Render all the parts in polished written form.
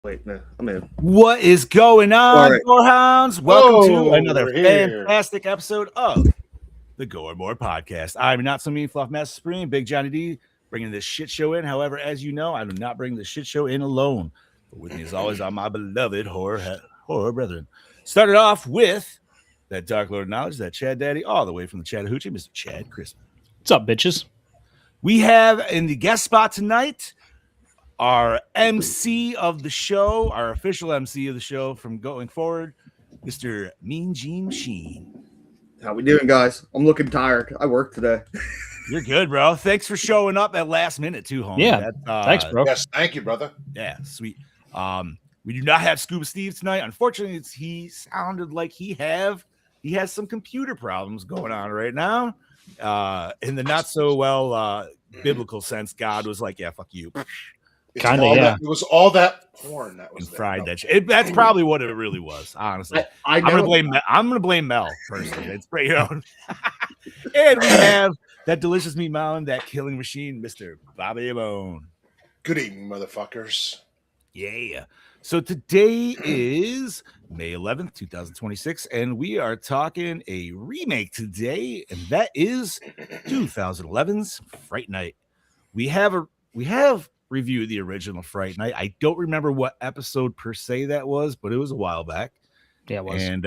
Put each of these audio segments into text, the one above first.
Wait, no, I'm in. What is going on, Right. Gorehounds? Welcome to another we're here. fantastic episode of the Gore Podcast. I'm not so mean fluff master Supreme, Big Johnny D, bringing this shit show in. However, as you know, I do not bring the shit show in alone. But with me, as always, are my beloved horror brethren. Started off with that Dark Lord of Knowledge, that Chad Daddy, all the way from the Chattahoochee, Mr. Chad Crispin. What's up, bitches? We have in the guest spot tonight our MC of the show, our official MC of the show from going forward, Mr. Mean Gene Sheen. How we doing, guys? I'm looking tired. I worked today. You're good, bro. Thanks for showing up at last minute too, homie. Yeah, thanks, bro. Yes, thank you, brother. Yeah, sweet. We do not have Scuba Steve tonight. Unfortunately, he sounded like he has some computer problems going on right now. In the not so well biblical sense, God was like, "Yeah, fuck you." Kind of, yeah. It was all that porn that was and fried that shit. That's probably what it really was, honestly. I'm gonna blame Mel personally. It's pretty, you know. And we have that delicious meat mountain, that killing machine, Mr. Bobby Bone. Good evening, motherfuckers. Yeah. So today is May 11th, 2026, and we are talking a remake today, and that is 2011's Fright Night. We have reviewed the original Fright Night. I don't remember what episode per se that was, but it was a while back. Yeah, it was. And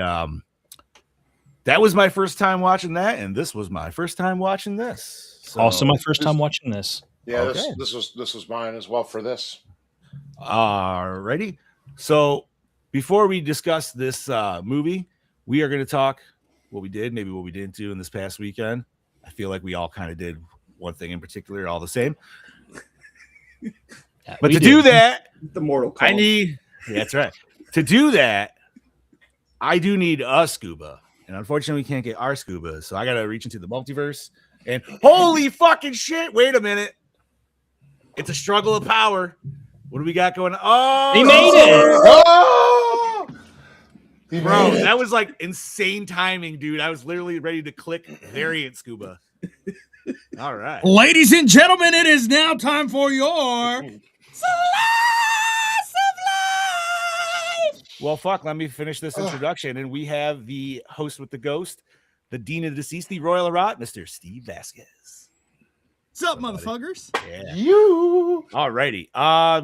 that was my first time watching that, and this was my first time watching this. So, also my first time watching this. Yeah, okay. this was mine as well for this. Alrighty. So before we discuss this movie, we are going to talk what we did, maybe what we didn't do in this past weekend. I feel like we all kind of did one thing in particular, all the same. Yeah, But to do that, the Mortal Kombat. That's right. To do that, I do need a scuba. And unfortunately, we can't get our scuba. So I got to reach into the multiverse. And holy fucking shit. Wait a minute. It's a struggle of power. What do we got going on? Oh, he made it. Oh! Bro, that was like insane timing, dude. I was literally ready to click variant scuba. All right. Ladies and gentlemen, it is now time for your Slice of Life! Well, fuck, let me finish this introduction. And we have the host with the ghost, the dean of the deceased, the royal rot, Mr. Steve Vasquez. What's up, motherfuckers? Yeah. You. All righty.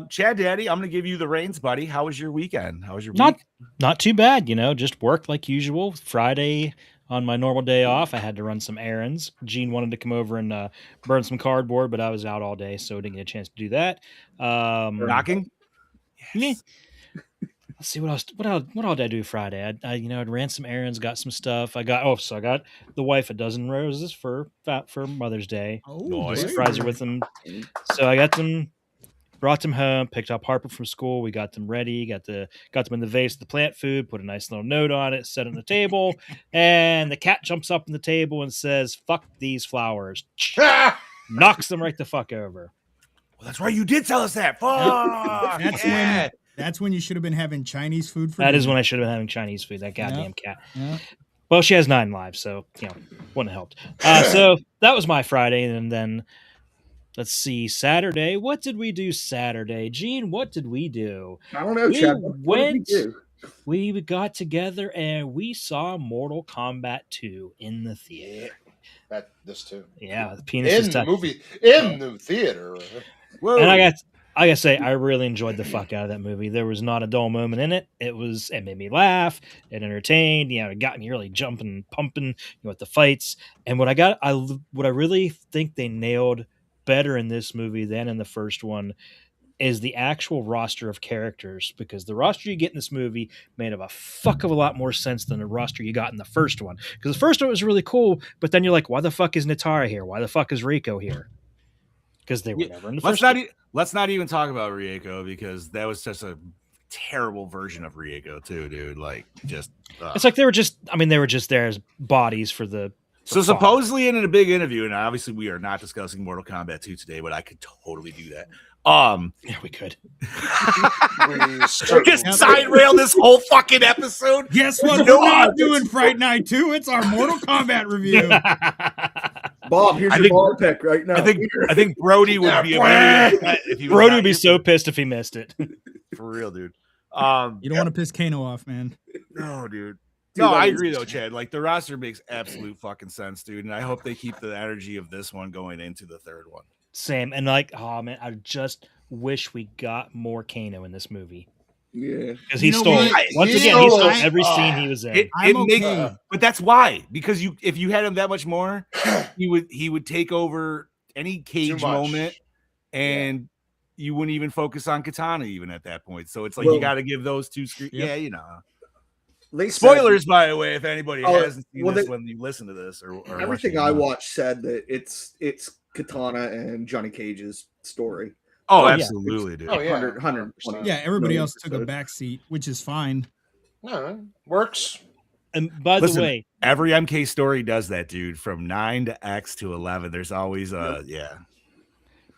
Chad Daddy, I'm going to give you the reins, buddy. How was your weekend? How was your week? Not too bad, just worked like usual. Friday on my normal day off, I had to run some errands. Gene wanted to come over and burn some cardboard, but I was out all day, so didn't get a chance to do that. Knocking? Yes. Let's see what else. What all did I do Friday? I ran some errands, got some stuff. I got the wife a dozen roses for Mother's Day. Oh, Nice. Surprised her with them. So I got them, brought them home, picked up Harper from school. We got them ready, got them in the vase of the plant food, put a nice little note on it, set it on the table, and the cat jumps up on the table and says, "Fuck these flowers." Knocks them right the fuck over. Well, that's right. You did tell us that. Fuck. That's when you should have been having Chinese food for That dinner. is when I should have been having Chinese food, that goddamn cat. Yeah. Well, she has 9 lives, so, wouldn't have helped. So that was my Friday, and then let's see, Saturday. What did we do Saturday? Gene, what did we do? I don't know, Chad. What did we do? We got together and we saw Mortal Kombat 2 in the theater. This too. Yeah, the penis In the movie, in the theater. Whoa. And I gotta say, I really enjoyed the fuck out of that movie. There was not a dull moment in it. It made me laugh. It entertained. It got me really jumping and pumping with the fights. And what I really think they nailed better in this movie than in the first one is the actual roster of characters, because the roster you get in this movie made a fuck of a lot more sense than the roster you got in the first one. Because the first one was really cool, but then you're like, why the fuck is Natara here? Why the fuck is Rico here? Because they were never in the first one. Let's not even talk about Rieko, because that was just a terrible version of Rieko too, dude. Like, just it's like they were just there as bodies for the. So supposedly in a big interview, and obviously we are not discussing Mortal Kombat 2 today, but I could totally do that. Yeah, we could. We just side rail this whole fucking episode. Guess what? We're not doing Fright Night 2. It's our Mortal Kombat review. Bob, here's your ball pick right now. I think Brody would be Brody would be so pissed if he missed it. For real, dude. You don't want to piss Kano off, man. No, dude. Dude, No, that I was- agree though, Chad. Like the roster makes absolute fucking sense, dude. And I hope they keep the energy of this one going into the third one. Same. And like, oh man, I just wish we got more Kano in this movie. Yeah. Because he You know stole what? once He again, he stole stole- every scene he was in. It I'm makes, okay. but that's why. Because if you had him that much more, he would take over any Too cage much. moment, and you wouldn't even focus on Katana even at that point. So it's like Well- you got to give those two screens. Yep. Yeah, you know. They said- Spoilers, by the way, if anybody Oh, hasn't seen well, this they- when you listen to this or Everything watching I it. watched said that it's Katana and Johnny Cage's story. Oh, Oh, yeah. absolutely, dude. Oh, yeah. 120. Yeah, everybody No, else took a episode. back seat, which is fine. No, works. And by Listen, the way, Every MK story does that, dude. From 9 to X to 11, there's always yeah.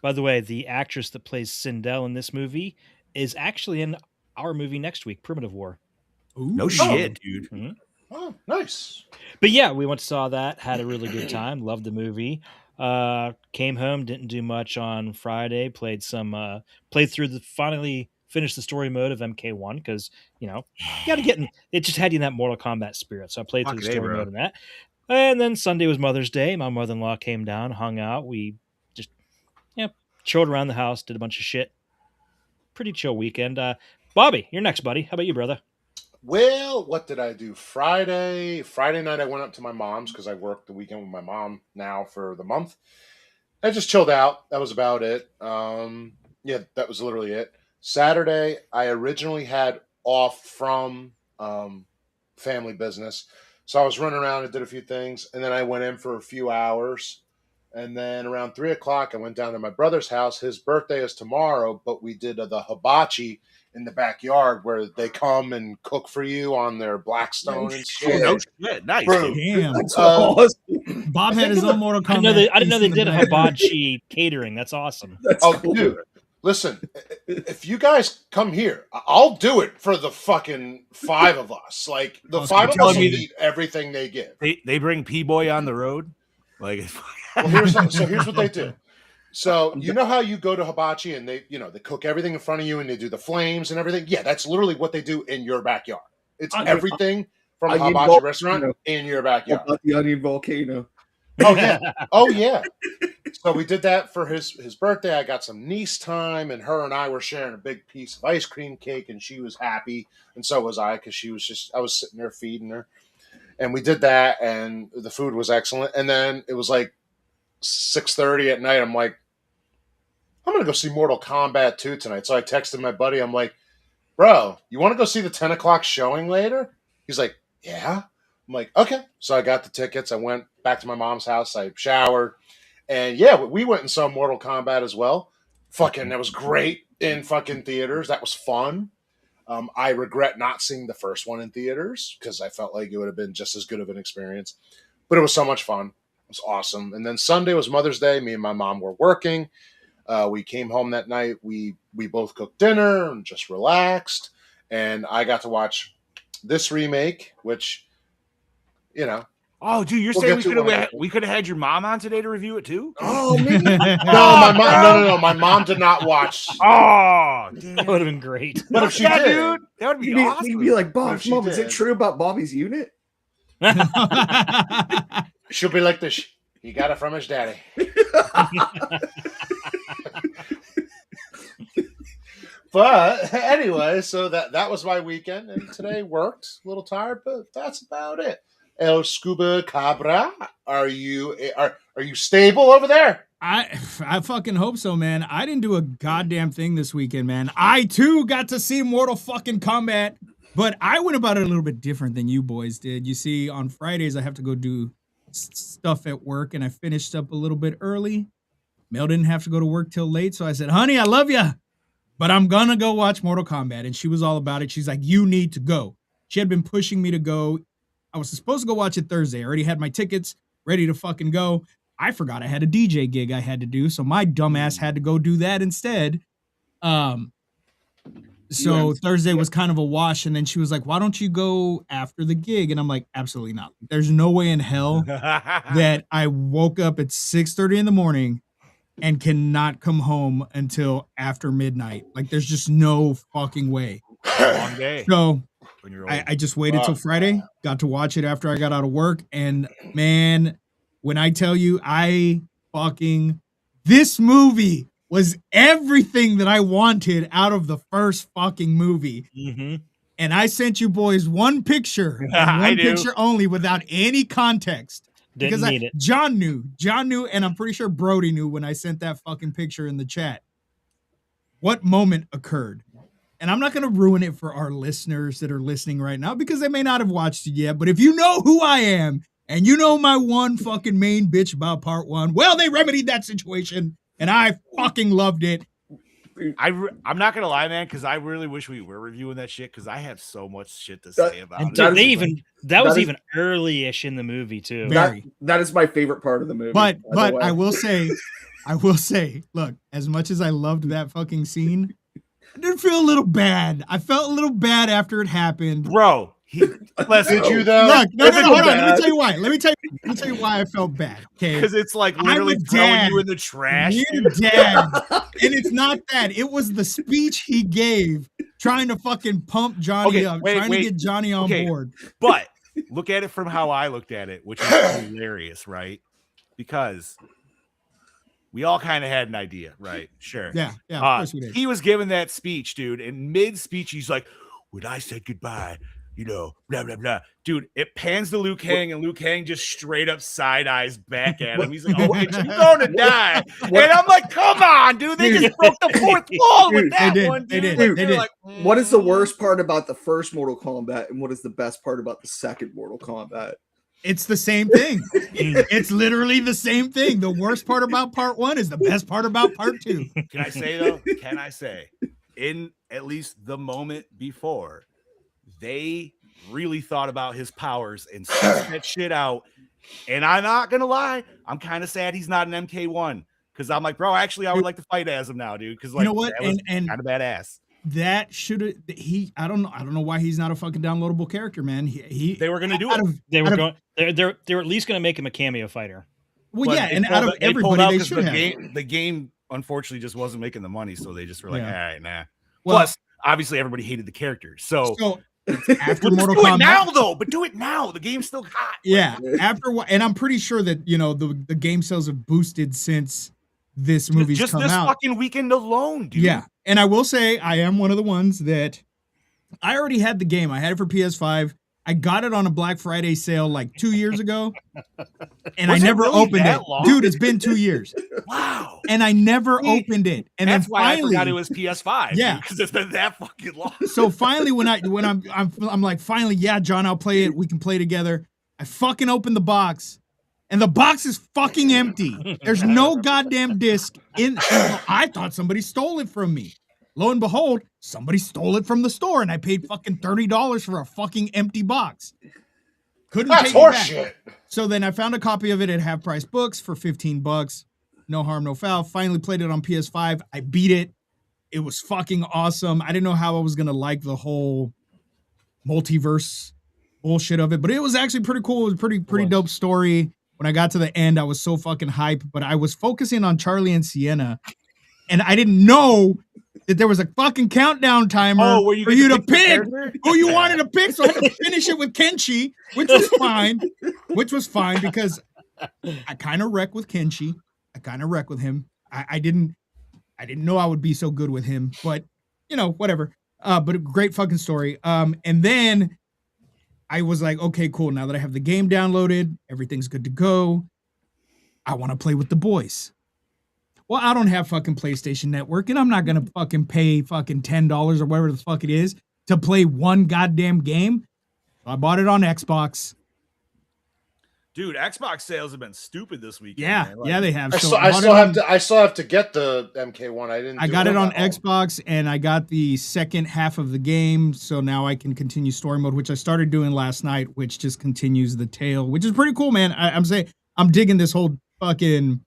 the actress that plays Sindel in this movie is actually in our movie next week, Primitive War. Ooh. No shit, dude. Oh, nice. But yeah, we went to saw that, had a really good time, loved the movie. Came home, didn't do much on Friday, played finally finished the story mode of MK1 because you gotta get in. It just had you in that Mortal Kombat spirit, so I played through the Fucking A, story bro. mode in that. And then Sunday was Mother's Day. My mother-in-law came down, hung out. We just chilled around the house, did a bunch of shit. Pretty chill weekend. Bobby, you're next, buddy. How about you, brother? Well, what did I do? Friday night, I went up to my mom's because I worked the weekend with my mom now for the month. I just chilled out. That was about it. Yeah, that was literally it. Saturday, I originally had off from family business. So I was running around and did a few things. And then I went in for a few hours. And then around 3 o'clock, I went down to my brother's house. His birthday is tomorrow, but we did the hibachi in the backyard where they come and cook for you on their Blackstone and Oh, shit. no shit. Nice. Bro. dude. Damn. That's Uh, awesome. Bob had his own Mortal I Kombat. didn't know they piece in did the a back. hibachi catering. That's awesome. That's Oh, cool. dude, listen, if you guys come here, I'll do it for the fucking 5 of us. Like, the Oh, so 5 you're of us telling will me that- eat everything they give. They bring P-Boy on the road? Like Well, here's what they do. So you know how you go to hibachi and they cook everything in front of you and they do the flames and everything? Yeah, that's literally what they do in your backyard. It's everything from a Onion hibachi volcano. restaurant in your What backyard. about the onion volcano? Oh yeah. Oh yeah. So we did that for his birthday. I got some niece time, and her and I were sharing a big piece of ice cream cake, and she was happy, and so was I, because I was sitting there feeding her. And we did that, and the food was excellent. And then it was like 6:30 at night. I'm like, I'm gonna go see Mortal Kombat 2 tonight. So I texted my buddy. I'm like, bro, you want to go see the 10 o'clock showing later? He's like, yeah. I'm like, okay. So I got the tickets. I went back to my mom's house. I showered. And yeah, we went and saw Mortal Kombat as well. Fucking, that was great in fucking theaters. That was fun. I regret not seeing the first one in theaters because I felt like it would have been just as good of an experience. But it was so much fun. It was awesome. And then Sunday was Mother's Day. Me and my mom were working. We came home that night. We both cooked dinner and just relaxed. And I got to watch this remake, which, Oh, dude, you're We'll saying get to one. we could have had your mom on today to review it too? Oh man, No, my mom. No. My mom did not watch. Oh, That damn. would have been great. But if she Yeah, did, dude, that would be you'd be, awesome. you'd be like, What Bob, if she Mom, is it did? true about Bobby's unit? she'll be like this. He got it from his daddy. But anyway, so that was my weekend, and today worked. A little tired, but that's about it. El Scuba Cabra, are you stable over there? I fucking hope so, man. I didn't do a goddamn thing this weekend, man. I too got to see Mortal fucking Kombat, but I went about it a little bit different than you boys did. You see, on Fridays I have to go do stuff at work, and I finished up a little bit early. Mel didn't have to go to work till late, so I said, "Honey, I love you, but I'm gonna go watch Mortal Kombat." And she was all about it. She's like, "You need to go." She had been pushing me to go. I was supposed to go watch it Thursday. I already had my tickets ready to fucking go. I forgot I had a DJ gig I had to do, so my dumbass had to go do that instead. So Thursday was kind of a wash, and then she was like, "Why don't you go after the gig?" And I'm like, "Absolutely not. There's no way in hell that I woke up at 6:30 in the morning and cannot come home until after midnight. Like, there's just no fucking way." Long day. So When you're old. I just waited till Friday, got to watch it after I got out of work, and man, when I tell you this movie was everything that I wanted out of the first fucking movie. Mm-hmm. And I sent you boys one picture, and I one do. picture only without any context. Didn't Because need it. John knew, and I'm pretty sure Brody knew when I sent that fucking picture in the chat. What moment occurred? And I'm not going to ruin it for our listeners that are listening right now because they may not have watched it yet. But if you know who I am and you know my one fucking main bitch about part one, well, they remedied that situation and I fucking loved it. I'm not gonna lie, man, because I really wish we were reviewing that shit because I have so much shit to say about And it. that was is- even early-ish in the movie too. Very. That is my favorite part of the movie. But by the way. I will say, look, as much as I loved that fucking scene, I did feel a little bad. I felt a little bad after it happened. Bro, listen, Did you though? Look, no, It's hold on. bad. Let me tell you why. Let me tell you why I felt bad. Okay. because it's like I'm literally a throwing dad. you in the trash. You're dude. dead. And it's not that. It was the speech he gave trying to fucking pump Johnny Okay, up, wait, trying wait. to get Johnny on Okay. board. But look at it from how I looked at it, which is hilarious, right? Because we all kind of had an idea, right? Sure. Yeah, of course we did. He was giving that speech, dude. In mid-speech, he's like, when I said goodbye, blah, blah, blah. Dude, it pans to Liu Kang, and Liu Kang just straight up side eyes back at him. He's like, oh, bitch, you're going to die. And I'm like, come on, dude. They just broke the fourth wall with Dude, that they did, one, they dude. did, Like, they they're did. like, What is the worst part about the first Mortal Kombat, and what is the best part about the second Mortal Kombat? It's the same thing. It's literally the same thing. The worst part about part one is the best part about part two. Can I say, though? Can I say, in at least the moment before, they really thought about his powers and sussed that shit out. And I'm not gonna lie, I'm kind of sad he's not an MK1 because I'm like, bro, actually, I would like to fight as him now, dude. Because like, You know what? that was And kind of badass. that should have I don't know why he's not a fucking downloadable character, man. They were gonna do out it. of- They out were of- going. They're at least going to make him a cameo fighter. Well, But yeah, they and pulled out of out- they pulled everybody, out they 'cause should have. the game unfortunately just wasn't making the money, so they just were like, Yeah. all right, nah. Well, Plus, obviously, everybody hated the character, so. after But Mortal do it Kombat, now, though. But do it now. The game's still hot. yeah, and I'm pretty sure that the game sales have boosted since this movie's just come this out. fucking weekend alone, dude. Yeah, and I will say I am one of the ones that I already had the game. I had it for PS5. I got it on a Black Friday sale like 2 years ago, and I Was it never really opened that it. long? Dude, it's been 2 years, Wow. and I never See, opened it. And That's then why I finally, forgot it was PS5. Yeah. because it's been that fucking long. so finally, when I'm like, finally, yeah, John, I'll play it. We can play together. I fucking opened the box, and the box is fucking empty. There's no goddamn disc in. I thought somebody stole it from me. Lo and behold, somebody stole it from the store, and I paid fucking $30 for a fucking empty box. Couldn't That's take it back. horseshit. So then I found a copy of it at Half Price Books for $15. No harm, no foul. Finally played it on PS5. I beat it. It was fucking awesome. I didn't know how I was gonna like the whole multiverse bullshit of it, but it was actually pretty cool. It was pretty dope story. When I got to the end, I was so fucking hyped, but I was focusing on Charlie and Sienna, and I didn't know that there was a fucking countdown timer where you for get you to to pick the pick character? who you wanted to pick. So I had to finish it with Kenshi, which was fine. Because I kind of wreck with Kenshi. I kind of wreck with him. I didn't know I would be so good with him, but whatever. But a great fucking story. And then I was like, okay, cool. Now that I have the game downloaded, everything's good to go. I want to play with the boys. Well, I don't have fucking PlayStation Network, and I'm not gonna fucking pay fucking $10 or whatever the fuck it is to play one goddamn game. I bought it on Xbox. Dude, Xbox sales have been stupid this weekend. Yeah, man. Like, yeah, they have. I So still, I I bought still it have on- to. I still have to get the MK1. I got it on at home. Xbox, and I got the second half of the game, so now I can continue story mode, which I started doing last night, which just continues the tale, which is pretty cool, man. I'm saying I'm digging this whole fucking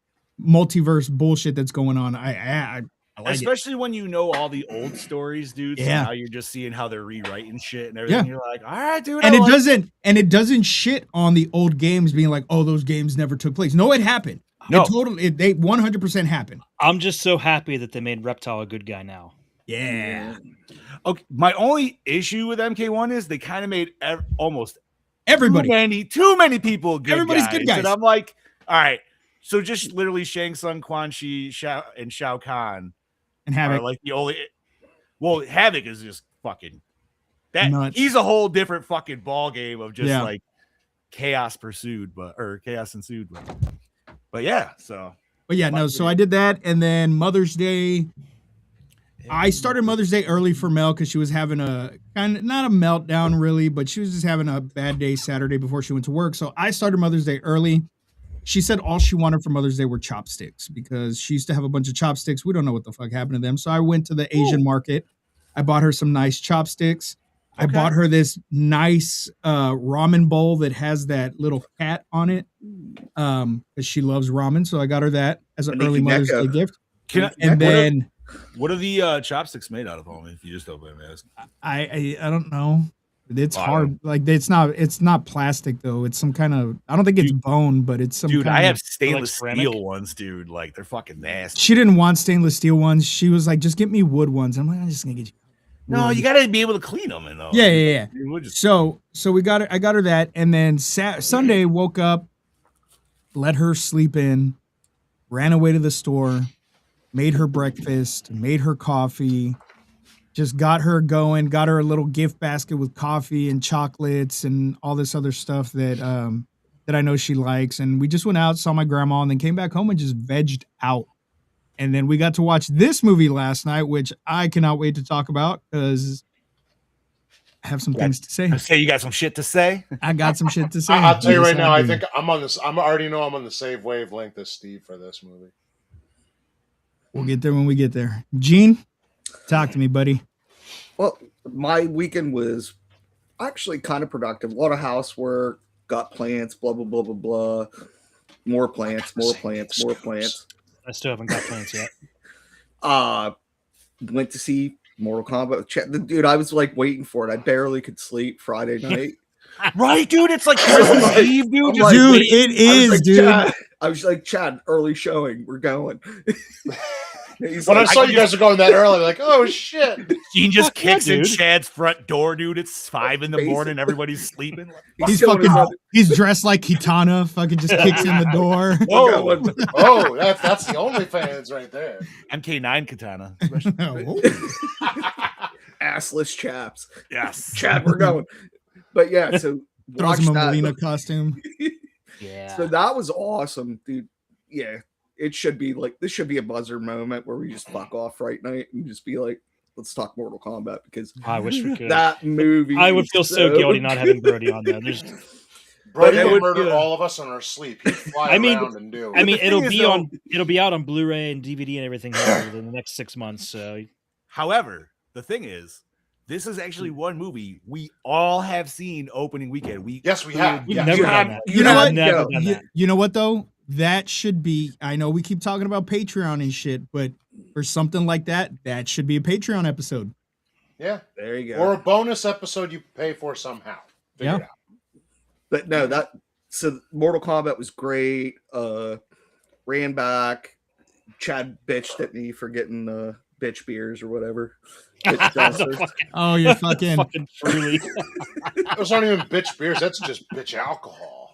multiverse bullshit that's going on. I like it. especially when you know all the old stories, dude. So Yeah. now you're just seeing how they're rewriting shit and everything. Yeah. You're like, all right, dude. And I it like doesn't shit on the old games being like, oh, those games never took place. No, it happened. No. They 100% happened. I'm just so happy that they made Reptile a good guy now. Yeah. Okay, my only issue with MK1 is they kind of made almost Everybody. too many people good Everybody's guys. good guys. And I'm like, all right, so just literally Shang Tsung, Quan Chi, and Shao Kahn And are Havoc. like the only. Well, Havoc is just fucking that. Nuts. He's a whole different fucking ball game of just Yeah. like chaos ensued. But yeah, so. But yeah, no, so I did that. And then Mother's Day, I started Mother's Day early for Mel because she was having a kind of not a meltdown really, but she was just having a bad day Saturday before she went to work. So I started Mother's Day early. She said all she wanted for Mother's Day were chopsticks because she used to have a bunch of chopsticks. We don't know what the fuck happened to them. So I went to the Asian market. I bought her some nice chopsticks. I Okay. bought her this nice ramen bowl that has that little cat on it because she loves ramen. So I got her that as an early Mother's Day gift. And then What are the chopsticks made out of, homie? If you just don't mind me asking. I don't know. It's Wow. hard. Like it's not plastic though. It's some kind of I don't think it's bone, but it's some Dude, kind I of, have stainless ceramic? steel ones, dude. Like they're fucking nasty. she didn't want stainless steel ones. She was like, just get me wood ones. I'm like, I'm just gonna get you. No, wood. you gotta be able to clean them, though. Yeah. We'll just- So we got her. I got her that, and then Sunday woke up, let her sleep in, ran away to the store, made her breakfast, made her coffee, just got her going, got her a little gift basket with coffee and chocolates and all this other stuff that I know she likes. And we just went out, saw my grandma, and then came back home and just vegged out. And then we got to watch this movie last night, which I cannot wait to talk about because I have some things to say. I say you got some shit to say. I got some shit to say. I'll tell you Yes, right now. I do. think I'm on this. I'm already know I'm on the same wavelength as Steve for this movie. We'll get there when we get there. Gene, talk to me, buddy. Well, my weekend was actually kind of productive. A lot of housework, got plants, blah, blah, blah, blah, blah. More plants. I still haven't got plans yet. Went to see Mortal Kombat with Chad. Dude, I was like waiting for it. I barely could sleep Friday night. Right, dude? It's like Christmas Eve, dude. I'm Just like, Dude, wait. it I was is, like, dude. Chad, I was like, Chad, early showing. We're going. He's When I like, saw you guys are going that early, I'm like, oh shit! Gene just Fuck yeah, kicks in dude. Chad's front door, dude. It's 5 in the morning. Everybody's sleeping. He's showing his fucking. other- He's dressed like Kitana. Fucking just kicks in the door. We're Whoa, going. oh, that's the only fans right there. MK9 katana. Assless chaps. Yes. Chad, we're going. But yeah, so Throws watch him a that. Melina costume. Yeah. So that was awesome, dude. Yeah, it should be like this should be a buzzer moment where we just fuck off right night and just be like, let's talk Mortal Kombat because I wish we could. that movie. I would is feel so guilty not having Brody on there. There's, Brody it would would murder be a- all of us in our sleep. He'd fly I mean- around and do. I mean, the it'll thing is, be though- it'll be out on Blu-ray and DVD and everything here in the next 6 months. So However, the thing is, this is actually one movie we all have seen opening weekend. yes, we have. we've Yes. never You done have- that. You know have what? to Never go. done that. You know what though? That should be. I know we keep talking about Patreon and shit, but for something like that, that should be a Patreon episode. Yeah, There you go. or a bonus episode you pay for somehow. Figure Yeah. it out. But no, that so Mortal Kombat was great. Ran back. Chad bitched at me for getting bitch beers or whatever. Bitch seltzers. Oh, you're fucking. fucking freely. Those aren't even bitch beers. That's just bitch alcohol.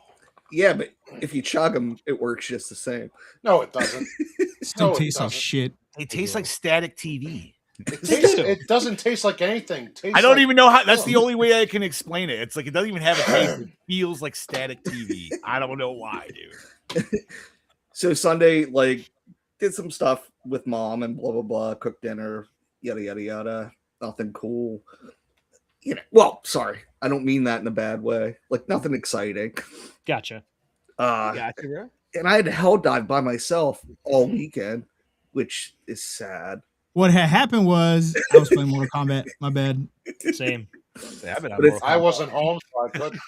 Yeah, but if you chug them, it works just the same. No, it doesn't. Still No, it tastes like doesn't. shit. They taste like static TV. It doesn't taste like anything. It tastes I don't like- even know how. That's the only way I can explain it. It's like it doesn't even have a taste. It feels like static TV. I don't know why, dude. So Sunday, like, did some stuff with mom and blah blah blah. Cooked dinner, yada yada yada. Nothing cool. You know. Well, sorry, I don't mean that in a bad way. Like nothing exciting. Gotcha. Gotcha, bro. And I had to hell dive by myself all weekend, which is sad. What had happened was I was playing Mortal Kombat. My bad. Same. Yeah, I've been on But it's- Mortal I Kombat. wasn't home, so I couldn't.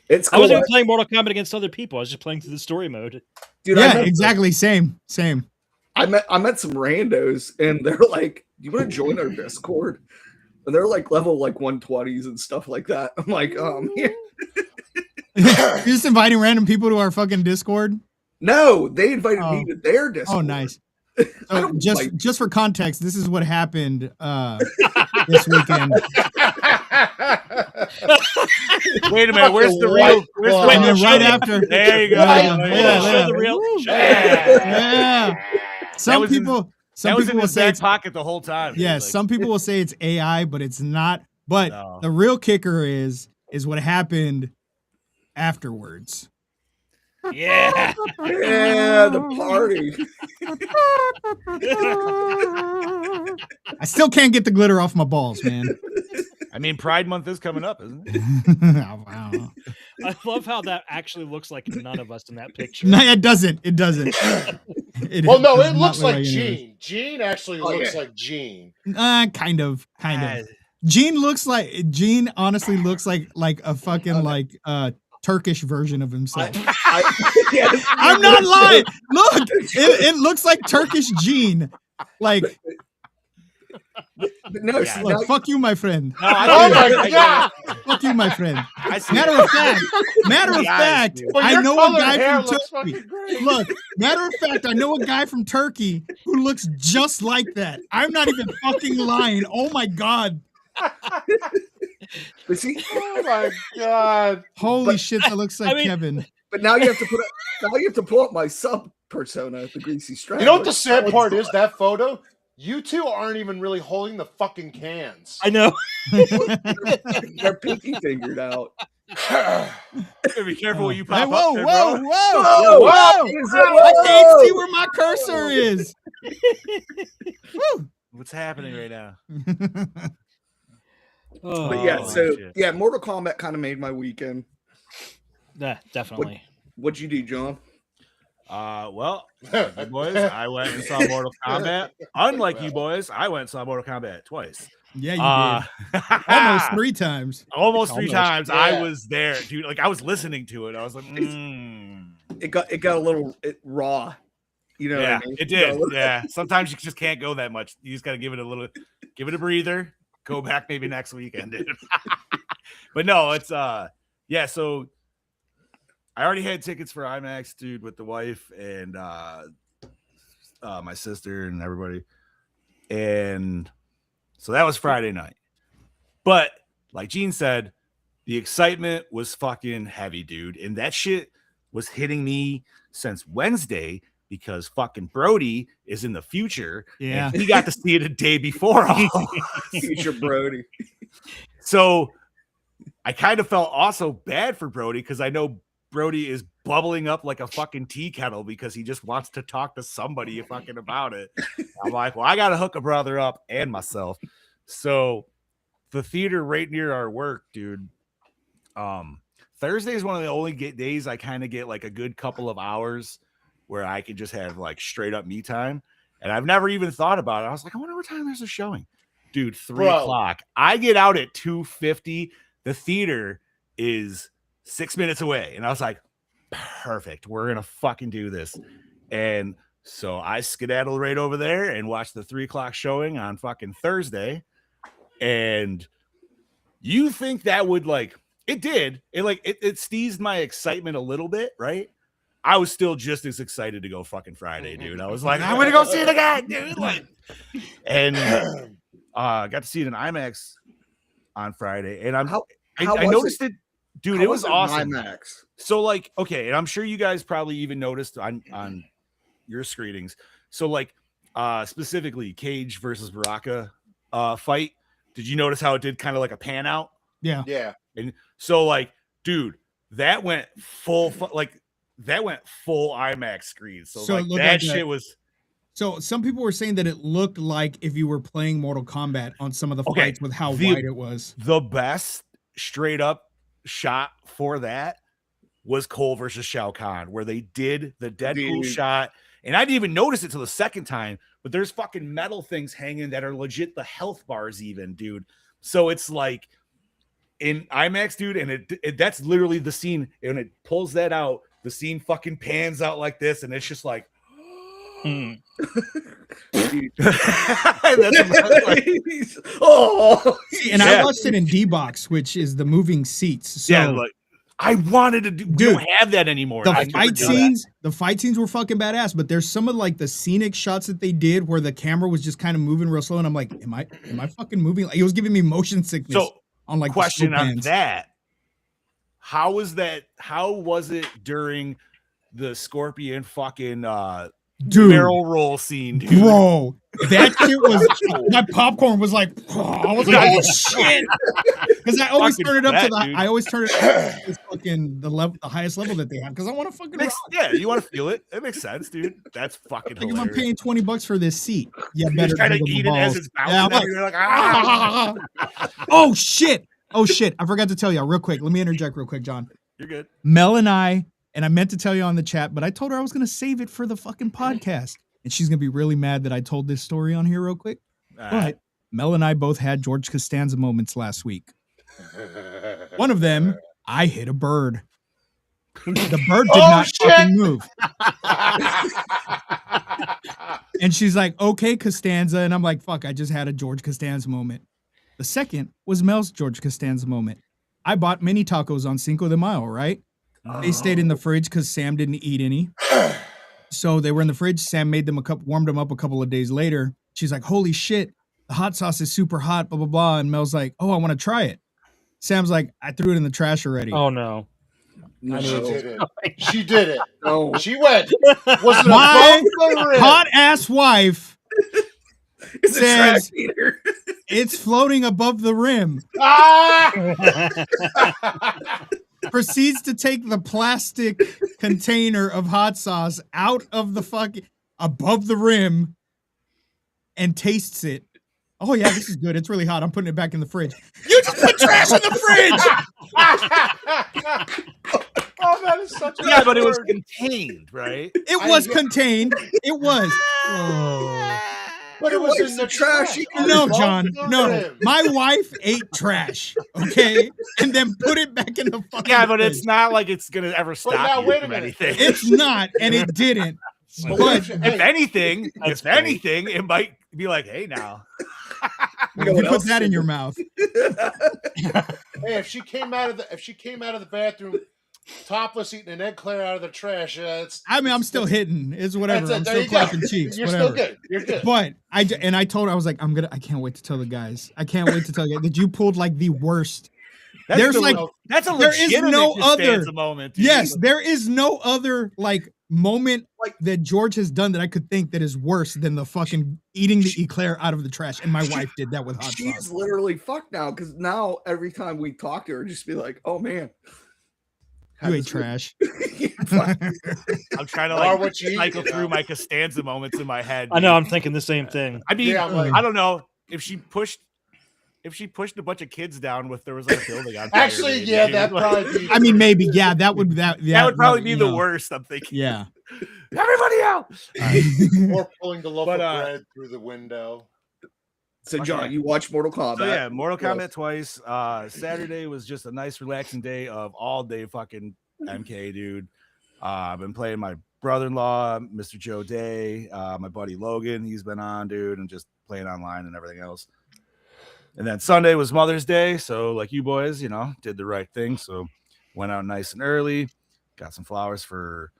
It's I cool. wasn't even playing Mortal Kombat against other people. I was just playing through the story mode. Dude, I Yeah, met, exactly. Same. I met some randos, and they're like, "Do you want to join our Discord?" And they're like level like 120s and stuff like that. I'm like, yeah. You're just inviting random people to our fucking Discord. No, they invited me Oh. to their Discord. Oh, nice. So just for context, this is what happened this weekend. Wait a minute, where's the real? Where's the And then real? right after, There you go. Show the real. yeah. Some was in- people That was in will his say back it's, pocket the whole time. yeah, Like, some people will say it's AI, but it's not. But No. the real kicker is what happened afterwards. Yeah. Yeah, the party. I still can't get the glitter off my balls, man. I mean, Pride Month is coming up, isn't it? Wow. I love how that actually looks like none of us in that picture. No, it doesn't. It doesn't. Well, no, does it not looks look like any of us. Gene. Gene actually Oh, looks yeah. like Gene. Kind of. Gene honestly looks like a fucking like Turkish version of himself. Yes, I'm not lying. Look, it looks like Turkish Gene. Like, But no, Yeah. see, look, now- fuck you, my friend. No, I Oh get it. my I get god! Fuck you, my friend. it. I see Matter it. of Eyes, fact, dude. Well, I your know a colored guy hair from looks Turkey. fucking great. Look, matter of fact, I know a guy from Turkey who looks just like that. I'm not even fucking lying. Oh my god. but see, Oh my god! Holy shit, that looks like I mean- Kevin. but now you have to pull up my sub persona, the greasy strap. You know what the sad part is? That photo. You two aren't even really holding the fucking cans. I know. They're pinky fingered out. Better be careful what you Hey, pop whoa, up there, whoa, bro. whoa, whoa, Whoa! I can't see where my cursor is. Woo. What's happening right now? Oh, But yeah, Oh, so shit. yeah, Mortal Kombat kind of made my weekend. yeah, definitely. What'd you do, John? Well, you boys, I went and saw Mortal Kombat. Unlike you boys, I went and saw Mortal Kombat twice. Yeah, you did. did. Almost 3 times. Almost three Almost. times. I Yeah. was there, dude. Like I was listening to it. I was like, It got a little raw. You know yeah, what I mean? it did. Yeah. Sometimes you just can't go that much. You just got to give it a breather. Go back maybe next weekend, dude. But no, it's yeah. So I already had tickets for IMAX, dude, with the wife and my sister and everybody, and so that was Friday night. But like Gene said, the excitement was fucking heavy, dude, and that shit was hitting me since Wednesday because fucking Brody is in the future. Yeah. And he got to see it a day before us. Future Brody. So I kind of felt also bad for Brody because I know Brody is bubbling up like a fucking tea kettle because he just wants to talk to somebody fucking about it. I'm like, well, I got to hook a brother up and myself. So the theater right near our work, dude. Thursday is one of the only days I kind of get like a good couple of hours where I can just have like straight up me time. And I've never even thought about it. I was like, I wonder what time there's a showing. Dude, 3 o'clock. I get out at 2:50. The theater is 6 minutes away. And I was like, perfect. We're going to fucking do this. And so I skedaddled right over there and watched the 3 o'clock showing on fucking Thursday. And you think that would like, it did. It steezed my excitement a little bit, right? I was still just as excited to go fucking Friday, dude. I was like, I'm going to go see it again, dude. Like, and got to see it in IMAX on Friday. And How I was noticed it, dude. How It was in awesome. IMAX. So like, okay, and I'm sure you guys probably even noticed on your screenings. So like, specifically Cage versus Baraka fight. Did you notice how it did kind of like a pan out? Yeah. Yeah. And so like, dude, that went full IMAX screen. So, So it like looked that like shit that- was So some people were saying that it looked like if you were playing Mortal Kombat on some of the Okay, fights with how the- wide it was. the best straight up shot for that was Cole versus Shao Kahn, where they did the Deadpool Dude. shot. And I didn't even notice it till the second time, but there's fucking metal things hanging that are legit the health bars, even, dude. So it's like in IMAX, dude, and it that's literally the scene. And it pulls that out, the scene fucking pans out like this, and it's just like, Hmm. Dude. that's like, Oh, And I Yeah. watched it in D-Box, which is the moving seats. So yeah, like I wanted to do. We don't have that anymore. I The never fight did that. scenes were fucking badass, but there's some of like the scenic shots that they did where the camera was just kind of moving real slow, and I'm like, am I fucking moving? Like, it was giving me motion sickness. So, on like question the slow on pans. that: how was that? How was it during the Scorpion fucking barrel roll scene, dude? Bro, that shit was my popcorn was like, I was like, oh shit, because I always Fucking turn it up to fat, the dude. I always turn it up to fucking the highest level that they have because I want to fucking rock. Yeah, you want to feel it. It makes sense, dude. That's fucking Like if I'm hilarious. paying $20 for this seat, you You're better just trying to jiggle eat the it as balls. it's bouncing. Yeah, Yeah, I'm you're like, ah! oh shit. Oh shit. I forgot to tell you real quick. Let me interject real quick, John. You're good. Mel and I meant to tell you on the chat, but I told her I was going to save it for the fucking podcast. And she's going to be really mad that I told this story on here real quick. But Mel and I both had George Costanza moments last week. One of them, I hit a bird. The bird did not fucking move. And she's like, okay, Costanza. And I'm like, fuck, I just had a George Costanza moment. The second was Mel's George Costanza moment. I bought mini tacos on Cinco de Mayo, right? They stayed in the fridge because Sam didn't eat any. So they were in the fridge. Sam made them warmed them up a couple of days later. She's like, holy shit, the hot sauce is super hot, blah, blah, blah. And Mel's like, oh, I want to try it. Sam's like, I threw it in the trash already. Oh no. No. She did it. She did it. No. She went. Was it My above the rim? hot ass wife It's a trash says eater. it's floating above the rim. Ah! Proceeds to take the plastic container of hot sauce out of the fucking above the rim and tastes it. Oh yeah, this is good. It's really hot. I'm putting it back in the fridge. You just put trash in the fridge. Oh, that is such a Yeah, but it was word. contained, right? It was contained. It was. But it was in the trash. No, Above John. the No. rim. My wife ate trash, okay? And then put it back in the fucking Yeah, but fridge. it's not like it's gonna ever stop now, you wait a from minute. anything. It's not, and it didn't. But But If anything, funny. it might be like, hey, now. You know you what put else that in is- your mouth. Hey, if she came out of the bathroom topless eating an eclair out of the trash, it's I mean, I'm still hitting. It's whatever. That's it. I'm There still you go. clapping cheeks. You're whatever. still good. You're good. But I told her I was like, I can't wait to tell the guys. I can't wait to tell you that you pulled like the worst. There's like that's a there is legitimate no Costanza other- moment. Dude. yes, there is no other like moment like that George has done that I could think that is worse than the fucking eating the eclair out of the trash. And my wife did that with hot She's sauce. literally fucked now because now every time we talk to her, just be like, "Oh man, You ate trash. I'm trying to Or like what you eat, cycle you know? through my Costanza moments in my head. I know. dude. I'm thinking the same thing. I mean, Yeah, I'm like- I don't know if she pushed a bunch of kids down with there was like a building on fire. Actually, maybe, yeah, dude. that'd Like, probably be. I mean, maybe that would probably be you the know, worst. I'm thinking. Yeah. Everybody out. Or pulling the loaf But, of bread through the window. So, Okay. John, you watch Mortal Kombat? So yeah, Mortal Yes. Kombat twice. Saturday was just a nice, relaxing day of all day fucking MK, dude. I've been playing my brother-in-law, Mr. Joe Day, my buddy Logan. He's been on, dude, and just playing online and everything else. And then Sunday was Mother's Day, so like you boys, did the right thing. So went out nice and early, got some flowers for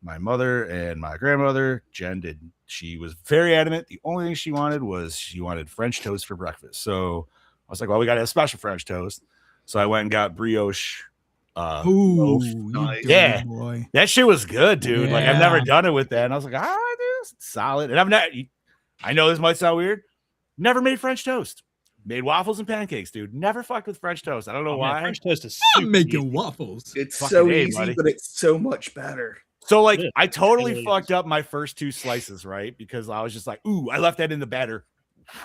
my mother and my grandmother. Jen did. She was very adamant. The only thing she wanted French toast for breakfast. So I was like, well, we got to have special French toast. So I went and got brioche. Ooh, loaf. you dirty Yeah. boy. That shit was good, dude. Like I've never Yeah. done it with that. And I was like, all right, dude, it's solid. And I know this might sound weird. Never made French toast. Made waffles and pancakes, dude. Never fucked with French toast. I don't know Oh, man, why. French toast is I'm super making easy. waffles. It's Fucking so A, easy, buddy. but it's so much better. So like Yeah, I totally really fucked up my first two slices, right? Because I was just like, ooh, I left that in the batter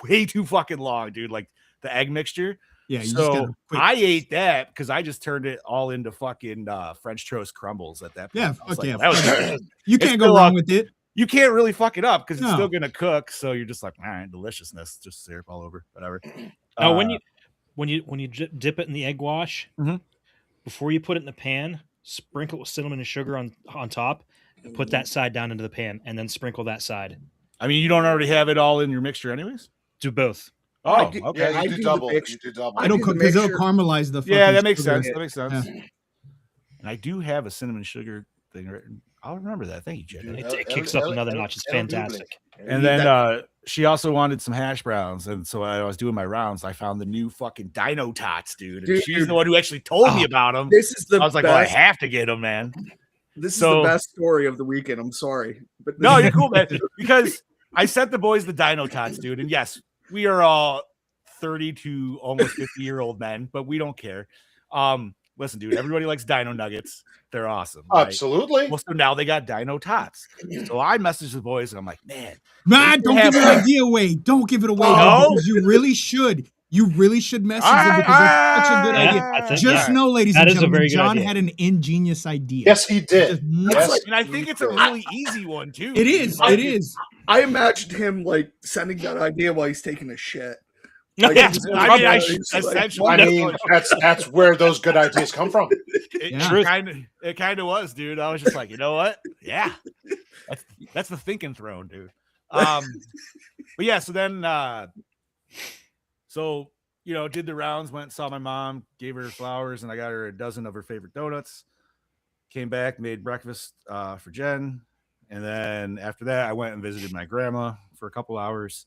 way too fucking long, dude. Like the egg mixture. Yeah, you just So gotta quit. I ate that because I just turned it all into fucking French toast crumbles at that point. Yeah, I was fuck like, yeah, that was fuck good. You it's can't still go wrong up. with it. You can't really fuck it up because it's No. still gonna cook. So you're just like, all right, deliciousness, just syrup all over, whatever. Now, when you dip it in the egg wash, Mhm. before you put it in the pan, sprinkle with cinnamon and sugar on top, and put that side down into the pan, and then sprinkle that side. I mean, you don't already have it all in your mixture, anyways. Do both. Oh, do- okay. Yeah, I you do do the double. mix- You do double. I It'll do the because it'll mixture. caramelize the. Yeah, fucking that makes sugar. sense. That makes sense. And I do have a cinnamon sugar thing written. I'll remember that. Thank you, Jed. It kicks up another notch. It's fantastic. And then she also wanted some hash browns. And so I was doing my rounds. I found the new fucking Dino Tots, dude. And she's the one who actually told me about them. This is the I was like, well, I have to get them, man. This is the best story of the weekend. I'm sorry. But no, you're cool, man. Because I sent the boys the Dino Tots, dude. And yes, we are all 30 to almost 50-year-old men, but we don't care. Listen, dude, everybody likes Dino Nuggets. They're awesome. Right? Absolutely. Well, so now they got Dino Tots. So I messaged the boys and I'm like, man, don't give your idea away. Don't give it away. No? Because you really should. You really should message them because that's such a good idea. Just know, ladies and gentlemen, John had an ingenious idea. Yes, he did. Yes. And I think it's a really easy one, too. It is. It is. I imagined him like sending that idea while he's taking a shit. Like, yeah, I mean, that's where those good ideas come from. It kind of was, dude. I was just like, you know what? Yeah, that's the thinking throne, dude. But yeah, so then, did the rounds, went and saw my mom, gave her flowers, and I got her a dozen of her favorite donuts. Came back, made breakfast for Jen, and then after that, I went and visited my grandma for a couple hours.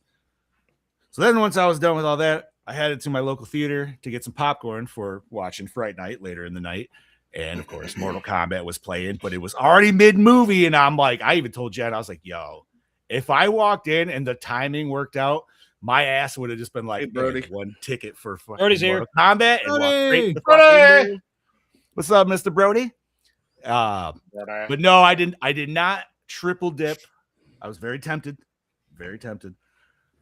So then once I was done with all that, I headed to my local theater to get some popcorn for watching Fright Night later in the night. And of course, Mortal Kombat was playing, but it was already mid-movie. And I'm like, I even told Jen, I was like, yo, if I walked in and the timing worked out, my ass would have just been like, hey, Brody, one ticket for Brody's Mortal here. Kombat. And walked straight to Brody. What's up, Mr. Brody? But no, I did not triple dip. I was very tempted. Very tempted.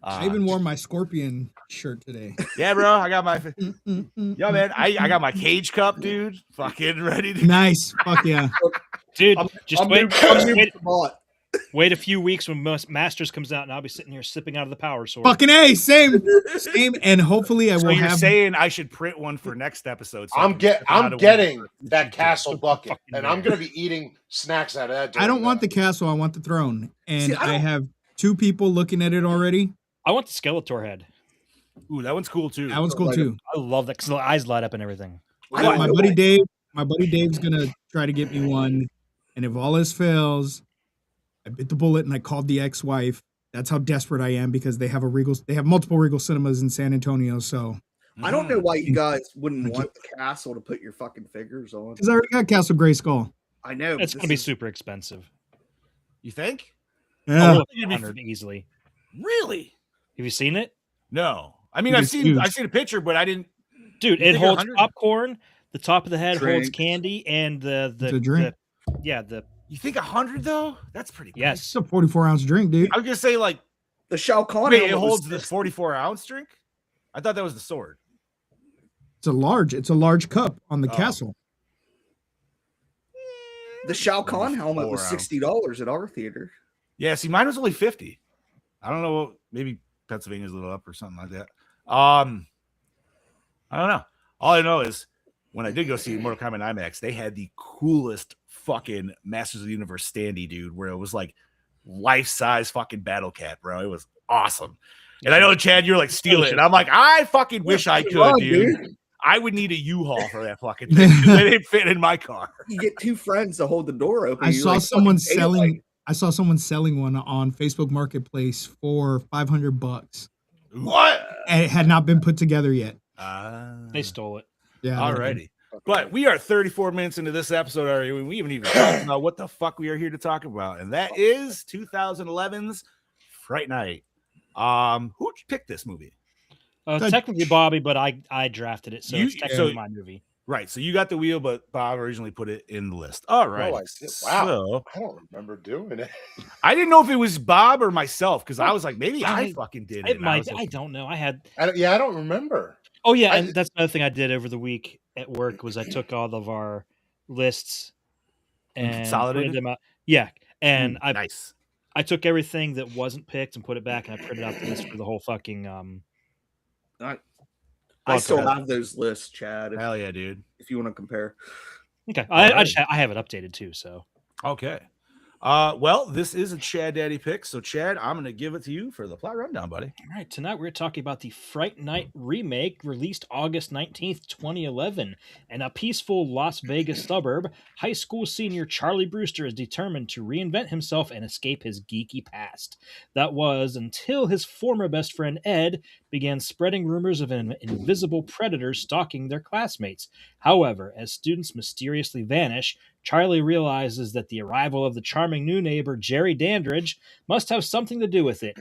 I even wore my Scorpion shirt today. Yeah, bro. I got my yo, man. I got my cage cup, dude. Fucking ready to nice. Fuck yeah. Dude, wait a few weeks when Masters comes out and I'll be sitting here sipping out of the power sword. Fucking A, same. And hopefully I will you're saying I should print one for next episode. So I'm getting that castle bucket and I'm gonna be eating snacks out of that. I don't want the castle, I want the throne. And I have 2 people looking at it already. I want the Skeletor head. Ooh, that one's cool too. That one's cool too. I love that because the eyes light up and everything. My buddy Dave's gonna try to get me one, and if all this fails, I bit the bullet and I called the ex-wife. That's how desperate I am because they have multiple Regal cinemas in San Antonio. So I don't know why you guys wouldn't want the castle to put your fucking figures on. Because I already got Castle Grayskull. I know it's gonna be super expensive. You think? Yeah, 100 easily. Really? Have you seen it? No. I mean, I've seen a picture, but I didn't. Dude, it holds popcorn. The top of the head holds candy, and the drink. You think 100 though? That's pretty good. Yes, it's a 44-ounce drink, dude. I was gonna say like the Shao Kahn. Wait, it holds this 44-ounce drink. I thought that was the sword. It's a large cup on the castle. The Shao Kahn helmet was $60 at our theater. Yeah, see, mine was only 50. I don't know, maybe Pennsylvania's a little up or something like that. I don't know. All I know is when I did go see Mortal Kombat IMAX, they had the coolest fucking Masters of the Universe standee, dude, where it was like life-size fucking battle cat, bro. It was awesome. And I know, Chad, you're like, steal it. And I'm like, I fucking wish I could, dude. I would need a U-Haul for that fucking thing. They didn't fit in my car. You get 2 friends to hold the door open. I saw someone selling one on Facebook Marketplace for $500. What? And it had not been put together yet. They stole it. Yeah. Alrighty. But we are 34 minutes into this episode already. We haven't even talked about what the fuck we are here to talk about. And that is 2011's Fright Night. Who picked this movie? Technically Bobby, but I drafted it, so it's technically my movie. Right, so you got the wheel, but Bob originally put it in the list. All right. Wow, so, I don't remember doing it. I didn't know if it was Bob or myself because I was like, maybe I fucking did it. I don't know. I don't remember. Oh yeah, and that's another thing I did over the week at work was I took all of our lists and consolidated them out. Yeah, and nice. I took everything that wasn't picked and put it back, and I printed out the list for the whole fucking. I still have those lists, Chad. Hell yeah, dude! If you want to compare. Okay, I have it updated too. So okay, Well, this is a Chad Daddy pick. So, Chad, I'm going to give it to you for the plot rundown, buddy. All right, tonight we're talking about the Fright Night remake released August 19th, 2011. In a peaceful Las Vegas suburb, high school senior Charlie Brewster is determined to reinvent himself and escape his geeky past. That was until his former best friend Ed began spreading rumors of an invisible predator stalking their classmates. However, as students mysteriously vanish, Charlie realizes that the arrival of the charming new neighbor Jerry Dandridge must have something to do with it.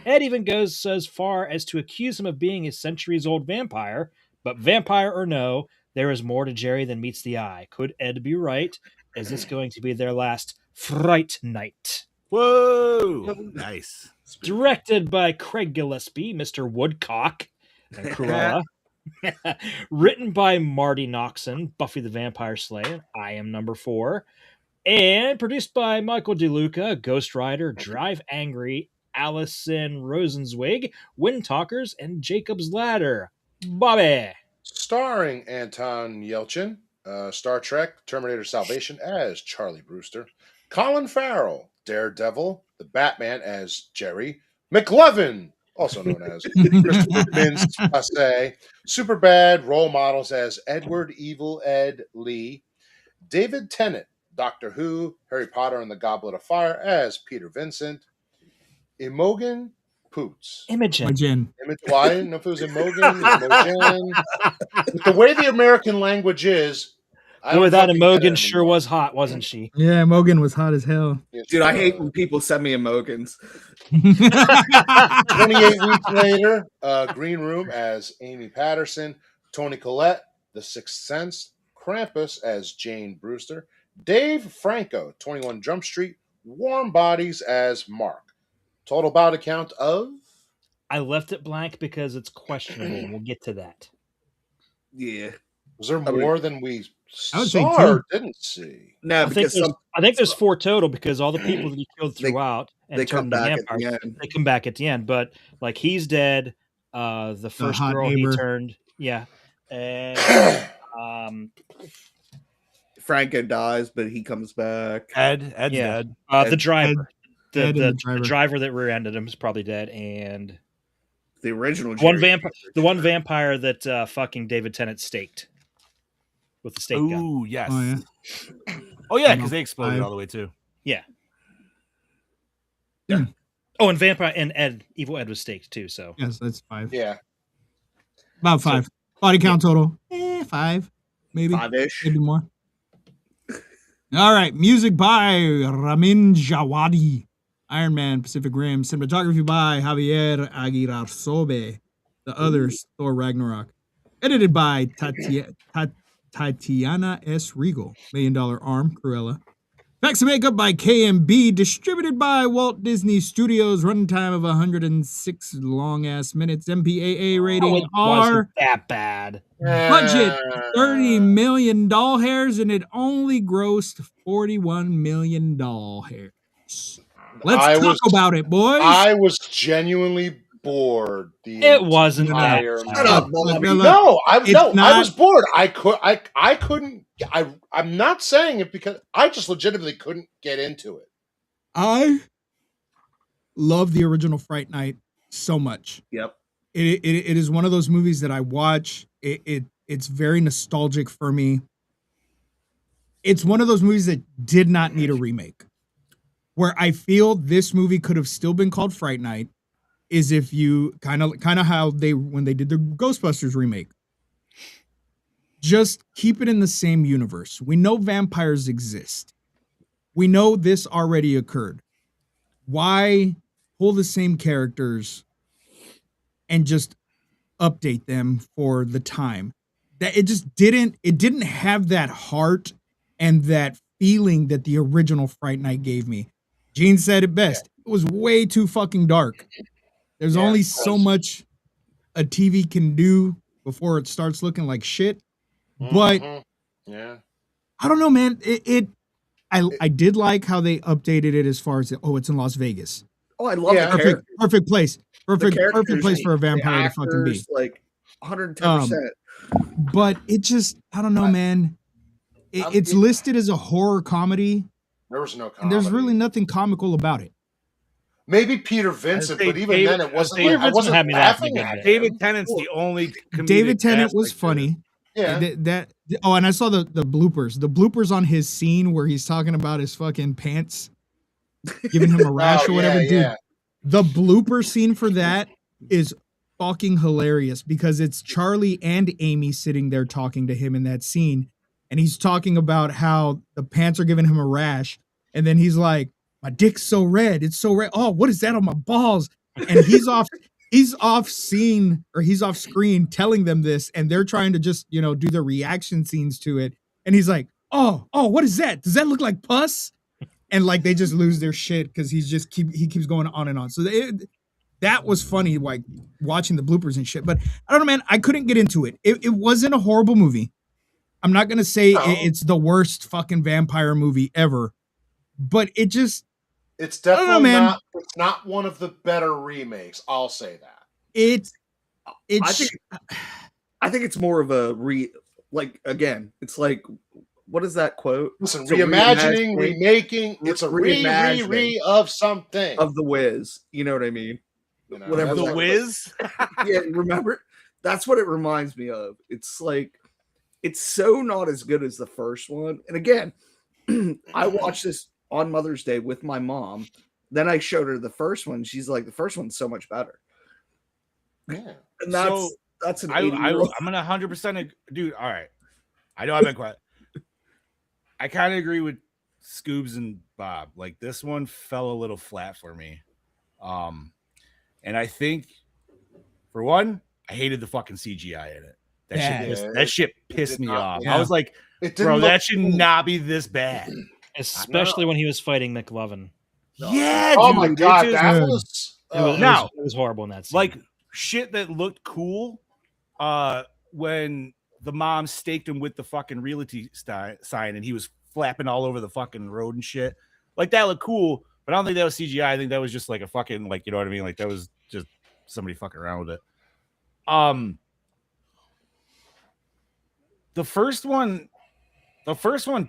Ed even goes as far as to accuse him of being a centuries-old vampire, but vampire or no, there is more to Jerry than meets the eye. Could Ed be right? Is this going to be their last Fright Night? Whoa! Nice. Directed by Craig Gillespie, Mr. Woodcock, and Cruella. Written by Marty Noxon, Buffy the Vampire Slayer, I Am Number 4. And produced by Michael DeLuca, Ghost Rider, Drive Angry, Allison Rosenzweig, Wind Talkers, and Jacob's Ladder. Bobby! Starring Anton Yelchin, Star Trek, Terminator Salvation as Charlie Brewster, Colin Farrell, Daredevil, the Batman as Jerry, McLovin, also known as Christopher Mintz-Passe, Superbad role models as Edward Evil Ed Lee, David Tennant, Doctor Who, Harry Potter and the Goblet of Fire as Peter Vincent, Imogen Poots. Imogen. Well, I didn't know if it was Imogen. But the way the American language is, Boy, that Imogen sure was hot, wasn't she? Yeah, Mogan was hot as hell. Dude, I hate when people send me emojis. 28 weeks later, Green Room as Amy Patterson, Toni Collette, The Sixth Sense, Krampus as Jane Brewster, Dave Franco, 21 Jump Street, Warm Bodies as Mark. Total body count of? I left it blank because it's questionable. We'll get to that. Yeah. Was there more than we I would say saw two. or didn't see? No, I think there's 4 total because all the people that he killed They- throughout and they come turned into back at the vampires, end. they come back at the end. But like he's dead. The first hot girl neighbor. he turned, yeah, and Franco dies, but he comes back. Ed's Yeah. dead. the driver, Ed and the the driver. driver that rear-ended him is probably dead, and The original the one vampire that fucking David Tennant staked with the stake gun. Ooh, yes. Oh, yeah. Oh, yeah, because they exploded Five. all the way, too. Yeah. Yeah. Oh, and vampire and Evil Ed was staked too. So Yes, that's 5. Yeah. About 5. Body count total. 5. Maybe. 5-ish. Maybe more. All right. Music by Ramin Djawadi. Iron Man, Pacific Rim. Cinematography by Javier Aguirre-Sobe. The Others, Thor Ragnarok. Edited by Tatiana S. Regal. $1 Million Arm, Cruella. Effects and makeup by KMB. Distributed by Walt Disney Studios. Runtime of 106 long-ass minutes. MPAA rating it R. wasn't that bad. Budget $30 million doll hairs, and it only grossed $41 million doll hairs. Let's talk about it, boys. I was genuinely bored. It wasn't that entire bad. Shut up, Bobby. No, I not- was bored. I couldn't. I'm not saying it because I just legitimately couldn't get into it. I love the original Fright Night so much. Yep. It is one of those movies that I watch. It's very nostalgic for me. It's one of those movies that did not need a remake. Where I feel this movie could have still been called Fright Night is if you kind of how when they did the Ghostbusters remake. Just keep it in the same universe. We know vampires exist. We know this already occurred. Why pull the same characters and just update them for the time? That it didn't have that heart and that feeling that the original Fright Night gave me. Gene said it best. It was way too fucking dark. There's only so much a TV can do before it starts looking like shit. But yeah, I don't know, man. I did like how they updated it as far as it's in Las Vegas. Oh, I love the Perfect, characters. perfect place. Perfect characters, place for a the vampire to fucking be. actors, like 110%. But it just, I don't know, man. It's listed as a horror comedy, There was no comedy. And there's really nothing comical about it. Maybe Peter Vincent, say but even David- then it wasn't. Peter Like, I Vincent wasn't had me laughing laughing a good at bit. it. David Tennant's the only comedic David Tennant was aspect to it. funny. Yeah. Oh, and I saw the bloopers. The bloopers on his scene where he's talking about his fucking pants, giving him a rash or whatever. Dude, Yeah. the blooper scene for that is fucking hilarious because it's Charlie and Amy sitting there talking to him in that scene. And he's talking about how the pants are giving him a rash. And then he's like, my dick's so red. It's so red. Oh, what is that on my balls? And he's off scene or he's off screen telling them this. And they're trying to just, do the reaction scenes to it. And he's like, oh, what is that? Does that look like pus? And like, they just lose their shit because he keeps going on and on. So that was funny, like watching the bloopers and shit. But I don't know, man. I couldn't get into it. It wasn't a horrible movie. I'm not gonna say it's the worst fucking vampire movie ever, but it just It's definitely not. It's not one of the better remakes. I'll say that. I think it's more of a again. It's like, what is that quote? Listen, It's a reimagining, remaking. It's a re of something. Of The Wiz. You know what I mean? Whatever. The Wiz? Yeah, remember? That's what it reminds me of. It's like, it's so not as good as the first one. And again, I watched this on Mother's Day with my mom. Then I showed her the first one. She's like, the first one's so much better. Yeah. And that's an 80 I'm gonna 100% dude. All right. I know I've been quiet. I kind of agree with Scoobs and Bob. Like, this one fell a little flat for me. And I think, for one, I hated the fucking CGI in it. That shit pissed me off. Yeah. I was like, bro, that should not be this bad. Especially when he was fighting McLovin. Yeah, Oh dude, my god, that was It was horrible in that scene. like shit that looked cool when the mom staked him with the fucking realty sign and he was flapping all over the fucking road and shit. Like, that looked cool, but I don't think that was CGI. I think that was just like a fucking, like, you know what I mean? Like, that was just somebody fucking around with it. The first one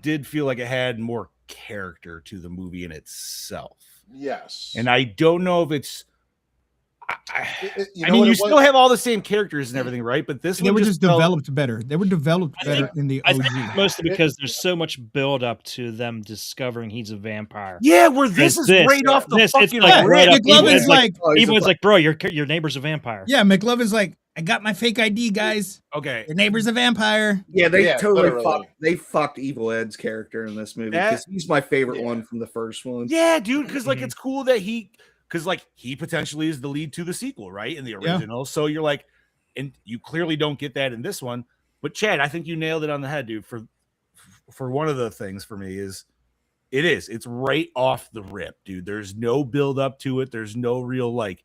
did feel like it had more character to the movie in itself. yes. And I don't know if it's You I mean, you still have all the same characters and everything, right? But this And they one were just developed better. They were developed I better think- in the I OG. think mostly because there's so much build up to them discovering he's a vampire. Yeah, where this is right off the It's fucking like right up. McLovin's like, Everyone's like, bro, your neighbor's a vampire. yeah, McLovin's like, I got my fake ID, guys. okay. Your neighbor's a vampire. Yeah, they totally literally. fucked Evil Ed's character in this movie That- because he's my favorite one from the first one. Yeah, dude, because like it's cool that he potentially is the lead to the sequel, right? In the original. So you're like, and you clearly don't get that in this one. But Chad, I think you nailed it on the head, dude. For one of the things for me it's right off the rip, dude. There's no build up to it. There's no real like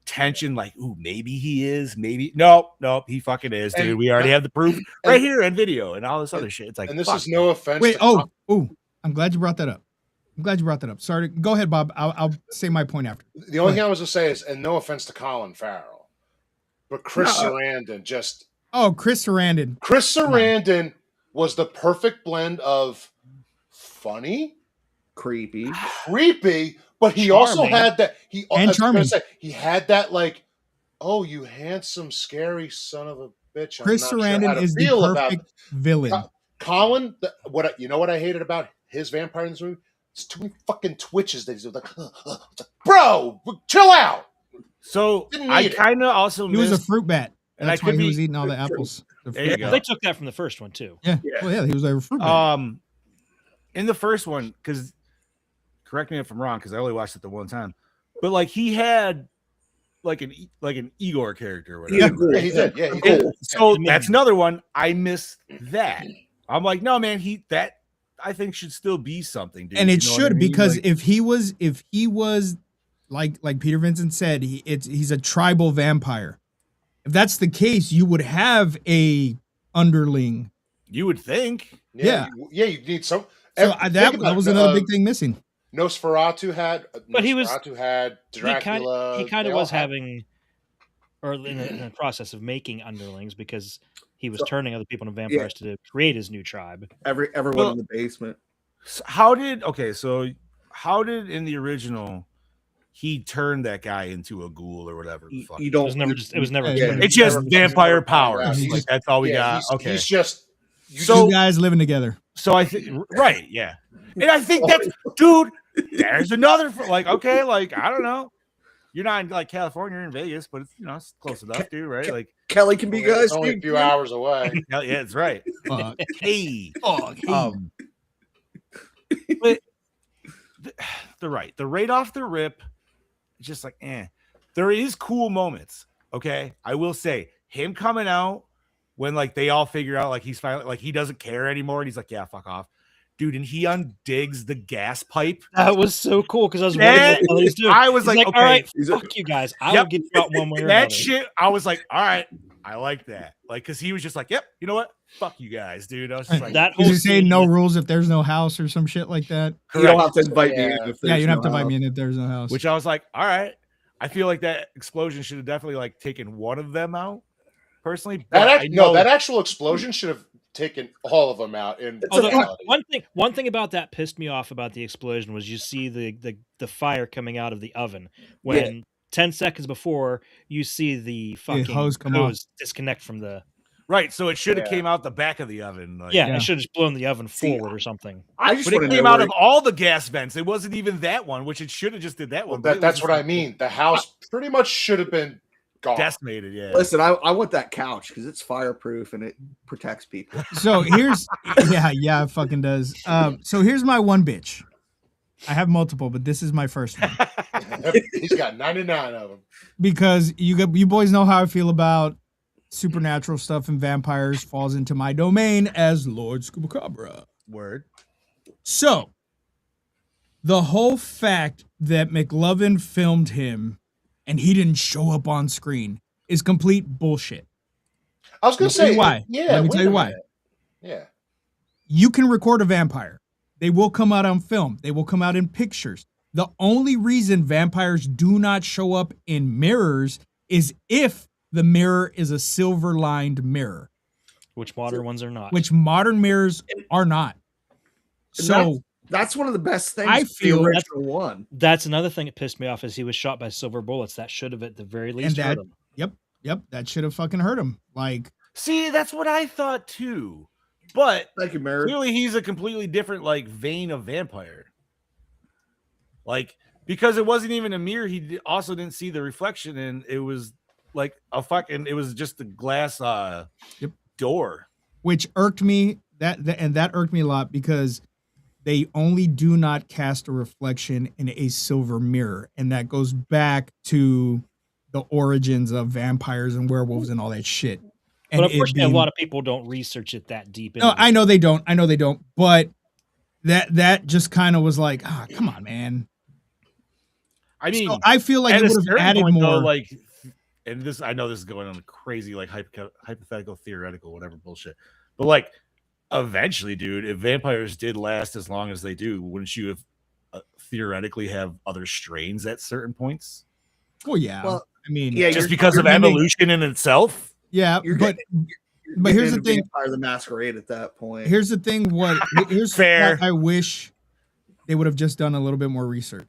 tension, like, ooh, maybe he is, maybe nope, he fucking is, dude. We already have the proof right here in video and all this other shit. It's like, and this fuck. is no offense. Wait, to I'm glad you brought that up. Sorry, go ahead, Bob. I'll say my point after. The only thing I was gonna say is, and no offense to Colin Farrell, but Chris Sarandon just Chris Sarandon. Chris Sarandon was the perfect blend of funny, Creepy. but he also had that charming. He had that like, oh, you handsome, scary son of a bitch. I'm Chris not sure how Sarandon to is the feel about perfect villain. Colin. What I hated about his vampire in this movie? It's too many fucking twitches that he's like, it's like, bro, chill out. So Didn't I need it. kind of also He was a missed, fruit bat. and That's I why could he was be- eating all the apples. There you go. They took that from the first one too. Yeah. Well, yeah, he was a fruit bat. In the first one, because correct me if I'm wrong, because I only watched it the one time, but like he had like an Igor character or whatever. Yeah, he did. Yeah, he Cool. did. So that's another one. I missed that. I'm like, no, man, that I think should still be something, dude. And it You know what I should, mean? because Like, if he was like Peter Vincent said, he's a tribal vampire. If that's the case, you would have a underling. you would think. Yeah. You need some. So think that about was it, another big thing missing. Nosferatu had, But he was- Nosferatu had Dracula. He kind they of all was had- having, or in the process of making underlings because he was turning other people into vampires to create his new tribe. Everyone Well- in the basement. So how did in the original he turned that guy into a ghoul or whatever the fuck? You It was don't. never just. It was never. Yeah, turned. It's just Never- vampire never found out. powers. He's Like just- that's all we Yeah, got. Okay. he's just So- You guys living together. So I think right, yeah. And I think that's dude, there's another like okay, like I don't know. You're not in like California, you're in Vegas, but it's it's close enough, dude, right? Like Kelly can be guys. it's only a few hours away. hell yeah, it's right. Fuck. Hey. Fuck. But the right off the rip, it's just like there is cool moments. Okay. I will say him coming out when like they all figure out like he's finally like he doesn't care anymore, and he's like, yeah, fuck off. Dude, and he undigs the gas pipe. That was so cool because I was That- wondering what he's doing. I was He's like, okay, all right, He's fuck you guys. I Yep. will get you out one way or that another. shit, I was like, all right, I like that. Like, cause he was just like, yep, you know what? Fuck you guys, dude. I was just like, That Did whole you say scene- no rules if there's no house or some shit like that? You don't have correct. to invite me Yeah. in if Yeah, there's you don't have no to invite house. me in if there's no house. Which I was like, all right. I feel like that explosion should have definitely like taken one of them out, personally. But I know That actual explosion should have taken all of them out. In Although, reality. one thing about that pissed me off about the explosion was you see the fire coming out of the oven when 10 seconds before you see the fucking hose come off. disconnect from the right. So it should have Yeah. came out the back of the oven. Like, yeah, Yeah. it should have just blown the oven See, forward or something. I just but it want to came know out where- of all the gas vents. It wasn't even that one, which it should have just did that Well, one. but it was that's just, what I like, mean. The house pretty much should have been gone. decimated. Yeah. Listen, I want that couch because it's fireproof and it protects people. So here's yeah, it fucking does. So here's my one bitch. I have multiple, but this is my first one. He's got 99 of them. Because you boys know how I feel about supernatural stuff and vampires falls into my domain as Lord Scubacabra. Word. So the whole fact that McLovin filmed him and he didn't show up on screen is complete bullshit. I was going Let to me tell you say, why. Yeah, Let me wait tell you a why. minute. Yeah. You can record a vampire. They will come out on film. They will come out in pictures. The only reason vampires do not show up in mirrors is if the mirror is a silver lined mirror, Which modern ones are not. which modern mirrors are not. And So That's one of the best things. I with feel the that's- original one. That's another thing that pissed me off is he was shot by silver bullets. That should have at the very least that- hurt him. yep, that should have fucking hurt him. Like, See, that's what I thought too. But Thank you, Mary. clearly he's a completely different like vein of vampire. Like because it wasn't even a mirror, also didn't see the reflection, and it was like a fucking. It was just a glass door. which irked me that irked me a lot because they only do not cast a reflection in a silver mirror, and that goes back to the origins of vampires and werewolves and all that shit. And But it unfortunately, being- a lot of people don't research it that deep. no, I know they don't. But that just kind of was like, come on, man. I mean, So I feel like at it a would have certain added point, more. though, like, and this I know this is going on crazy, like hypothetical, theoretical, whatever bullshit. But like, eventually, dude, if vampires did last as long as they do, wouldn't you have theoretically have other strains at certain points? Well, yeah. Well, I mean, yeah, Just you're- because of you're getting- evolution in itself. yeah, You're but But here's the thing. Vampire the Masquerade at that point. Here's the thing. Here's Fair. what I wish they would have just done a little bit more research,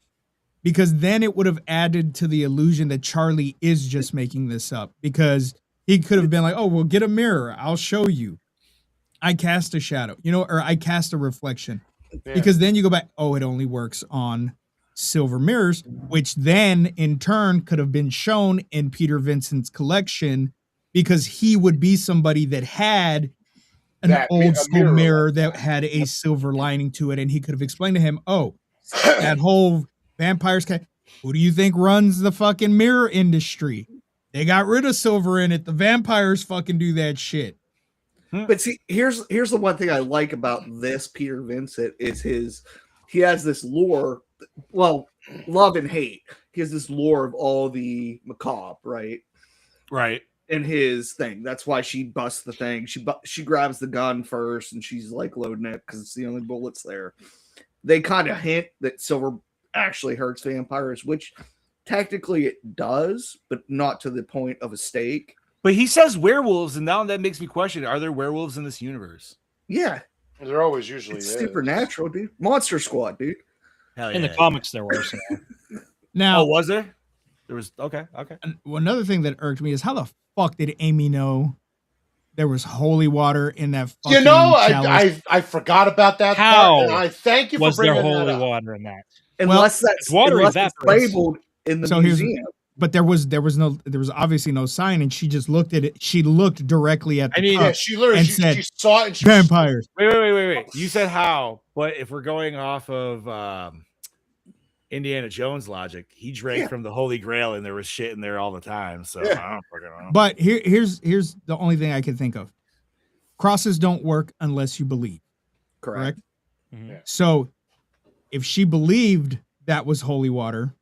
because then it would have added to the illusion that Charlie is just making this up. Because he could have been like, "Oh, well, get a mirror. I'll show you. I cast a shadow, or I cast a reflection." Yeah. Because then you go back. Oh, it only works on silver mirrors, which then in turn could have been shown in Peter Vincent's collection, because he would be somebody that had an That- a old school mirror mirror like that had a silver lining to it, and he could have explained to him, "Oh, that whole vampires who do you think runs the fucking mirror industry? They got rid of silver in it. The vampires fucking do that shit." But see, here's the one thing I like about this Peter Vincent is he has this lore, well, love and hate. He has this lore of all the macabre, right? Right. In his thing. That's why she busts the thing. She grabs the gun first and she's like loading it because it's the only bullets there. They kind of hint that silver actually hurts vampires, which technically it does, but not to the point of a stake. But he says werewolves, and now that makes me question: are there werewolves in this universe? Yeah. There always usually It's is. supernatural, dude. Monster Squad, dude. Hell In the yeah. comics, there were some. Now, Oh, was there? There was. Okay. another thing that irked me is how the fuck did Amy know there was holy water in that fucking You know, chalice? I forgot about that How part, and I thank you for Was there bringing that holy up. water in that? Unless that's water unless it's evaporates. labeled in the So here's- museum. But there was obviously no sign, and she just looked at it. She looked directly at the I mean, cup. Yeah, she literally And she said, saw it and she vampires. Wait. You said how, but if we're going off of Indiana Jones logic, he drank from the Holy Grail and there was shit in there all the time. So Yeah. I don't fucking know. But here's the only thing I can think of. Crosses don't work unless you believe. Correct? Mhm. Yeah. So if she believed that was holy water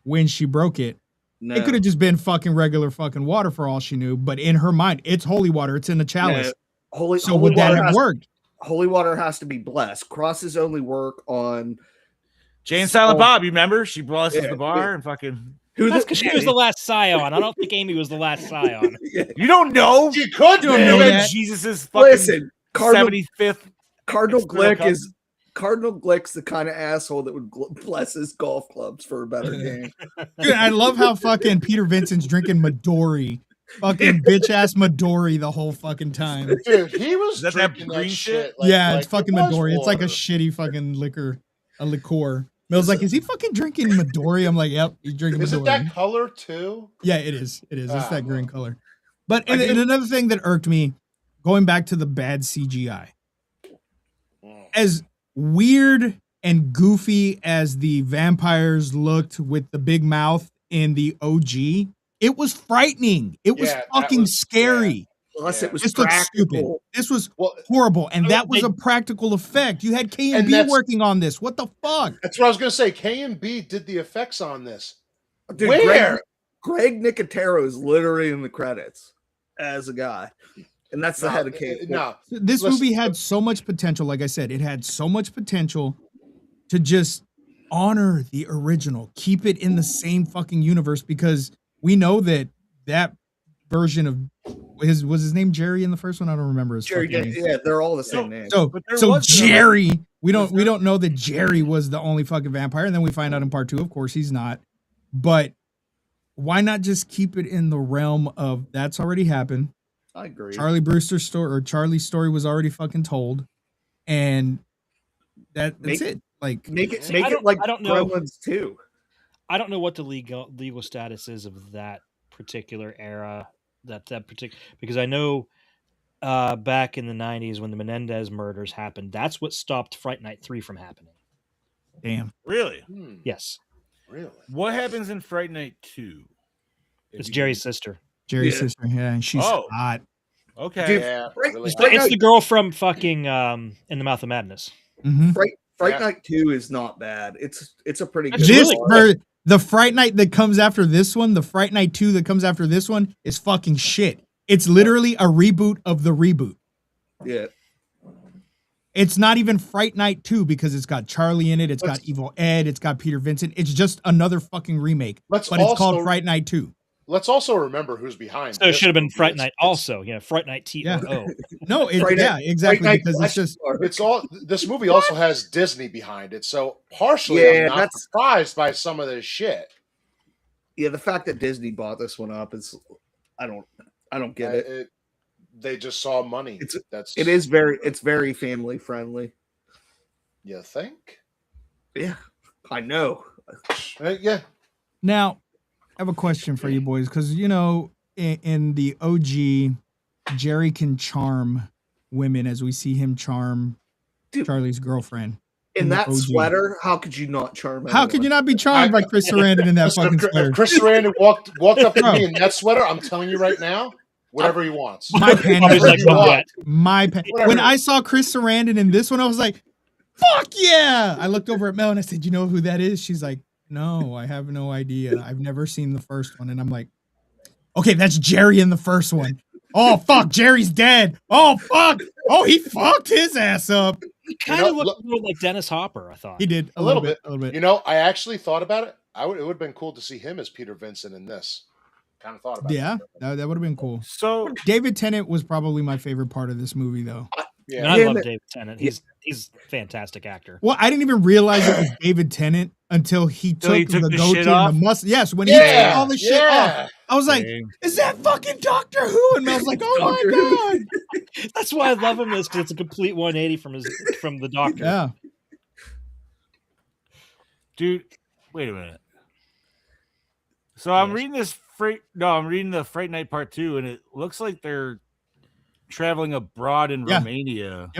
when she broke it, No. it could have just been fucking regular fucking water for all she knew. But in her mind, it's holy water. It's in the chalice. No. Holy, So holy would that water have has, worked? holy water has to be blessed. Crosses only work on Jane Silent Bob, you remember? She blesses Yeah, the bar yeah. and fucking. That's because she was the last scion. I don't think Amy was the last scion. You don't know. She could You don't be. know Even that. Jesus's fucking Listen, Cardinal 75th. Cardinal external Glick is Cardinal Glick's the kind of asshole that would bless his golf clubs for a better game. Dude, I love how fucking Peter Vincent's drinking Midori. Fucking bitch ass Midori the whole fucking time. Dude, he was Is that that drinking green that shit? shit. Like, Yeah, like it's fucking it was Midori. It's like a water. shitty fucking liqueur. Mills like, is he fucking drinking Midori? I'm like, yep, he's drinking Is Midori. it that color too? Yeah, it is. It is. It's that green well. color. But and another thing that irked me, going back to the bad CGI, as weird and goofy as the vampires looked with the big mouth in the OG, it was frightening. It was Yeah, that fucking was- scary. Plus, Yeah. it was This looked stupid. practical. This was Well, horrible, and that was they- a practical effect. You had And K&B that's- working on this. What the fuck? that's what I was gonna say. K&B did the effects on this. Dude, Where? Greg Nicotero is literally in the credits as a guy, and that's the head of K. No, This Listen, movie had so much potential. Like I said, it had so much potential to just honor the original, keep it in the same fucking universe, because we know that version of was his name Jerry in the first one. I don't remember his Jerry, fucking name. yeah, they're all the same name. So But there so was another- Jerry, we was there- don't know that Jerry was the only fucking vampire, and then we find out in part 2, of course, he's not. But why not just keep it in the realm of that's already happened? I agree. Charlie Brewster's story or Charlie's story was already fucking told, and that's Make- it. Like, Make it See, make I it don't- like I don't know. Gremlins 2. I don't know what the legal status is of that particular era. That particular, because I know back in the 90s when the Menendez murders happened, that's what stopped Fright Night 3 from happening. damn. Really? Yes, really. What happens in Fright Night 2? it's Jerry's sister. Jerry's Yeah. sister, yeah, and she's Oh. hot. Okay. Dude, Yeah, Fright- really. Fright It's Night- the girl from fucking In the Mouth of Madness. Mhm. Fright Yeah. Night 2 is not bad. It's a pretty good. It's This really the Fright Night that comes after this one, the Fright Night 2 that comes after this one is fucking shit. It's literally a reboot of the reboot. Yeah. It's not even Fright Night 2 because it's got Charlie in it, it's got Let's- Evil Ed, it's got Peter Vincent. It's just another fucking remake, Let's but it's called also- Fright Night 2. Let's also remember who's behind. So it this should have been movie. Fright It's- Night also. Yeah, Fright Night TOO. Yeah. No, it, Fright yeah, Night- exactly, Fright Night because it's Flash just Star. It's all. This movie also has Disney behind it, so partially Yeah, I'm not that's- surprised by some of this shit. Yeah, the fact that Disney bought this one up is I don't get it. They just saw money. It's very family friendly. You think? Yeah, I know. Yeah. Now, I have a question for you boys, because in the OG, Jerry can charm women as we see him charm Dude. Charlie's girlfriend. In the that OG. sweater, how could you not charm? How could you not be charmed by Chris Sarandon in that Listen, fucking if sweater? Chris Sarandon walked up to Bro. me in that sweater, I'm telling you right now, whatever he wants. My panties Probably are like you want. that. Whatever. When I saw Chris Sarandon in this one, I was like, "Fuck yeah!" I looked over at Mel and I said, "You know who that is?" She's like, "No, I have no idea. I've never seen the first one." And I'm like, "Okay, that's Jerry in the first one." Oh fuck, Jerry's dead. Oh fuck. Oh, he fucked his ass up. He kind You of know, looked more like Dennis Hopper, I thought. He did A little bit. A little bit. You know, I actually thought about it. It would have been cool to see him as Peter Vincent in this. Kind of thought about Yeah, it. that would have been cool. So David Tennant was probably my favorite part of this movie, though. Yeah. And I Him love and- David Tennant. He's a fantastic actor. Well, I didn't even realize it was David Tennant until he Till took he took the the goatee shit and off? the must. Yes, when he Yeah, took all the shit yeah. off, I was like, Dang. "Is that fucking Doctor Who?" And Mel's like, "Oh Doctor my Who. god!" That's why I love him, is because it's a complete 180 from the Doctor. Yeah, Dude, wait a minute. So I'm reading this I'm reading the Fright Night Part 2, and it looks like they're traveling abroad in Yeah. Romania.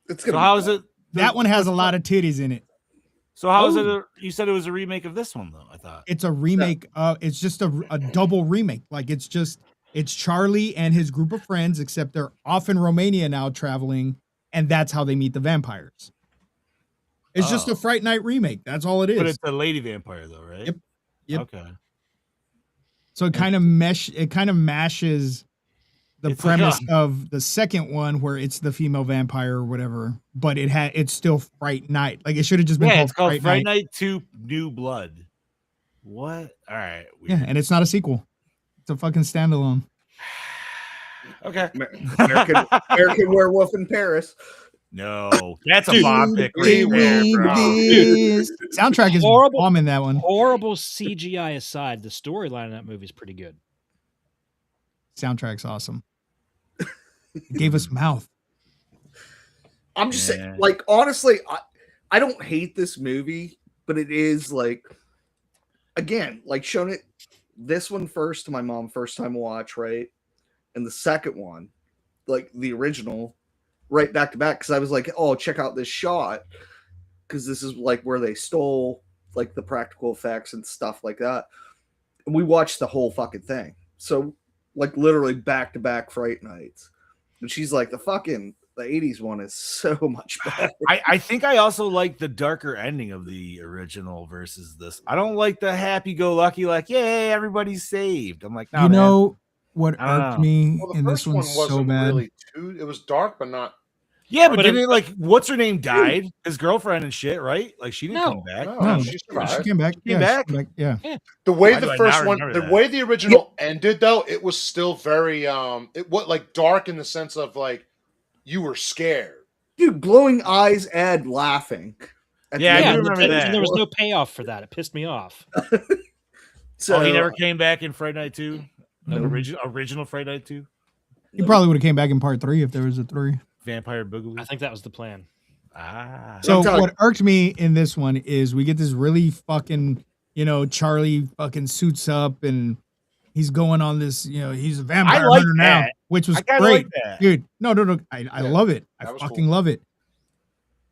It's So gonna how be is it? that one has a lot of titties in it. So how is it? You said it was a remake of this one, though. I thought. It's a remake. It's just a double remake. Like it's Charlie and his group of friends, except they're off in Romania now traveling, and that's how they meet the vampires. It's just Oh. a Fright Night remake. That's all it is. But it's a lady vampire, though, right? Yep. Yep. Okay. So it kind of mashes the It's like, premise of the second one, where it's the female vampire or whatever, but it's still Fright Night. Like it should have just been Yeah, called it's called Fright Fright Night. Night 2 New Blood. What? All right. Yeah, Weird. and it's not a sequel. It's a fucking standalone. Okay. American Werewolf in Paris. No, that's a Dude, bomb pick They right there, read bro. this. Soundtrack is Horrible. bomb in that one. Horrible CGI aside, the storyline in that movie is pretty good. Soundtrack's awesome. It gave us mouth. I'm just Yeah. saying, like, honestly, I don't hate this movie, but it is like, again, like showing it this one first to my mom, first time watch, right? And the second one, like the original, right back to back, because I was like, oh, check out this shot, because this is like where they stole like the practical effects and stuff like that. And we watched the whole fucking thing. So, like, literally back to back Fright Nights. And she's like, the 80s one is so much better. I think I also like the darker ending of the original versus this. I don't like the happy-go-lucky, like, yay, everybody's saved. I'm like, no, You man. know what I don't irked know. me Well, the in first this one one so wasn't bad? really too. It was dark, but not. Yeah, but But didn't it, like, what's her name died? His girlfriend and shit, right? Like, she didn't No. come back. No, she she survived. came back. Came back? Yeah. The way Why do the I first not one, remember the that? way the original ended, though, it was still very like dark in the sense of like you were scared. Dude, glowing eyes and laughing. At Yeah, the I end do of the remember day. that. And there was no payoff for that. It pissed me off. So Oh, he never came back in Fright Night 2? No. Original Fright Night 2? He probably would have came back in part 3 if there was a 3. Vampire Boogaloo? I think that was the plan. Ah. So I'm telling what irked me in this one is we get this really fucking, Charlie fucking suits up and he's going on this, he's a vampire I like hunter now, that. which was I kind of great. like that. Dude, no. I Yeah, love it. I that was fucking cool. love it.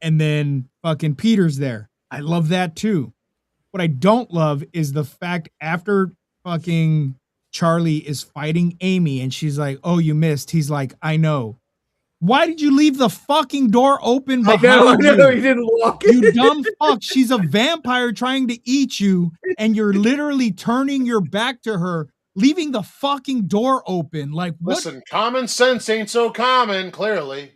And then fucking Peter's there. I love that too. What I don't love is the fact after fucking Charlie is fighting Amy and she's like, "Oh, you missed." He's like, "I know." Why did you leave the fucking door open I behind know, you? he didn't walk in. You dumb fuck. She's a vampire trying to eat you, and you're literally turning your back to her, leaving the fucking door open. Like, what? Listen, common sense ain't so common. Clearly,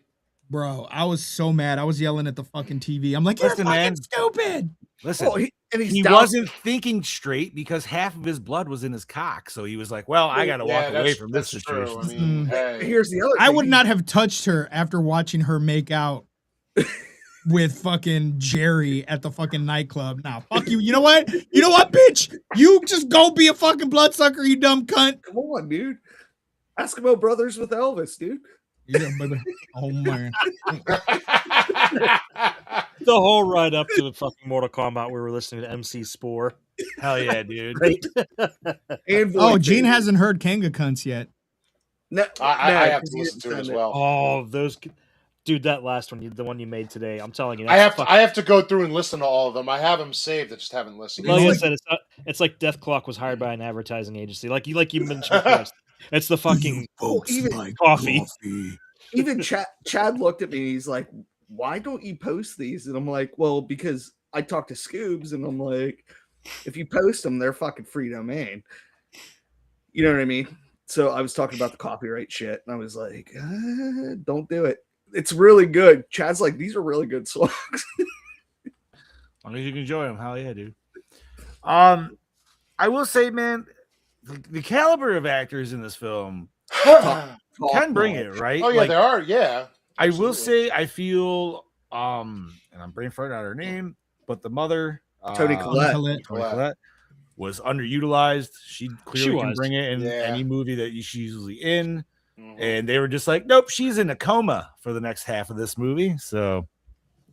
Bro, I was so mad. I was yelling at the fucking TV. I'm like, you're Listen, fucking man. stupid. Listen, Oh, he's he down- wasn't thinking straight because half of his blood was in his cock. So he was like, well, I got to walk away from this that's situation. True. I mean, Mm. hey. Here's the other I thing. would not have touched her after watching her make out with fucking Jerry at the fucking nightclub. Nah, fuck you. You know what? You know what, bitch? You just go be a fucking bloodsucker, you dumb cunt. Come on, dude. Eskimo Brothers with Elvis, dude. Yeah, brother. Oh man. The whole ride up to the fucking Mortal Kombat, we were listening to MC Spore. Hell yeah, dude. And Oh, Void Gene Baby. hasn't heard Kanga cunts yet. No, I no, have 'cause to he listen didn't to it as send well. Oh, those, dude, that last one, the one you made today. I'm telling you, I that's have to go through and listen to all of them. I have them saved. I just haven't listened. Like I Like- said, it's like Death Clock was hired by an advertising agency. Like you mentioned first. It's the fucking even coffee. even Chad looked at me. He's like, "Why don't you post these?" And I'm like, "Well, because I talked to Scoobs, and I'm like, if you post them, they're fucking free domain. You know what I mean?" So I was talking about the copyright shit, and I was like, "Don't do it. It's really good." Chad's like, "These are really good songs." As long as you can enjoy them, hell yeah, dude. I will say, man, the caliber of actors in this film can bring it, right? Oh yeah, Like, there are. Yeah, I will Absolutely. say I feel and I'm brain farting out her name, but the mother, Tony Collette. Collette. Toni Collette, was underutilized. She clearly can was. bring it in Yeah. any movie that she's usually in. Mhm. And they were just like, nope, she's in a coma for the next half of this movie. So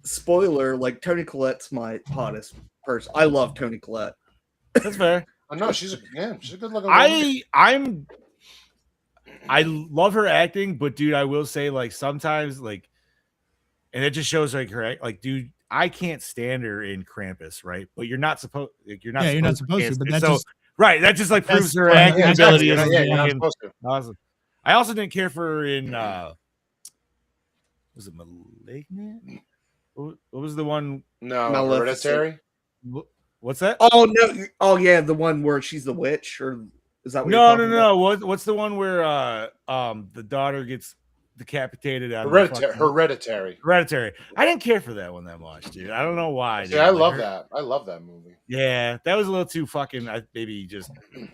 Spoiler, like Tony Collette's my hottest person. I love Tony Collette. that's fair. I know she's a good looking woman. I love her acting, but dude, I will say, like, sometimes, like, and it just shows like her, like, dude, I can't stand her in Krampus, right? But you're not supposed, like, you're not supposed to, but stand- that just right, that just like proves that's her funny. acting Yeah, ability exactly. is You're not fucking supposed to. awesome. I also didn't care for her in was it Malignant? What was the one? No, Maleficent. Hereditary. What's that? Oh no! Oh yeah, the one where she's the witch, or is that what No. you're talking about? What's the one where the daughter gets decapitated on Hereditary. Hereditary. I didn't care for that one that much, dude. I don't know why. See, dude. I Like, love that. I love that movie. Yeah, that was a little too fucking maybe just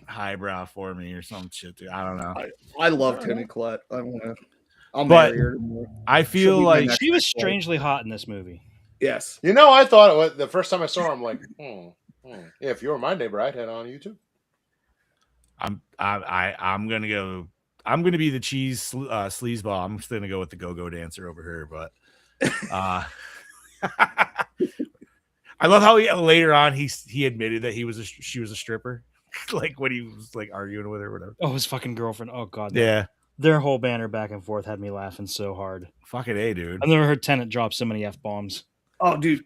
highbrow for me or some shit, dude. I don't know. I love Toni Collette. I want to. I'll But- marry her tomorrow. I She'll feel be my like next She was wife. strangely hot in this movie. Yes. You know, I thought it was, the first time I saw her, I'm like, Yeah, if you were my neighbor, I'd head on you too. I'm gonna go. I'm gonna be the cheese sleazeball. I'm just gonna go with the go-go dancer over here, but I love how later on he admitted that she was a stripper, like when he was like arguing with her or whatever. Oh, his fucking girlfriend. Oh god. Yeah, Their whole banner back and forth had me laughing so hard. fucking A, dude. I've never heard Tennant drop so many F-bombs. Oh, dude.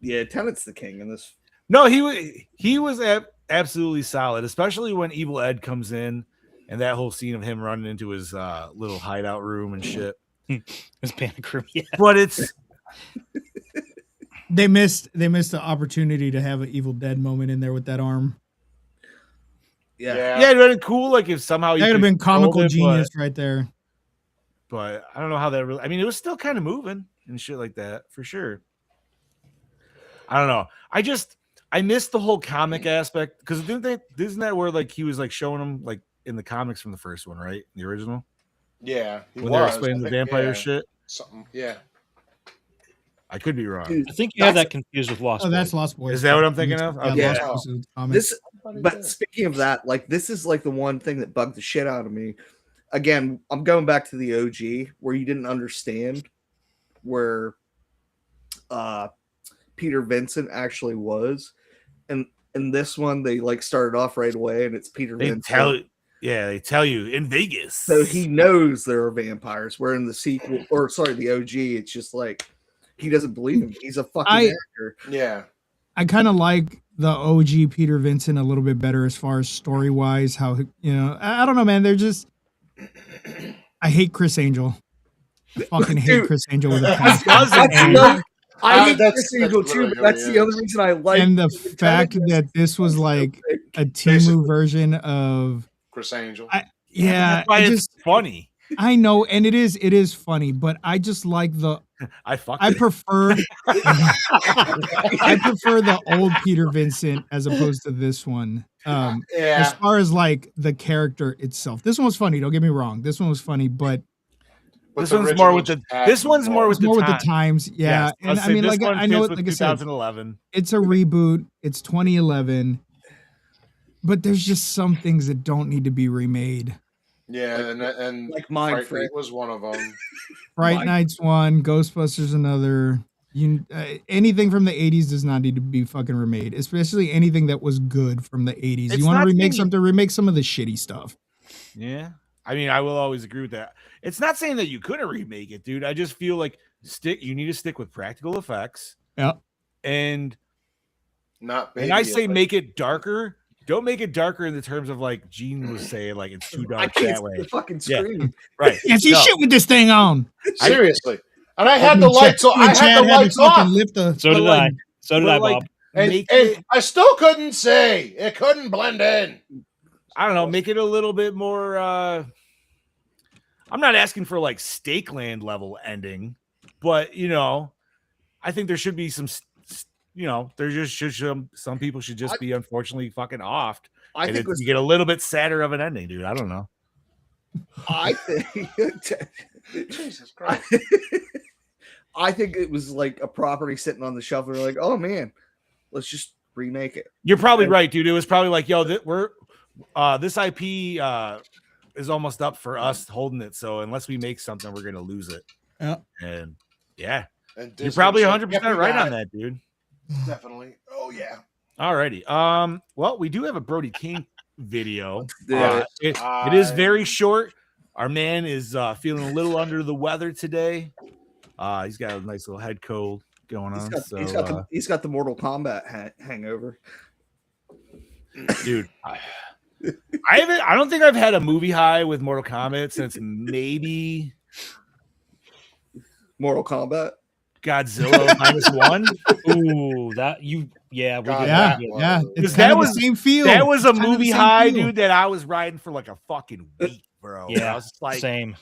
Yeah, Tennant's the king in this. No, he was absolutely solid, especially when Evil Ed comes in and that whole scene of him running into his little hideout room and shit. His panic room, yeah. But it's They missed the opportunity to have an Evil Dead moment in there with that arm. Yeah. yeah, it'd been cool. Like if somehow That you would have could been comical control it, genius right there. but I don't know how that really. I mean, it was still kind of moving and shit like that for sure. I don't know. I missed the whole comic aspect because isn't that where like he was like showing them like in the comics from the first one, right? The original Yeah, he when they were was. explaining I the think, vampire yeah, shit. Something. Yeah. I could be wrong. Dude, I think you have That's- that confused with Lost Oh, that's Boys. Lost Boys. Is that what I'm thinking of? Yeah, Okay. Lost Yeah. Boys is a comic. This, but speaking of that, like this is like the one thing that bugged the shit out of me. Again, I'm going back to the OG where you didn't understand where Peter Vincent actually was, and in this one they like started off right away, and it's Peter They Vincent. they tell you in Vegas. So he knows there are vampires. Where in the sequel, or sorry, the OG, it's just like he doesn't believe him. He's a fucking actor. Yeah. I kind of like the OG Peter Vincent a little bit better as far as story wise. How I don't know, man. They're just I hate Chris Angel. I fucking hate Dude, Chris Angel with a That's passion. the other- I hate That's- Chris Angel that's too, but literally that's who he the other reason I like. And the fact that this was like a Timu version of Chris Angel. yeah, that's why it it's just funny. I know, and it is funny, but I just like I prefer I prefer the old Peter Vincent as opposed to this one. As yeah. far as like the character itself, this one was funny. Don't get me wrong, this one was funny, but This the one's more with originals the. had This one's more with it's more with the time. times. Yeah, Yes, and I'll I say mean, this like one I know, fits with like I said, 2011. it's a reboot. It's 2011, but there's just some things that don't need to be remade. Yeah, and like Mind Fright Freak. was one of them. Fright Mine- Night's one, Ghostbusters another. Anything from the 80s does not need to be fucking remade, especially anything that was good from the 80s. It's You want to not remake saying- something, remake some of the shitty stuff. Yeah, I mean, I will always agree with that. It's not saying that you couldn't remake it, dude. I just feel like you need to stick with practical effects. Yeah. And Not when baby. I say make it darker, don't make it darker in the terms of like Gene was saying, like it's too I dark can't that see way. the fucking Yeah. screen. Right. Yeah, see No. shit with this thing on. Seriously. And I had the lights on. I had Chad the to lights fucking off. lift the. So did I. So did but, I, like, Bob. And, make and it, I still couldn't say. It couldn't blend in. I don't know, make it a little bit more I'm not asking for like Stakeland level ending, but I think there should be some there just should some people should just be unfortunately fucking offed. I And think you get a little bit sadder of an ending, dude. I don't know. I think Jesus Christ. I think it was like a property sitting on the shelf. They're like, oh man, let's just remake it. You're probably right, dude. It was probably like, yo, this IP is almost up for us holding it. So unless we make something, we're gonna lose it. Yeah. And yeah, And you're probably Disney's 100% like, "Yep, we right got on it." that, dude. Definitely. Oh yeah. Alrighty. Well, we do have a Brody King video. Yeah. It is very short. Our man is feeling a little under the weather today. He's got a nice little head cold going on. He's got the Mortal Kombat hangover. Dude, I don't think I've had a movie high with Mortal Kombat since maybe Mortal Kombat. Godzilla -1. Ooh, we did Yeah, that. yeah. It's That kind of was- the same feel. That was a It's kind of the movie same high, feel. dude, that I was riding for like a fucking week, bro. Yeah, I was just like, same.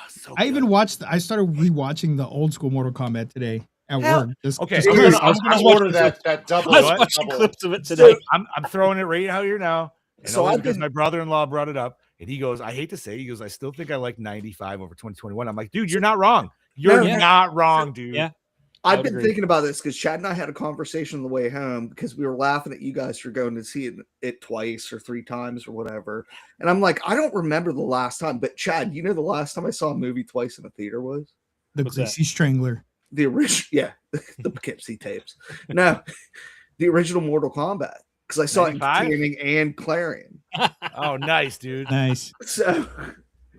so I even good. I started rewatching the old school Mortal Kombat today at Hell, work. Just okay. just I'm 'cause. gonna order that double. I was what? watching double. clips of it today. I'm throwing it right out here now. And So only I've because been- my brother-in-law brought it up, and he goes, I hate to say, he goes, I still think I like 95 over 2021. I'm like, dude, you're not wrong. You're No, not wrong, dude. Yeah. I I've would been agree. thinking about this because Chad and I had a conversation on the way home because we were laughing at you guys for going to see it twice or 3 times or whatever. And I'm like, I don't remember the last time. But Chad, you know the last time I saw a movie twice in a theater was? The What's that? Greasy Strangler. The original, yeah, the Poughkeepsie tapes. No, the original Mortal Kombat because I saw it in 95? Canning and Clarion. Oh, nice, dude. Nice. So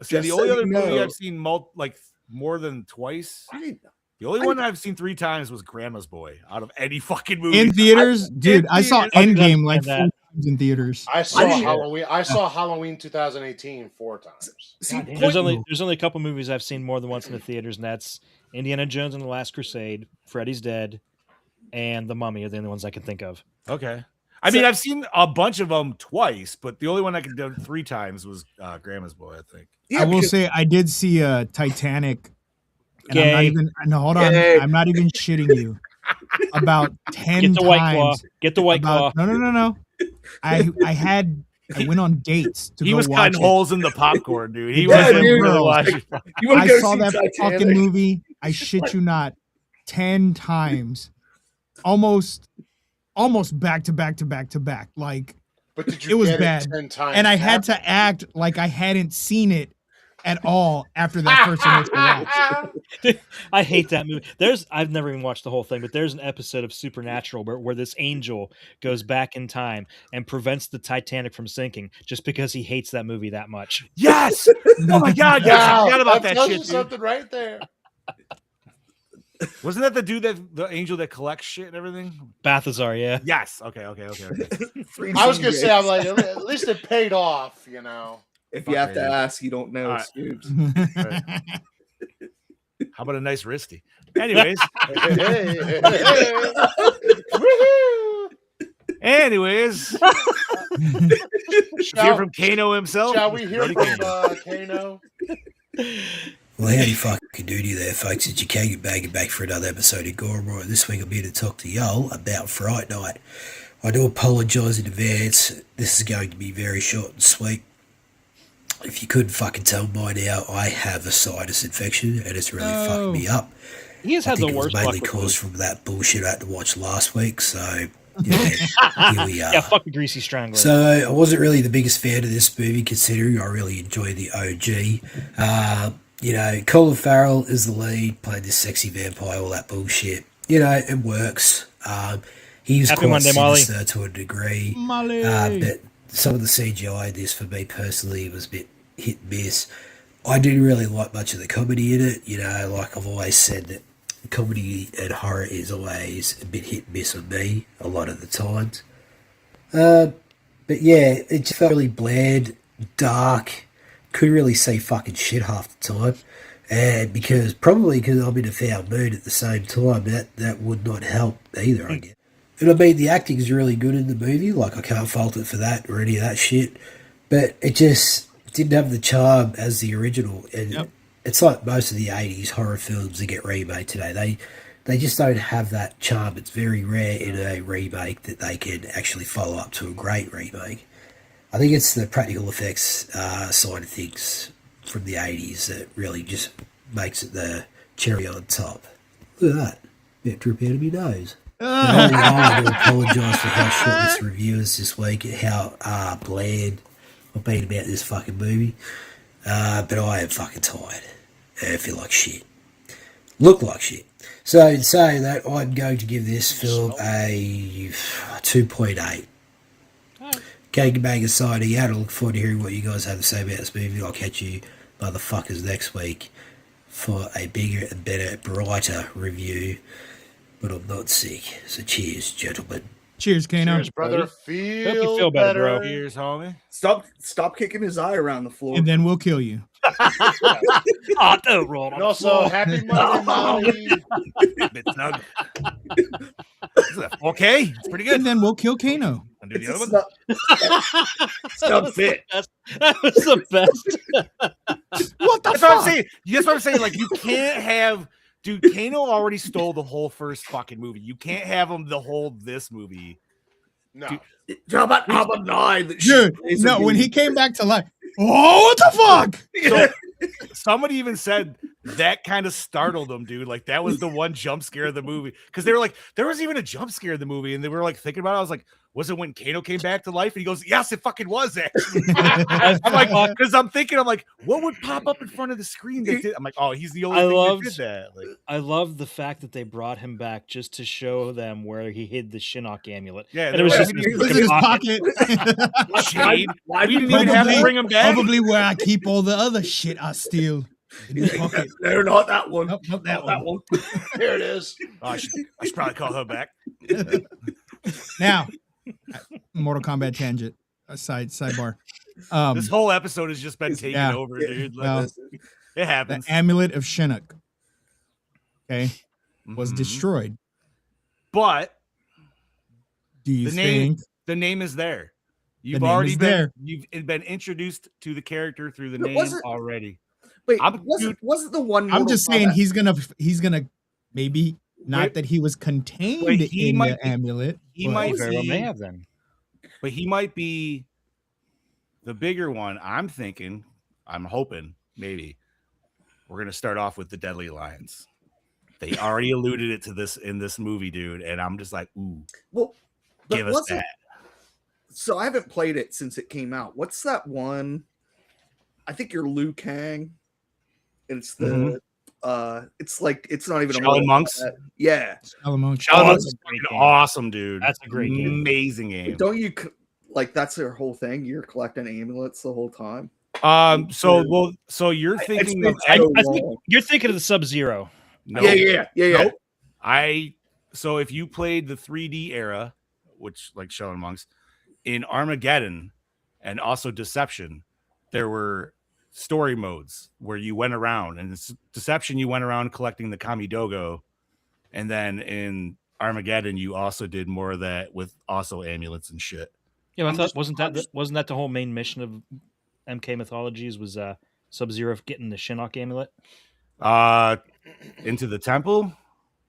See, just the so only you other movie know- I've seen more than twice, I didn't know. the only one I've seen 3 times was Grandma's Boy out of any fucking movie. In theaters, dude, I saw theaters. Endgame like 4 That. times in theaters. I saw didn't- Halloween. I saw Halloween 2018 4 times. See, God damn. point- There's only a couple movies I've seen more than once in the theaters, and that's Indiana Jones and the Last Crusade, Freddy's Dead, and The Mummy are the only ones I can think of. Okay. I mean, I've seen a bunch of them twice, but the only one I could do 3 times was Grandma's Boy, I think. yeah, I will because- say I did see Titanic. And I'm not Gay. even hold on. Gay. I'm not even shitting you. About 10 Get the White Claw. times. Get the White Claw. No. I went on dates to He go was watch cutting it. holes in the popcorn, dude. He Yeah, wasn't dude. gonna watch it. You want I to go saw see that Titanic? fucking movie. I shit you not, 10 times, almost back to back to back to back. Like, But did you It was get bad. it 10 times? and I had to act like I hadn't seen it at all after that first initial watch. I hate that movie. I've never even watched the whole thing, but there's an episode of Supernatural where this angel goes back in time and prevents the Titanic from sinking just because he hates that movie that much. Yes. Oh my god, yes. I forgot about that tells shit, you dude. something right there. Wasn't that the dude the angel that collects shit and everything? Balthazar, yeah. Yes. Okay. 3 I was gonna say, I'm GBAs. like, at least it paid off, you know. If you have to Okay. ask, you don't know. All right. Scoops. How about a nice wristy? Anyways, Woohoo! anyways, let's hear from Kano himself. Shall we hear Brody from King. Kano? Well, howdy fucking doody there, folks. It's your Kagan Bagging back for another episode of Gore. Right, this week I'm here to talk to y'all about Fright Night. I do apologise in advance. This is going to be very short and sweet. If you couldn't fucking tell by now, I have a sinus infection and it's really fucked me up. He has I had the think it was worst luck mainly with caused movies. from that bullshit I had to watch last week, so yeah, here we are. Yeah, fuck the Greasy Strangler. So I wasn't really the biggest fan of this movie, considering I really enjoy the OG. You know, Colin Farrell is the lead, playing this sexy vampire, all that bullshit. You know, it works. He's Happy quite Monday, Molly. sinister to a degree. Molly. But some of the CGI in this, for me personally, was a bit hit and miss. I didn't really like much of the comedy in it. You know, like I've always said that comedy and horror is always a bit hit and miss with me a lot of the times. But yeah, it just felt really bland, dark. Couldn't really see fucking shit half the time. And because I'm in a foul mood at the same time, that would not help either, I guess. And I mean, the acting is really good in the movie. Like, I can't fault it for that or any of that shit. But it just didn't have the charm as the original. And it's like most of the 80s horror films that get remade today. They just don't have that charm. It's very rare in a remake that they can actually follow up to a great remake. I think it's the practical effects side of things from the 80s that really just makes it the cherry on top. Look at that. Bit drip out of my nose. But all in all, I do apologise for how short this review is this week and how bland I've been about this fucking movie. But I am fucking tired. I feel like shit. Look like shit. So in saying that, I'm going to give this film a 2.8. Gangbang aside, I look forward to hearing what you guys have to say about this movie. I'll catch you motherfuckers next week for a bigger and better, brighter review. But I'm not sick. So cheers, gentlemen. Cheers, Kano. Cheers, brother. Hope you feel better, bro. Cheers, homie. Stop kicking his eye around the floor. And then we'll kill you. Oh, don't roll on And the also, floor. happy Monday, Molly. Bit snug. Okay, it's pretty good. And then we'll kill Kano. Wanna do the It's other one? snub fit. That was the best. What the That's what I'm fuck? saying. That's what I'm saying. Like, you can't have, dude. Kano already stole the whole first fucking movie. You can't have him the whole this movie. No. How about 9? That Dude, is no, a when movie. he came back to life. Oh, what the fuck? So, somebody even said that kind of startled them, dude. Like, that was the one jump scare of the movie. Because they were like, there was even a jump scare in the movie, and they were like thinking about it. I was like, was it when Kano came back to life? And he goes, yes, it fucking was, actually. I'm like, because I'm like, what would pop up in front of the screen that did? I'm like, oh, he's the only thing that did that. Like, I love the fact that they brought him back just to show them where he hid the Shinnok amulet. yeah, And it was just like, in It was in his pocket. shade. Why We didn't even have to bring him back. Probably where I keep all the other shit I steal. In his pocket. No, not that one. Nope, not that Not one. that one. Here it is. Oh, I should probably call her back. Now, Mortal Kombat tangent. Sidebar. This whole episode has just been taken yeah. over, dude. Like, Well, it the happens. amulet of Shinnok, okay, was Mhm. destroyed. But Do you the name, think? the name is there. You've name already is been there. you've been introduced to the character through the But name wasn't- already. Wait, I'm- wasn't the one? I'm Mortal just saying Kombat- he's gonna maybe not Wait. that he was contained Wait, he in might the be- amulet. he but- might Very well may be- have then. But he might be the bigger one. I'm hoping, maybe. We're gonna start off with the Deadly Alliance. They already alluded it to this in this movie, dude, and I'm just like, ooh, Well, but give us wasn't- that. So I haven't played it since it came out. What's that one? I think you're Liu Kang. And it's the it's like it's not even Shaolin Mortal Monks? Kombat. Yeah. Alamo. Shaolin Monks is that's a great fucking game. awesome, dude. That's a great game. Amazing game. Don't you like that's their whole thing? You're collecting amulets the whole time. So you're It's thinking been of I so think long. you're thinking of the Sub-Zero. no, Yeah. Nope. So if you played the 3D era, which like Shaolin Monks, in Armageddon and also Deception, there were story modes where you went around, and in Deception you went around collecting the Kamidogo, and then in Armageddon you also did more of that with also amulets and shit. Yeah, I I'm thought just- wasn't that the whole main mission of MK Mythologies was Sub-Zero getting the Shinnok amulet? Into the temple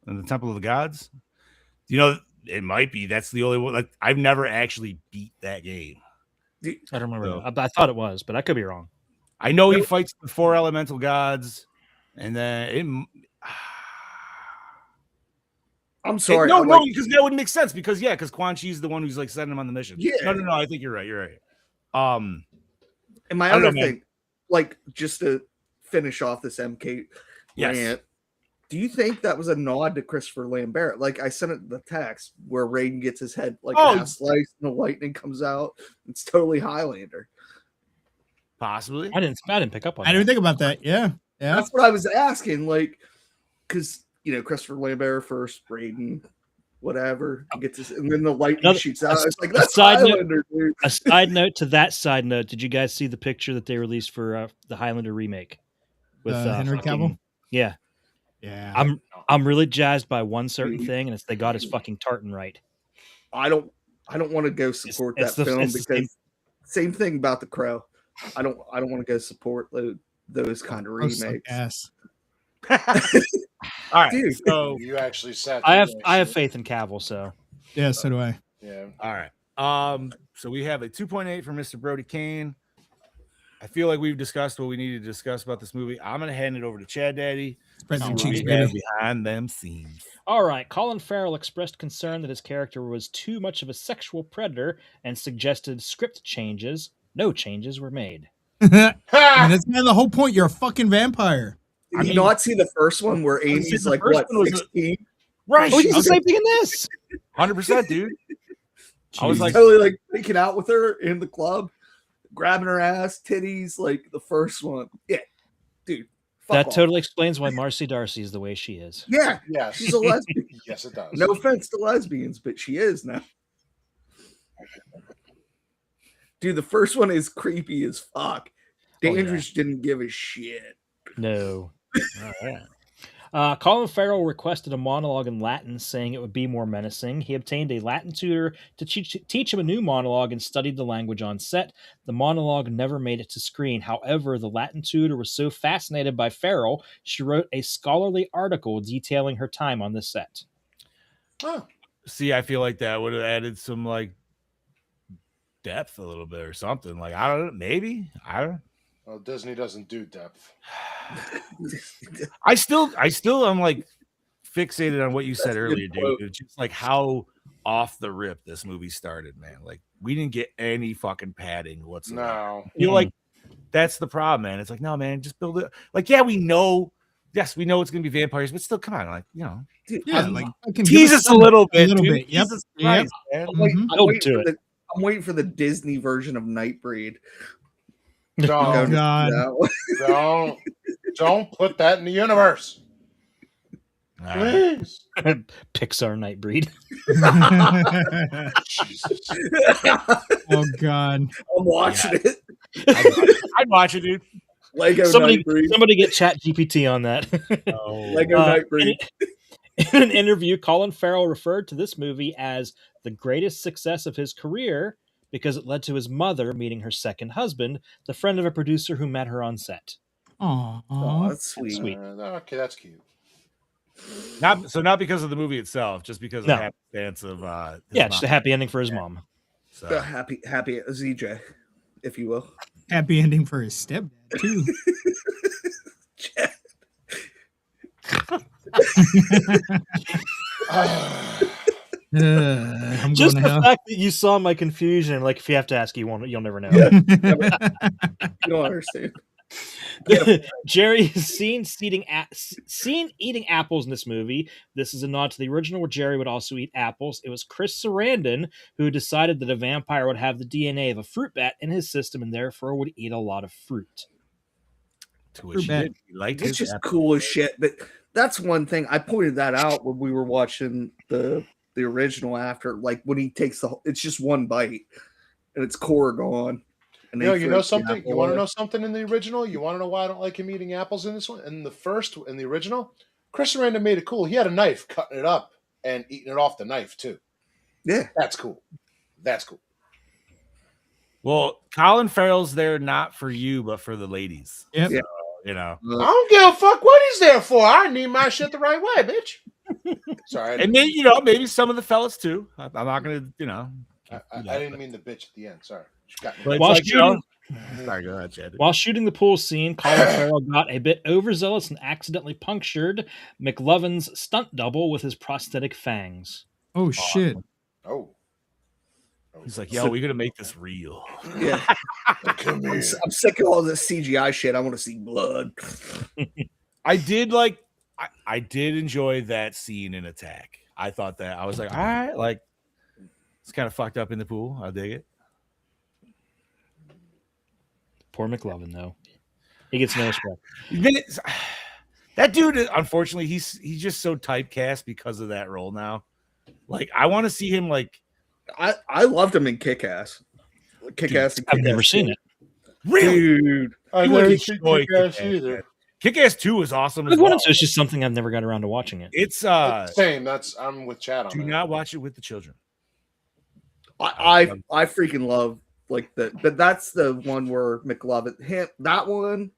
and the temple of the gods. You know, it might be that's the only one. Like, I've never actually beat that game. I don't remember. So- I thought it was, but I could be wrong. I know he fights the 4 elemental gods, and then I'm sorry. no, I'm no, like- because that would make sense because Quan Chi's the one who's like sending him on the mission. Yeah. No, I think you're right. You're right. And my I don't other know, man. thing, like just to finish off this MK Yes. rant, do you think that was a nod to Christopher Lambert? Like I sent it the text where Raiden gets his head like Oh. half sliced and the lightning comes out. It's totally Highlander. Possibly. I didn't pick up on I didn't that. think about that. Yeah. That's what I was asking. Like, because Christopher Lambert first, Raiden, whatever, gets his, and then the lightning Another- shoots out. a- It's like a that's side note- Highlander, dude. A side note to that side note, did you guys see the picture that they released for the Highlander remake with Henry fucking- Cavill? Yeah, Yeah. I'm really jazzed by one certain thing, and it's they got his fucking tartan right. I don't want to go support it's that the- film it's the because same thing about The Crow. I don't want to go support those kind of Gross like remakes. ass. All right. Dude. So You actually sat. I through that have shit. faith in Cavill, so Yeah, so do I. Yeah. all right. So we have a 2.8 for Mr. Brody Kane. I feel like we've discussed what we needed to discuss about this movie. I'm gonna hand it over to Chad Daddy. Spread See them what cheeks, we have baby. behind them scenes. All right. Colin Farrell expressed concern that his character was too much of a sexual predator and suggested script changes. No changes were made. I mean, that's kind of the whole point. You're a fucking vampire. Did you not see the first one where I was Amy's the like, first what, one was a- 16? Right. Oh, he's the Jesus. same thing in this. 100%, dude. I was He's like, totally like making out with her in the club, grabbing her ass, titties, like the first one. Yeah, dude. fuck That off. totally explains why Marcy Darcy is the way she is. Yeah, Yes. she's a lesbian. Yes, it does. No offense to lesbians, but she is now. Dude, the first one is creepy as fuck. Oh, yeah. Dandridge didn't give a shit. No. all right. Colin Farrell requested a monologue in Latin, saying it would be more menacing. He obtained a Latin tutor to teach him a new monologue and studied the language on set. The monologue never made it to screen. However, the Latin tutor was so fascinated by Farrell, she wrote a scholarly article detailing her time on the set. Oh, See, I feel like that would have added some like depth a little bit or something. Like, I don't know, maybe. I don't. well, Disney doesn't do depth. I still am like fixated on what you said That's a earlier, good dude. quote. It's just like how off the rip this movie started, man. Like we didn't get any fucking padding whatsoever. No. I feel like that's the problem, man. It's like, no, man, just build it. Like, yeah, we know it's gonna be vampires, but still, come on, like, you know, Dude, Yeah, I'm, like fucking tease give us a little bit, little dude. bit. Yep. Jesus Yep. Christ, man. I'm waiting, Mhm. I'm Don't waiting do for it. the I'm waiting for the Disney version of Nightbreed. Don't, Oh, God. That one. don't put that in the universe. All right. Please. Pixar Nightbreed. Jesus. Oh God. I'm watching it. I'd watch it, dude. Lego Somebody Nightbreed. get Chat GPT on that. Lego Nightbreed. In an interview, Colin Farrell referred to this movie as the greatest success of his career because it led to his mother meeting her second husband, the friend of a producer who met her on set. Oh, Aw. that's sweet. Sweet. Okay, that's cute. Not because of the movie itself, just because No. of the happenstance of his Yeah, mom. just a happy ending for his mom. The So happy ZJ, if you will. Happy ending for his stepdad too. I'm Just going the to hell. fact that you saw my confusion, like if you have to ask, you'll never know. Yeah. You don't understand. Jerry is seen eating apples in this movie. This is a nod to the original where Jerry would also eat apples. It was Chris Sarandon who decided that a vampire would have the DNA of a fruit bat in his system and therefore would eat a lot of fruit. to which he bad. did. He liked It's his just apple. cool as shit. But that's one thing I pointed that out when we were watching the original. After, like, when he takes it's just one bite and it's core gone. And You know throw something? the You apple want to in. know something in the original? You want to know why I don't like him eating apples in this one? In the original, Chris Sarandon made it cool. He had a knife cutting it up and eating it off the knife too. Yeah. That's cool. That's cool. Well, Colin Farrell's there not for you, but for the ladies. Yep. Yeah. You know, I don't give a fuck what he's there for. I need my shit the right way, bitch. Sorry, and maybe maybe some of the fellas too. I'm not gonna, I didn't mean the bitch at the end. Sorry. But it's While like, shooting- sorry, go ahead, Chad. While shooting the pool scene, Colin Farrell got a bit overzealous and accidentally punctured McLovin's stunt double with his prosthetic fangs. Oh shit. Oh. He's like, yo, we're gonna make this real. Yeah. Come here. I'm sick of all this CGI shit. I want to see blood. I did I did enjoy that scene in Attack. I thought that I was like, all right, like it's kind of fucked up in the pool. I dig it. Poor McLovin, though. He gets no respect. That dude, unfortunately, he's just so typecast because of that role now. Like, I want to see him like. I loved him in Kick-Ass. Kick-Ass and I've Kick-Ass never seen 2. it. Really? Dude. I You would never seen enjoy Kick-Ass Kick-Ass. either. Kick-Ass 2 was awesome as Like, well. it's just something I've never got around to watching it. It's Same. I'm with Chad on do that. not watch it with the children. I freaking love like but that's the one where McLovin that one,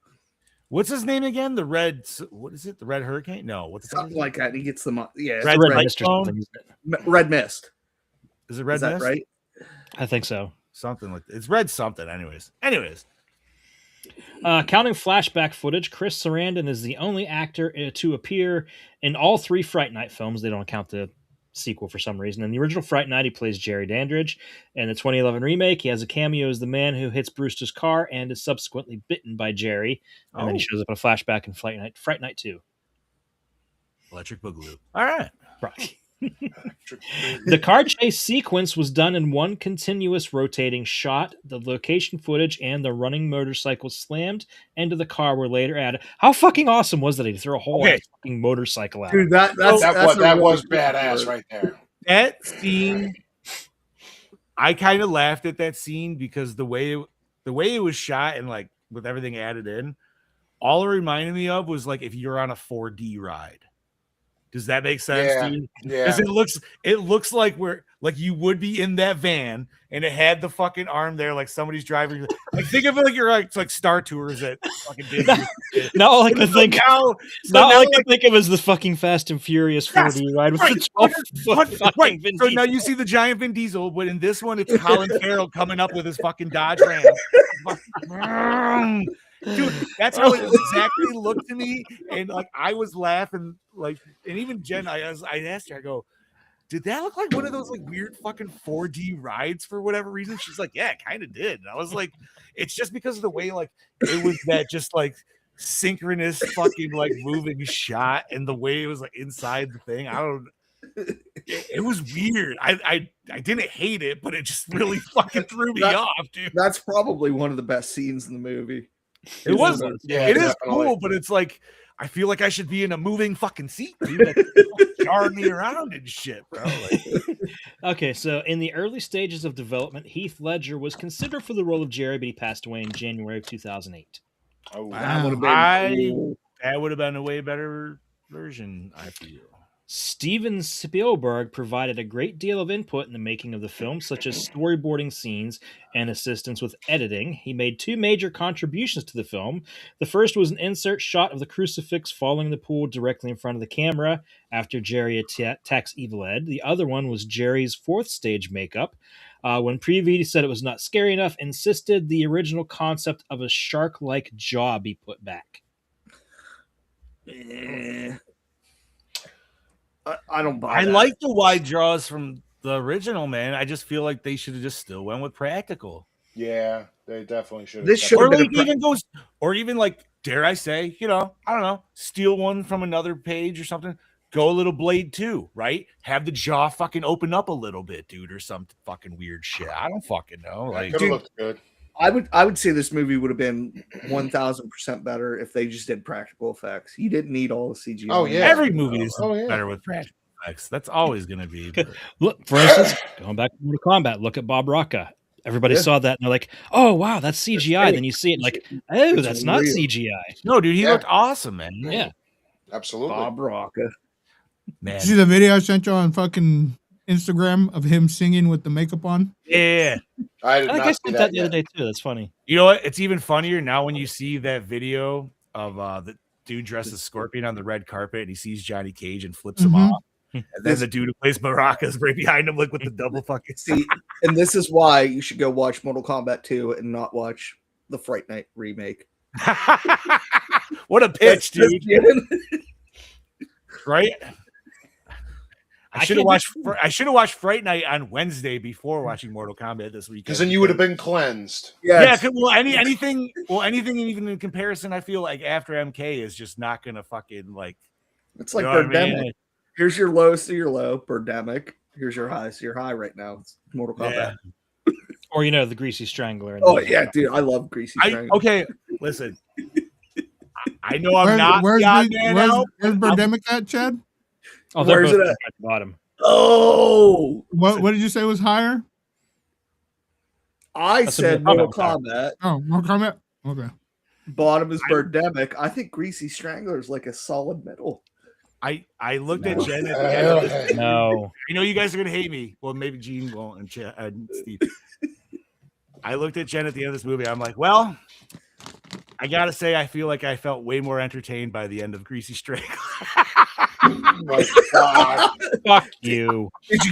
What's his name again? The Red, what is it? The Red Hurricane? No, what's something like that. He gets them up. Yeah, Red Red Light Mist or Phone? something, isn't it? Red Mist. Is it Red Is that Mist? right? I think so. Something like that. It's Red something. Anyways, Counting flashback footage, Chris Sarandon is the only actor to appear in all 3 Fright Night films. They don't count the sequel for some reason. In the original Fright Night, he plays Jerry Dandridge. In the 2011 remake, he has a cameo as the man who hits Brewster's car and is subsequently bitten by Jerry. And then he shows up in a flashback in Fright Night 2. Electric Boogaloo. All right. Right. The car chase sequence was done in one continuous rotating shot. The location footage and the running motorcycle slammed into the car were later added. How fucking awesome was that? He threw a whole fucking motorcycle out. Dude, That was badass right there. That scene, I kind of laughed at that scene because the way it was shot and like with everything added in, all it reminded me of was like if you're on a 4D ride. Does that make sense, dude? Yeah. Because it looks like you would be in that van and it had the fucking arm there, like somebody's driving. Like think of it like you're like Star Tours at fucking Disney. Now all I can think of is the fucking Fast and Furious 4D ride with the 12-foot fucking Vin So Diesel. now you see the giant Vin Diesel, but in this one it's Colin Farrell coming up with his fucking Dodge Ram. Dude, that's how it exactly looked to me, and like I was laughing, like, and even Jen, I asked her, I go, did that look like one of those like weird fucking 4D rides for whatever reason? She's like, yeah, it kind of did. And I was like, it's just because of the way like it was that just like synchronous fucking like moving shot, and the way it was like inside the thing. It was weird. I didn't hate it, but it just really fucking threw me off, dude. That's probably one of the best scenes in the movie. It was. Yeah, it is definitely. cool, but it's like I feel like I should be in a moving fucking seat, dude. Like, jarring me around and shit, bro. Like, Okay, so in the early stages of development, Heath Ledger was considered for the role of Jerry, but he passed away in January of 2008. Oh, That would have been cool. that would have been a way better version, I feel. Steven Spielberg provided a great deal of input in the making of the film, such as storyboarding scenes and assistance with editing. He made 2 major contributions to the film. The first was an insert shot of the crucifix falling in the pool directly in front of the camera after Jerry attacks Evil Ed. The other one was Jerry's 4th stage makeup. When previewed, he said it was not scary enough, insisted the original concept of a shark-like jaw be put back. I don't buy I that. like the wide draws from the original, man. I just feel like they should have just still went with practical. yeah, they definitely should. This should Or have like been even like, dare I say, I don't know, steal one from another page or something. Go a little Blade 2, right? Have the jaw fucking open up a little bit, dude, or some fucking weird shit. I don't fucking know. Like, Could have looked good. I would say this movie would have been 1,000% better if they just did practical effects. You didn't need all the CGI. Oh, yeah. every movie is yeah. better with practical effects. That's always going to be. Look, for instance, going back to Mortal Kombat, look at Bob Rocca. Everybody saw that and they're like, oh, wow, that's CGI. Then you see it like, oh, that's not real. CGI. No, dude, he looked awesome, man. Yeah. Absolutely. Bob Rocca. Man. Did you see the video I sent you on fucking Instagram of him singing with the makeup on? Yeah. I did I think not I see sent that that the yet. other day too. That's funny. You know what? It's even funnier now when you see that video of the dude dressed as Scorpion on the red carpet and he sees Johnny Cage and flips him Mhm. off. And then the dude who plays Baraka is right behind him, like with the double fucking See, and this is why you should go watch Mortal Kombat 2 and not watch the Fright Night remake. What a pitch, Just dude! kidding. Right? I I should have can't watched Fright Night on Wednesday before watching Mortal Kombat this weekend. Because then you would have been cleansed. Yes. Yeah, well, anything even in comparison, I feel like after MK is just not gonna fucking like. It's like You know what I Birdemic. mean? Here's your lowest of your low, Birdemic. Here's your highest of your high right now. It's Mortal Kombat. Or the Greasy Strangler. Oh yeah, dude, I love Greasy Strangler. Okay, listen. I know I'm not Where's the odd man out. Birdemic at, Chad? Oh, they're Where's both it at? at the bottom. Oh, What did you say was higher? I That's a said Mortal Mortal Kombat. Oh, Mortal Kombat. Okay. Bottom is Birdemic. I think Greasy Strangler is like a solid middle. I looked at No. Jen at the end of this. No. I know you guys are gonna hate me. Well, maybe Gene won't, and Steve. I looked at Jen at the end of this movie. I'm like, well, I gotta say, I feel like I felt way more entertained by the end of Greasy Strangler. Oh my God. Fuck you. Did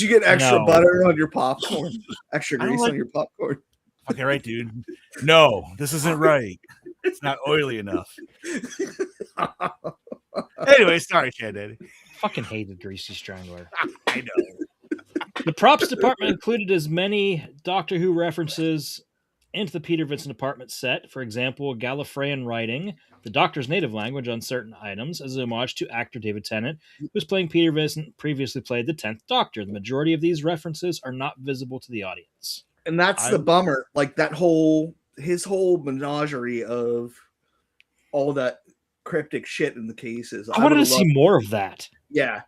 you get extra No. butter on your popcorn? Extra I don't grease like- on your popcorn? Fucking right, dude. No, this isn't right. It's not oily enough. Anyway, sorry, Chad Daddy. Fucking hated Greasy Strangler. I know. The props department included as many Doctor Who references into the Peter Vincent apartment set. For example, Gallifreyan writing, the Doctor's native language on certain items, as an homage to actor David Tennant, who was playing Peter Vincent, previously played the 10th Doctor. The majority of these references are not visible to the audience. And that's the bummer. Like his whole menagerie of all that cryptic shit in the cases. I wanted to see more of that. Yeah,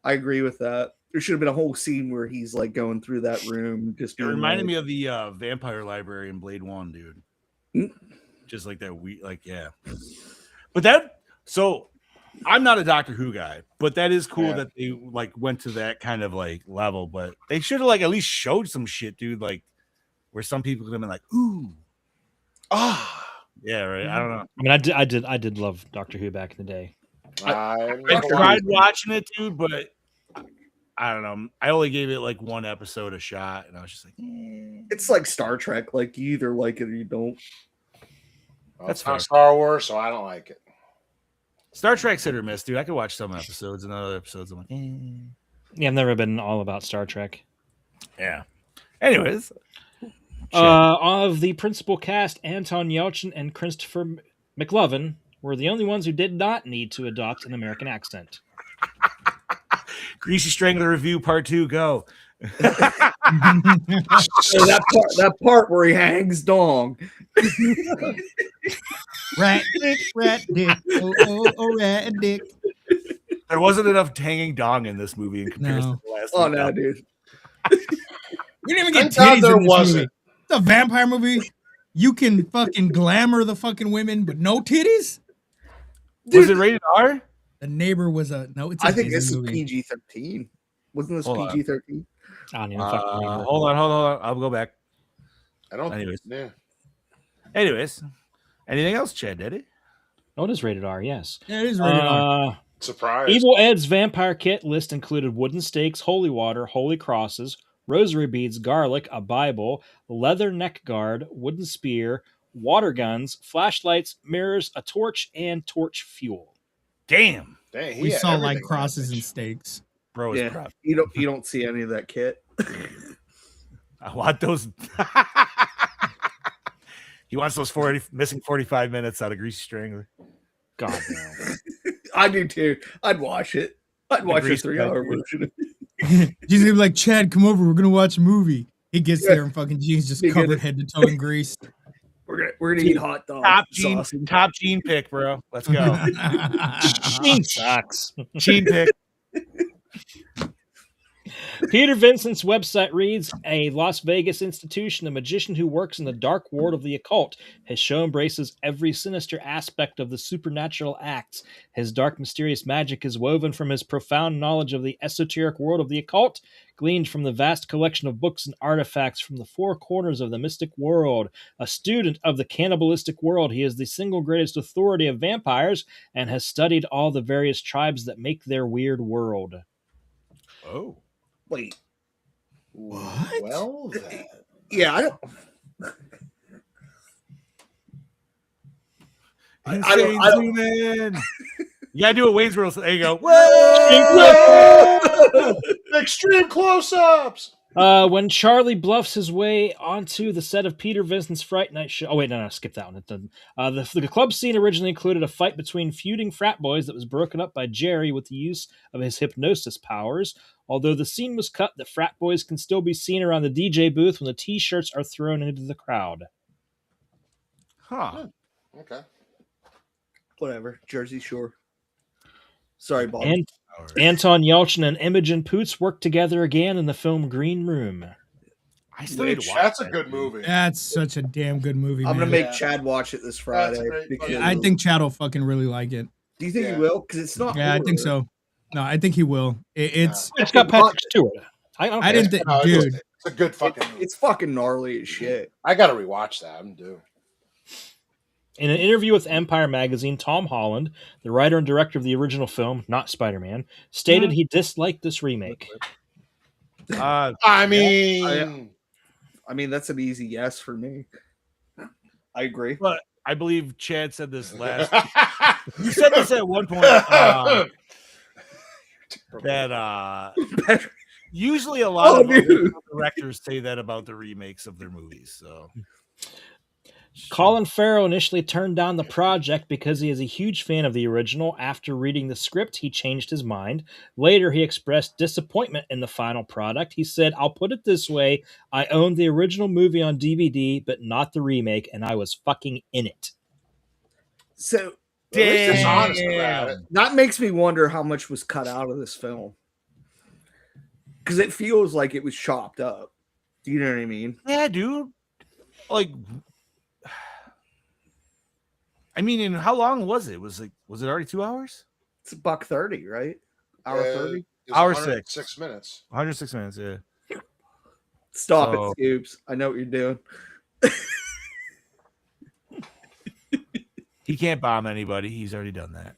I agree with that. There should have been a whole scene where he's like going through that room. Just it reminded me of the Vampire Library in Blade 1, dude. Just like that. Yeah. But so I'm not a Doctor Who guy, but that is cool that they like went to that kind of like level. But they should have like at least showed some shit, dude. Like where some people could have been like, ooh, yeah, right. I don't know. I mean, I did love Doctor Who back in the day. I tried watching it, dude, but I don't know. I only gave it like one episode a shot, and I was just like, It's like Star Trek. Like you either like it or you don't. Well, that's not Star Wars, so I don't like it. Star Trek's hit or miss, dude. I could watch some episodes, and other episodes I'm like, Yeah, I've never been all about Star Trek. Yeah. Anyways. Of the principal cast, Anton Yelchin and Christopher McLovin were the only ones who did not need to adopt an American accent. Greasy Strangler review part 2, go. So that part where he hangs dong. Rat dick, rat dick. There wasn't enough hanging dong in this movie in comparison to the last one. Oh no, dude. We didn't even get titties in this movie. It's a vampire movie. You can fucking glamour the fucking women, but no titties? Dude, was it rated R? The Neighbor was a no. It's a I think this movie. is PG-13. Wasn't this PG-13? I don't even fucking remember. Hold on. I'll go back. I don't. Anyways. Yeah. Anyways. Anything else, Chad? Did it? Oh, it is rated R. Yes. Yeah, it is rated R. Surprise. Evil Ed's vampire kit list included wooden stakes, holy water, holy crosses, rosary beads, garlic, a Bible, leather neck guard, wooden spear, water guns, flashlights, mirrors, a torch, and torch fuel. Damn. Dang, We saw like crosses and stakes. Bro, yeah, you don't see any of that kit. I want those. He wants those missing 45 minutes out of Greasy Strangler. God no. I do too. I'd watch it. I'd watch a 3-hour version. He's gonna be like, Chad, come over. We're gonna watch a movie. He gets there and fucking jeans just covered head to toe in grease. We're gonna eat hot dogs. Top gene pick, bro. Let's go. Gene sucks. Gene pick. Peter Vincent's website reads, a Las Vegas institution, a magician who works in the dark world of the occult, his show embraces every sinister aspect of the supernatural acts. His dark, mysterious magic is woven from his profound knowledge of the esoteric world of the occult, gleaned from the vast collection of books and artifacts from the four corners of the mystic world. A student of the cannibalistic world, he is the single greatest authority of vampires and has studied all the various tribes that make their weird world. Oh. Wait. What? Well, then. Yeah, I don't. I don't. Man. You gotta do a Wayne's World. There you go. Whoa! Extreme close-ups. When Charlie bluffs his way onto the set of Peter Vincent's Fright Night show. Oh, wait, no, skip that one. The club scene originally included a fight between feuding frat boys that was broken up by Jerry with the use of his hypnosis powers. Although the scene was cut, the frat boys can still be seen around the DJ booth when the t-shirts are thrown into the crowd. Huh. Okay. Whatever. Jersey Shore. Sorry, Bob. And Anton Yelchin and Imogen Poots worked together again in the film Green Room. I still need to watch That's a good movie. That's such a damn good movie. I'm man. gonna make Chad watch it this Friday. I think Chad will fucking really like it. Do you think he will? Because it's not. Yeah, I think so. No, I think he will. It's got Patrick Stewart. I didn't think, No, dude. It's a good fucking movie. It's fucking gnarly as shit. I gotta rewatch that. I'm due. In an interview with Empire magazine, Tom Holland, the writer and director of the original film, not Spider-Man, stated he disliked this remake. I mean, I mean, that's an easy yes for me. I agree. But I believe Chad said this last. You said this at one point. That usually a lot of directors say that about the remakes of their movies. So Colin Farrell initially turned down the project because he is a huge fan of the original. After reading the script, he changed his mind. Later, he expressed disappointment in the final product. He said, "I'll put it this way. I owned the original movie on DVD, but not the remake, and I was fucking in it." So At least he's honest about it. that makes me wonder how much was cut out of this film. Because it feels like it was chopped up. Do you know what I mean? yeah, dude. Like, I mean, and how long was it? Was it already 2 hours? It's $1.30, right? Hour 30? It was Hour 106 minutes. 106 minutes, yeah. Stop So- it, Scoops. I know what you're doing. He can't bomb anybody. He's already done that.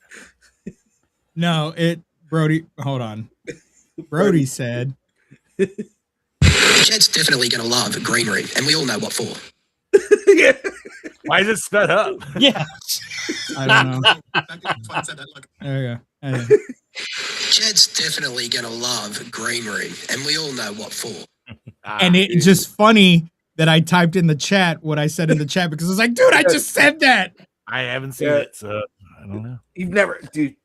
No, Brody, hold on. Brody said, Chad's definitely going to love greenery, and we all know what for. Yeah. Why is it sped up? Yeah. I don't know. There you go. Chad's definitely going to love greenery, and we all know what for. And it's just funny that I typed in the chat what I said in the chat because I was like, dude, I just said that. I haven't seen Yeah. it, so I don't know. You've never, dude.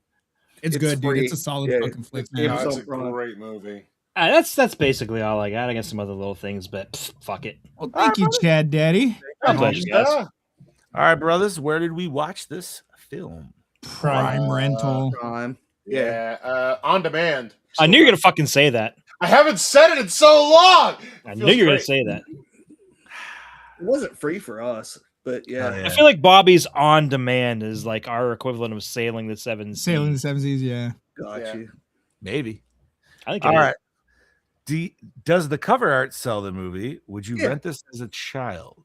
It's It's good, dude. free. It's a solid Yeah, fucking flick, yeah, man. No, it's a Wrong. great movie. That's basically all I got. I got some other little things, but fuck it. Well, thank you, Chad Daddy. God bless you guys. Yeah. All right, brothers, where did we watch this film? Prime rental. Time. Yeah. On demand. I knew you were gonna fucking say that. I haven't said it in so long. I knew you were gonna say that. It wasn't free for us, but yeah. Oh, I feel like Bobby's on demand is like our equivalent of sailing the seven seas. Sailing the Seven Seas, yeah. Got Yeah. you. Maybe. I think. All it is. right. Does the cover art sell the movie? Would you Yeah. rent this as a child?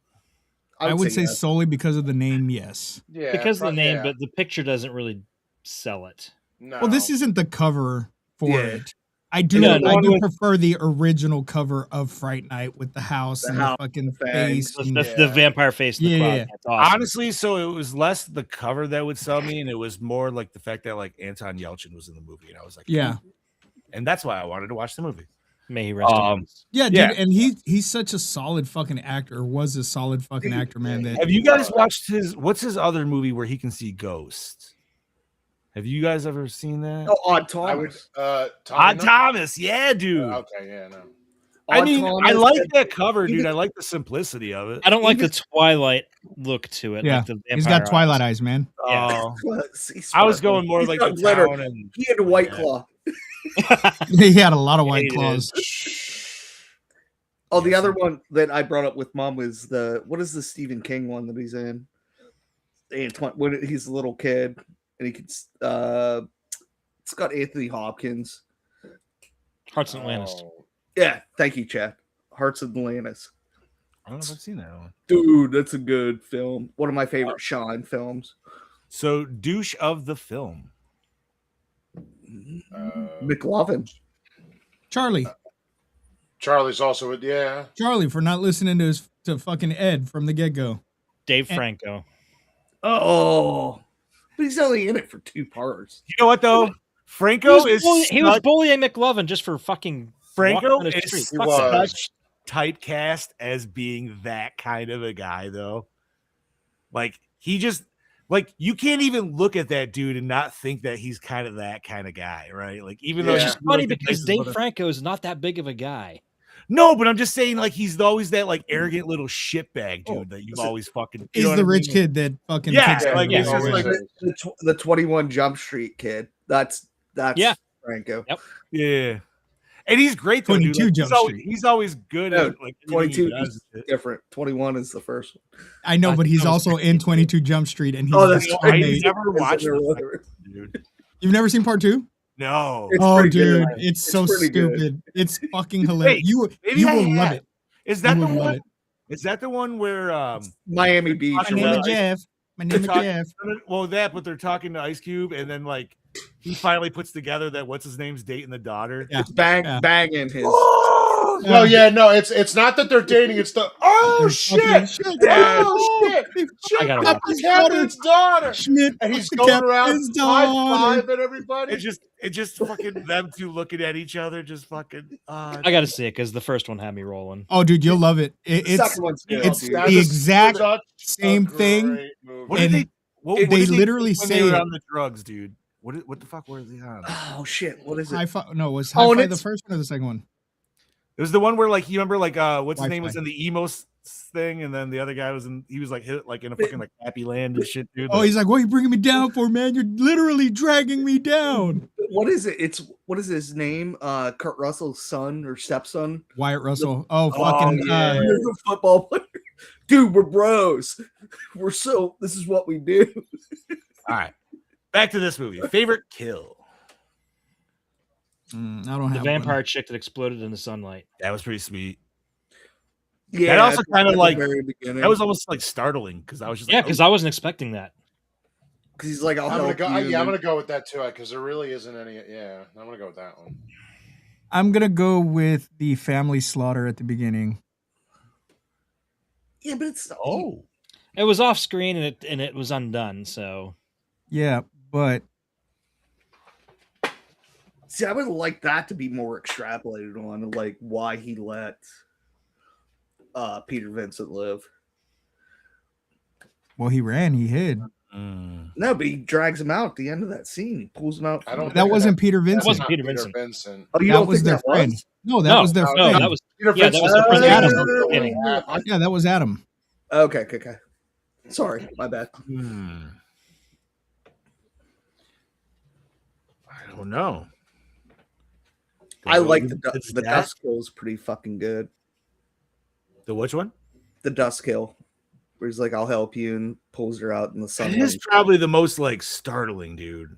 I would say yes. solely because of the name, yes. Yeah. because of the name, yeah. but the picture doesn't really sell it. No. Well, this isn't the cover for Yeah. it. I do No, I do no. prefer the original cover of Fright Night with the house The and house, the fucking the fangs. face. The, and- the, the vampire face in the Yeah, closet. yeah. That's awesome. Honestly, so it was less the cover that would sell me, and it was more like the fact that like Anton Yelchin was in the movie, and I was like, Yeah. ooh. And that's why I wanted to watch the movie. May he rest in peace. Yeah, dude, Yeah. and he's such a solid fucking actor, was a solid fucking actor, man. That Have you guys watched what's his other movie where he can see ghosts? Have you guys ever seen that? Oh, Odd I would. Thomas. Odd Thomas, yeah, dude. Okay. Yeah. No. I Odd mean, I Thomas like and- that cover, dude. even- I like the simplicity of it. I don't like Even- the Twilight look to it. Yeah, like the he's vampire got Twilight eyes. eyes, man. Oh, He's I was sparkling. going more He's like got the glitter. town and He had a White Yeah. Claw. He had a lot of white Hated it. claws. Oh, the other one that I brought up with Mom was what is the Stephen King one that he's in? Antoine, when he's a little kid and he could it's got Anthony Hopkins. Hearts and Atlantis. Oh. Yeah, thank you, Chad. Hearts of Atlantis. I don't know if I've seen that one. Dude, that's a good film. One of my favorite Sean films. So, douche of the film. McLovin. Charlie. Charlie's also. Yeah. Charlie for not listening to fucking Ed from the get go. Dave And- Franco. Oh, but he's only in it for 2 parts. You know what though? Franco is He was such- bullying McLovin just for fucking Franco walking on the street. is He Fuck was. that. such typecast as being that kind of a guy, though. Like he just like you can't even look at that dude and not think that he's kind of that kind of guy, right? Like even though Yeah. he's It's funny like, the because nicest Dave mother- Franco is not that big of a guy. No, but I'm just saying, like he's always that like arrogant little shitbag dude Oh, that you've listen, always fucking. He's know what the I rich mean? kid that fucking Yeah, kicks like, everybody. it's just Always like- is. The 21 Jump Street kid. That's Yeah. Franco. Yeah, and he's great though. Dude. 22 Like, Jump he's, always, Street. he's always good No, at like 22 everything he does is and shit. different. 21 is the first one. I know, I but he's think I was also in 22 Jump Street, and he's Oh, that's the right. I teammate. never watched Is it the really? dude. You've never seen part 2? No, It's Oh, pretty dude, good. it's so pretty good. stupid. It's fucking hilarious. Wait, you maybe you I will love have. it. Is that You the will love one? it. Is that the one where Miami Beach. My My or name whatever. is Jeff. My name is talk- Jeff. well that but they're talking to Ice Cube and then like he finally puts together that what's his name's dating the daughter. Yeah. Banging his. Oh, No, yeah, no, it's not that they're dating. It's the shit, I shit, gotta that's watch the this. captain's daughter, Schmidt, and he's the going around captain's high daughter. fiving everybody. It just fucking them two looking at each other, just fucking. I gotta see it because the first one had me rolling. Oh, dude, you'll love it. The It's second one's good, it's dude. the That is exact such a same thing. great movie. What did And they? What they did literally do when say they were it. on the drugs, dude. What the fuck were they on? Oh shit! What is it? Hi-Fi. No, was Oh, and Hi-Fi the it's- first one or the second one? It was the one where like you remember like what's his name was Wi-Fi. in the emo thing, and then the other guy was in. He was like hit like in a fucking like happy land and shit, dude. Oh, Like, he's like, "What are you bringing me down for, man? You're literally dragging me down." What is it? It's what is his name? Kurt Russell's son or stepson? Wyatt Russell. Oh, fucking. yeah. He's a football player. Dude, we're bros. This is what we do. all right, back to this movie. Favorite kill. I don't The have vampire one. chick that exploded in the sunlight. That was pretty sweet. Yeah. That also at the- kinda at the like- very beginning. That was almost like startling because I was just Yeah, like, because I wasn't expecting that. because he's like, I'll I'm gonna help go. you. Yeah, I'm gonna go with that too, because there really isn't any. Yeah, I'm gonna go with that one. I'm gonna go with the family slaughter at the beginning. Yeah, but it's oh, It was off screen and it was undone. So Yeah, but see, I would like that to be more extrapolated on, like why he let Peter Vincent live. well, he ran, he hid. No, but he drags him out at the end of that scene. He pulls him out. I don't. That think wasn't Peter that Vincent. wasn't not Peter Vincent. Vincent. Oh, you That don't was think their that friend. was? No, that was their no, friend. that was Peter yeah, that was the Oh, friend. Adam. Adam. Really Beginning. happened. Yeah, that was Adam. Okay. Sorry, my bad. I don't know. I like It's the that? dust kill is pretty fucking good. The which one? The dust kill, where he's like, "I'll help you," and pulls her out in the It sun. is probably the most like startling, dude.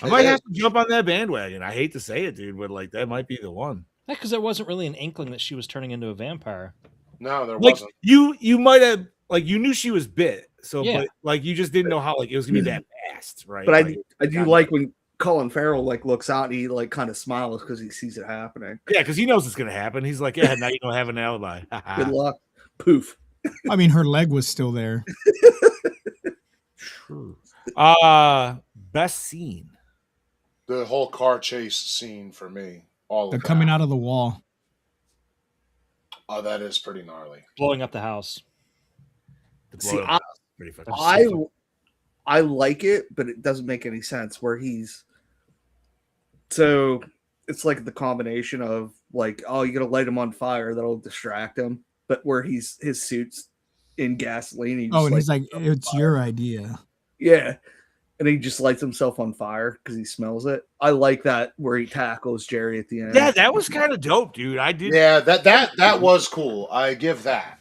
I It might is. have to jump on that bandwagon. I hate to say it, dude, but like that might be the one. Yeah, because there wasn't really an inkling that she was turning into a vampire. No, there Like wasn't. you might have like you knew she was bit, so Yeah. but like you just didn't know how like it was gonna be that fast, right? But Like, I do like when Colin Farrell like looks out and he like kind of smiles because he sees it happening. yeah, because he knows it's gonna happen. He's like, yeah, now you don't have an alibi. Good luck. Poof. I mean, her leg was still there. True. Best scene. The whole car chase scene for me. All The of coming that. out of the wall. Oh, that is pretty gnarly. Blowing up the house. The See, blow up I- house is pretty fucking I like it, but it doesn't make any sense where he's so it's like the combination of like, oh, you gotta light him on fire, that'll distract him, but where his suit's in gasoline, he Oh, just and he's lights like, "It's your idea." yeah, and he just lights himself on fire because he smells it. I like that where he tackles Jerry at the end. Yeah, that was kind of dope, dude. I did. Yeah, that was cool. I give that.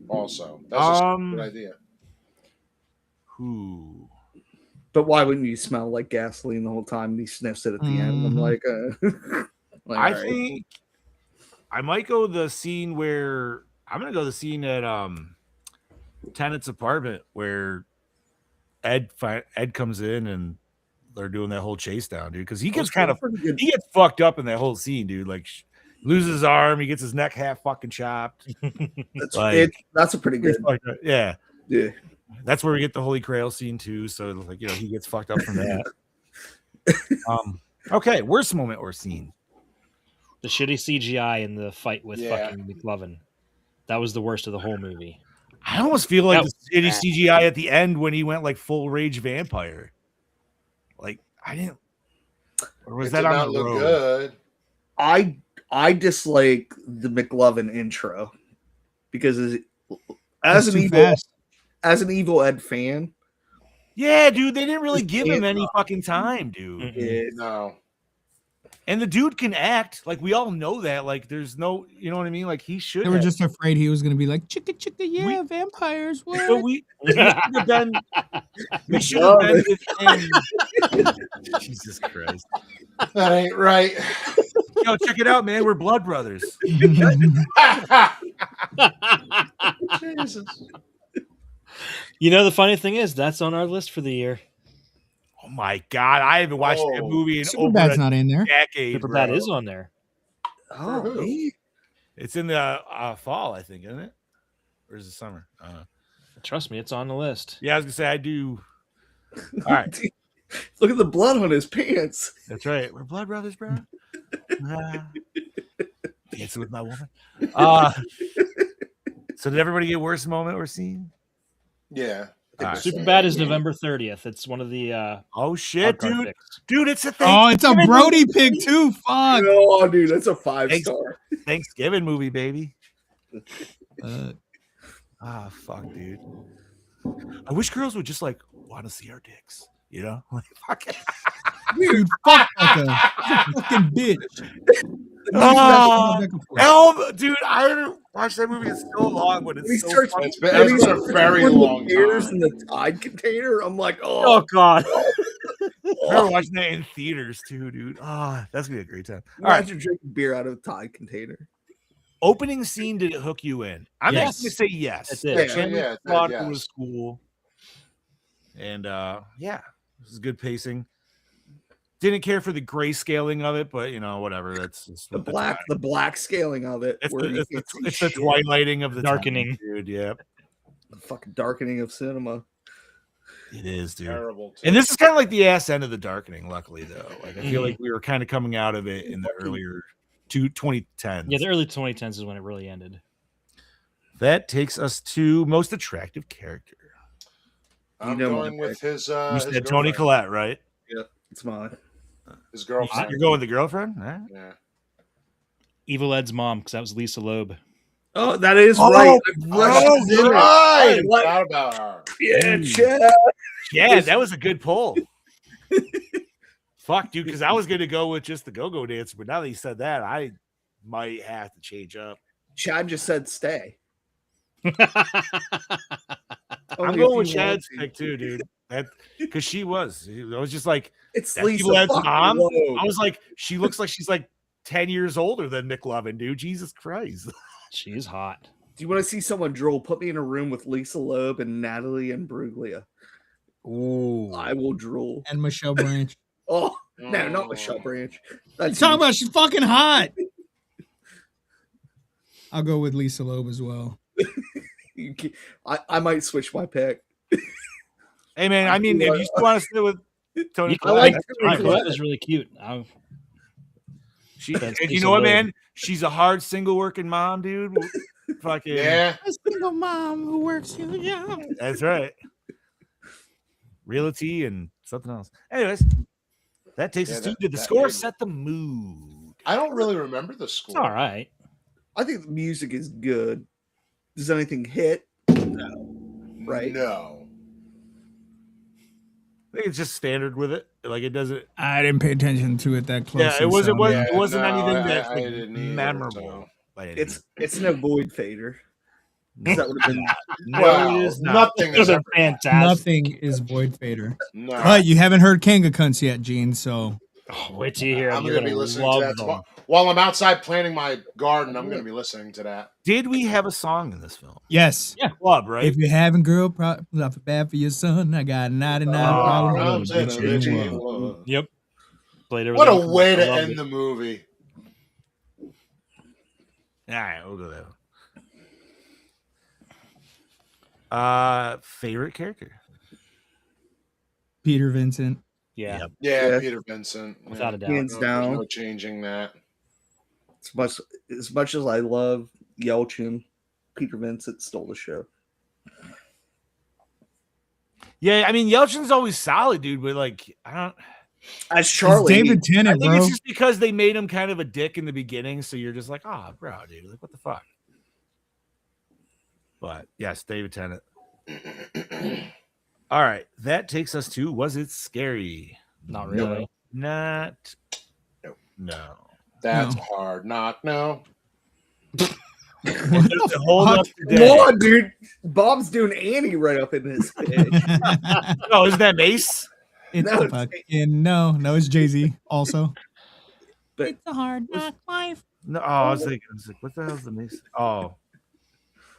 Also, that was a good idea. Who? But why wouldn't you smell like gasoline the whole time? And he sniffs it at the end. I'm Mhm. like, like, I all right. think I might go the scene where I'm gonna go the scene at Tenant's apartment where Ed comes in and they're doing that whole chase down, dude. Because he gets kind of pretty good. he gets fucked up in that whole scene, dude. Like loses his arm, he gets his neck half fucking chopped. That's a pretty good. Yeah, Yeah. that's where we get the Holy Grail scene too. So like he gets fucked up from that. Okay, worst moment or scene. The shitty CGI in the fight with Yeah. fucking McLovin. That was the worst of the whole movie. I almost feel like That the shitty CGI at the end when he went like full rage vampire. Like I didn't, or was It that did on not the look road? good. I dislike the McLovin intro because as That's an too evil fast. as an Evil Ed fan, Yeah, dude, they didn't really Just give him can't- any fucking time, dude. Mm-mm. it, No. And the dude can act. Like we all know that. Like there's no, you know what I mean? Like he should. They were have. just afraid he was going to be like, "Chicka chicka, yeah, vampires." But What? we should have been. We should have been with him. Jesus Christ! That ain't right. Yo, check it out, man. We're blood brothers. Jesus. You know, the funny thing is, that's on our list for the year. Oh my god, I haven't watched that Oh, over Superbad's a not in there. decade. Superbad bro. is on there. Oh, who? me? It's in the fall, I think, isn't it? Or is it summer? Trust me, it's on the list. Yeah, I was gonna say I do. All right, Dude, look at the blood on his pants. that's right. We're blood brothers, bro. Dancing with my woman. So did everybody get worst moment or scene? Yeah. All right. Superbad is November 30th. It's one of the Oh shit, hardcore dude! picks. Dude, it's a Oh, it's a Thanksgiving Brody movie. pick too. Fuck. Oh, dude, that's a 5-star. Thanksgiving movie, baby. Uh, Fuck, dude. I wish girls would just like want to see our dicks. You know, like fuck it. dude, fuck Becca. She's a fucking bitch. Dude, I haven't watched that movie in so long, but When he it's so starts, funny. It's been, when it's he been a starts very putting the long beers time. in the Tide container, I'm like, Oh God! I remember watching that in theaters too, dude. That's gonna be a great time. All right, Imagine drinking beer out of a Tide container. opening scene, did it hook you in? I'm Yes. just gonna say yes. It did. The Yeah, family yeah, it did, squad yes. was cool, and yeah, this is good pacing. Didn't care for the grayscaling of it, but you know, whatever. That's just The what black scaling of it. It's where you the, can't see it's the shit. twilighting of the Darkening. time, dude. Yeah, The fucking darkening of cinema. it is, dude. Terrible. Too. And this is kind of like the ass end of the darkening. Luckily, though, like I feel like we were kind of coming out of it in the earlier 2010s. Yeah, the early 2010s is when it really ended. That takes us to most attractive character. I'm You know going my with his. You his said Tony girlfriend. Collette, right? Yeah, it's mine. His girlfriend. You're going with the girlfriend? All right. Yeah. Evil Ed's mom, because that was Lisa Loeb. Oh, that is Oh, right. bro, She's in it. right. I forgot about her. Yeah, Mm. Chad. Yeah, that was a good pull. Fuck, dude, because I was gonna go with just the go-go dancer, but now that you said that, I might have to change up. Chad just said stay. I'm Only going if with you Chad's want to. pick too, dude. That because she was. I was just like, It's that's Lisa Evil Ed's fucking mom. Loeb. I was like, she looks like she's like 10 years older than McLovin, dude. Jesus Christ. She's hot. Do you want to see someone drool? Put me in a room with Lisa Loeb and Natalie and Bruglia. Ooh. I will drool. and Michelle Branch. Oh, no, not Michelle Branch. You That's talking about she's fucking hot. I'll go with Lisa Loeb as well. I might switch my pick. Hey man, I mean, if you still want to stay with Tony You Collette, like that's Tony fine. Collette. Collette was really cute. She, That's and you Lisa know what, Loeb. man? She's a hard single working mom, dude. Fucking Yeah. A single mom who works your job. That's right. Realty and something else. Anyways, that takes us to did the score maybe. set the mood? I don't really remember the It's score. all right. I think the music is good. Does anything hit? No. Right? No. I think it's just standard with it. Like it doesn't. I didn't pay attention to it that closely. Yeah, it wasn't. so- It wasn't no, anything I- that's I like, didn't either, memorable. so. by any It's an avoid fader. means. That would have been No, Well, it is not. nothing It was is ever. fantastic. Nothing is Void Fader. No. But you haven't heard Kanga Cunts yet, Gene, so Oh, wait till you hear I'm them. You're going to be gonna listening to love that them. tomorrow. While I'm outside planting my garden, I'm going to be listening to that. Did we have a song in this film? yes. Club, right? If you're having girl problems, I feel bad for your son. I got 99 problems. I'm with a in a bitch in bitchy one. one. Yep. Played What a everything. way to Loved end it. the movie. All right, we'll go there. Favorite character? Peter Vincent. Yeah. Yep. Yeah, Yeah. Peter Vincent. Without a doubt. Hands There's down. no changing that. as much as I love Yelchin, Peter Vincent stole the show. Yeah, I mean Yelchin's always solid, dude. But like, I don't. As It's Charlie, David I Tennant, think bro. it's just because they made him kind of a dick in the beginning, so you're just like, oh, bro, dude, like what the fuck. But yes, David Tennant. All right, that takes us to was it scary? Not really. Not. Nope. No. That's No. hard. Not no. What the Hold fuck? up today. come on, dude. Bob's doing Annie right up in his pitch. Oh, isn't that Mace? It's No, a fucking no, it's Jay Z also. But It's a hard knock life. No, I was like, what the hell's the Mace? Oh,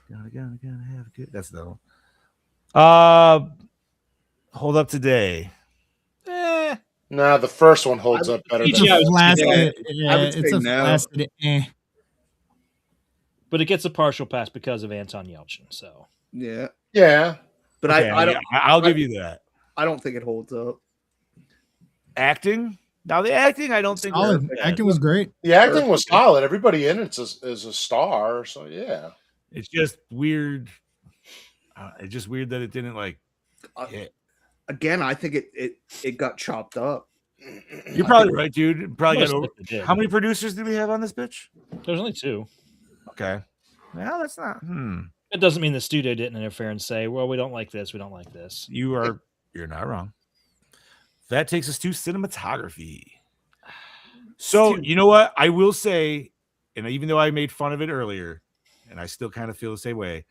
gotta have a good. That's the one. Hold up today. Nah, the first one holds up better It's than Yeah, a I was flaccid. I would It's say a no. flaccid. but it gets a partial pass because of Anton Yelchin. So Yeah, Yeah. but Okay, I don't. I'll give you that. I don't think it holds up. Acting. Now the acting, I don't think was Solid. bad. Acting was great. The acting was solid. Everybody in it is a star. So yeah. It's just weird. It's just weird that it didn't like hit. Again, I think it got chopped up. You're probably right, dude. It probably Most got of over. it did. How many producers do we have on this bitch? There's only 2. Okay. Well, that's not. It doesn't mean the studio didn't interfere and say, "Well, we don't like this. We don't like this." You're not wrong. That takes us to cinematography. So you know what? I will say, and even though I made fun of it earlier, and I still kind of feel the same way,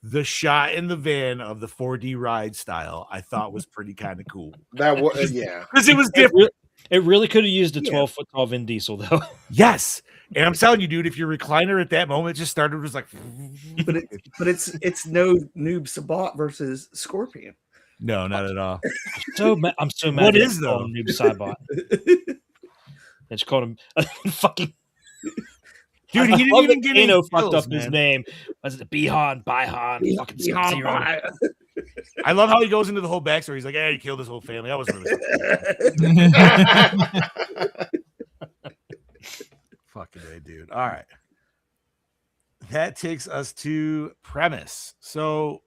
the shot in the van of the 4D ride style, I thought was pretty kind of cool. That was yeah. Because it was different. It really could have used a 12-foot tall Vin Diesel, though. Yes. And I'm telling you, dude, if your recliner at that moment just started, it was like, But it's no Noob Sabat versus Scorpion. no, not at all. I'm so mad. What they is, called though? him Noob Saibot. They just called him fucking. Dude, I he didn't love even that get any Kano fucked kills, up his man. name. Was it Bihan, fucking Sub-Zero? I love how he goes into the whole backstory. He's like, "Hey, you killed his whole family. I wasn't really fucking A, dude." All right. That takes us to premise. So,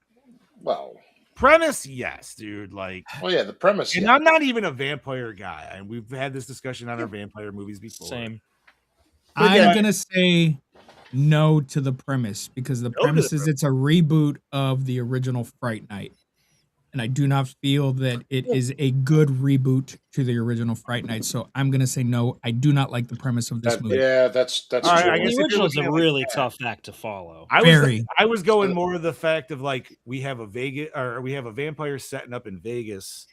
Well, premise, yes, dude. Like, well, yeah, the premise. and Yeah. I'm not even a vampire guy, and we've had this discussion on our vampire movies before. Same. I'm gonna say no to the premise because the to the premise is it's a reboot of the original Fright Night, and I do not feel that it is a good reboot to the original Fright Night. So I'm gonna say no. I do not like the premise of this movie. Yeah, that's All right, true. I guess The if you're original is looking a at it like really that, tough act to follow. I was going more of the fact of like we have a vampire setting up in Vegas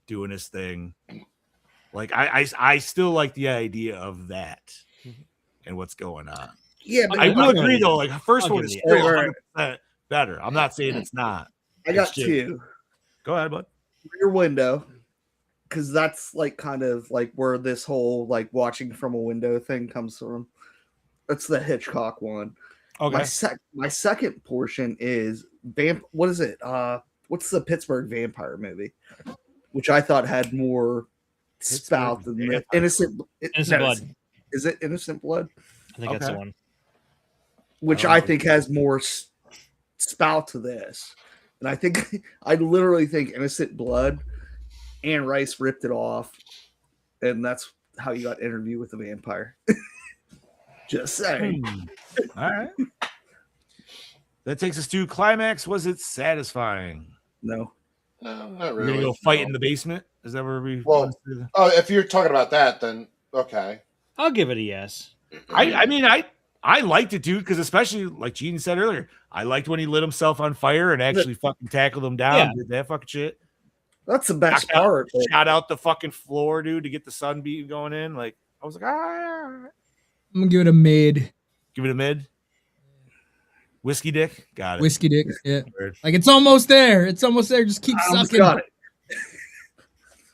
doing his thing. Like I still like the idea of that and what's going on. Yeah, but I will I'll agree give though. Like the first I'll one give is you still that. 100% better. I'm not saying it's not. I got It's just- two. Go ahead, bud. Rear Window, because that's like kind of like where this whole like watching from a window thing comes from. That's the Hitchcock one. Okay. My second portion is what is it? What's the Pittsburgh vampire movie? Which I thought had more spout than the Vampire. Innocent Blood. Is it Innocent Blood? I think that's the Okay. one. Which I I don't know. think has more spout to this. And I think I literally think Innocent Blood and Rice ripped it off, and that's how you got Interview with the Vampire. Just saying. All right. That takes us to climax. Was it satisfying? No. No, not We're really. gonna go fight No. in the basement. Is that where we? Well, oh, if you're talking about that, then okay. I'll give it a yes. I mean, I liked it, dude, because especially like Gene said earlier, I liked when he lit himself on fire and actually fucking tackled him down. Yeah. Did that fucking shit. That's the best Knocked out- part. Shot out the fucking floor, dude, to get the sun beam going in. Like I was like, I'm gonna give it a mid. give it a mid. Whiskey dick, got it. Whiskey dick. Yeah. Word. Like it's almost there. It's almost there. Just keep I almost sucking. got it.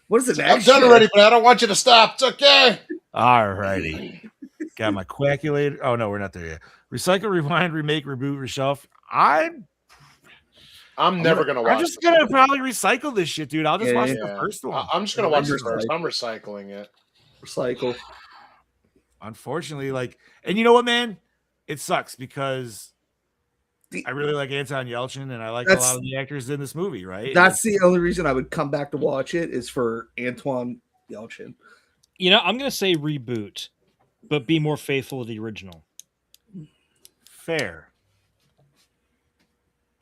What is it? I'm done already, but I don't want you to stop. It's okay. All righty. Got my quackulator. Oh no, we're not there yet. Recycle, rewind, remake, reboot, reshelf. I'm Never gonna watch. I'm just gonna probably recycle this shit, dude. I'll just watch Yeah. the first one. I'm just gonna watch the Recycle. first. I'm recycling it. Recycle. Unfortunately, like, and you know what, man? It sucks because I really like Anton Yelchin and I like a That's- lot of the actors in this movie, right? That's the only reason I would come back to watch it is for Antoine Yelchin. You know, I'm gonna say reboot, but be more faithful to the original. Fair.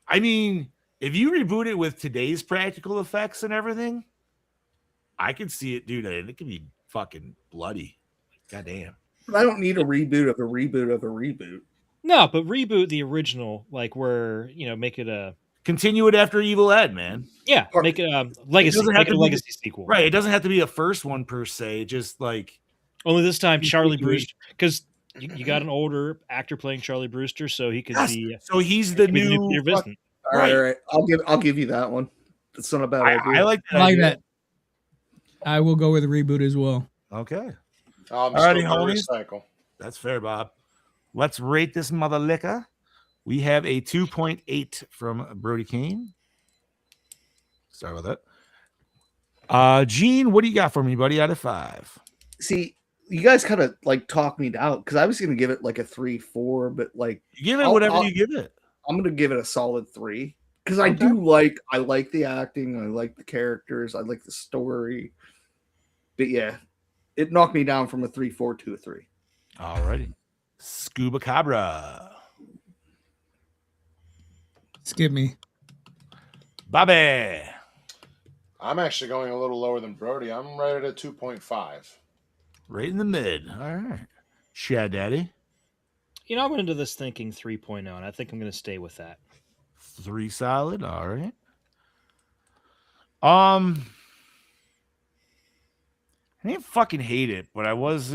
I mean, if you reboot it with today's practical effects and everything, I could see it, dude. It could be fucking bloody. Goddamn. But I don't need a reboot of a reboot of a reboot. No, but reboot the original, like where make it a Continue it after Evil Ed, man. make it a legacy, doesn't have make it to a be- legacy sequel. Right. It doesn't have to be a first one per se. Just like Only this time, Charlie Continue it. Brewster, because you got an older actor playing Charlie Brewster, so he could yes. be So he's the could be new. nuclear Vincent. All right. I'll give you that one. It's not a bad idea. I like that. I like idea. that. I will go with reboot as well. Okay. I'm Alrighty, still gonna homies. recycle. That's fair, Bob. Let's rate this mother liquor. We have a 2.8 from Brody Kane. Sorry about that. Gene, what do you got for me, buddy, out of 5? See, you guys kind of like talked me down because I was going to give it like a 3-4, but like You give it whatever you give it. I'm going to give it a solid 3 because Okay. I like the acting, I like the characters, I like the story. But yeah, it knocked me down from a 3-4 to a 3. Alrighty. Scuba Cabra. Skip me. Bobby. I'm actually going a little lower than Brody. I'm right at a 2.5. Right in the mid. All right. Shad Daddy. You know, I went into this thinking 3.0, and I think I'm going to stay with that. 3 solid. All right. I didn't fucking hate it, but I was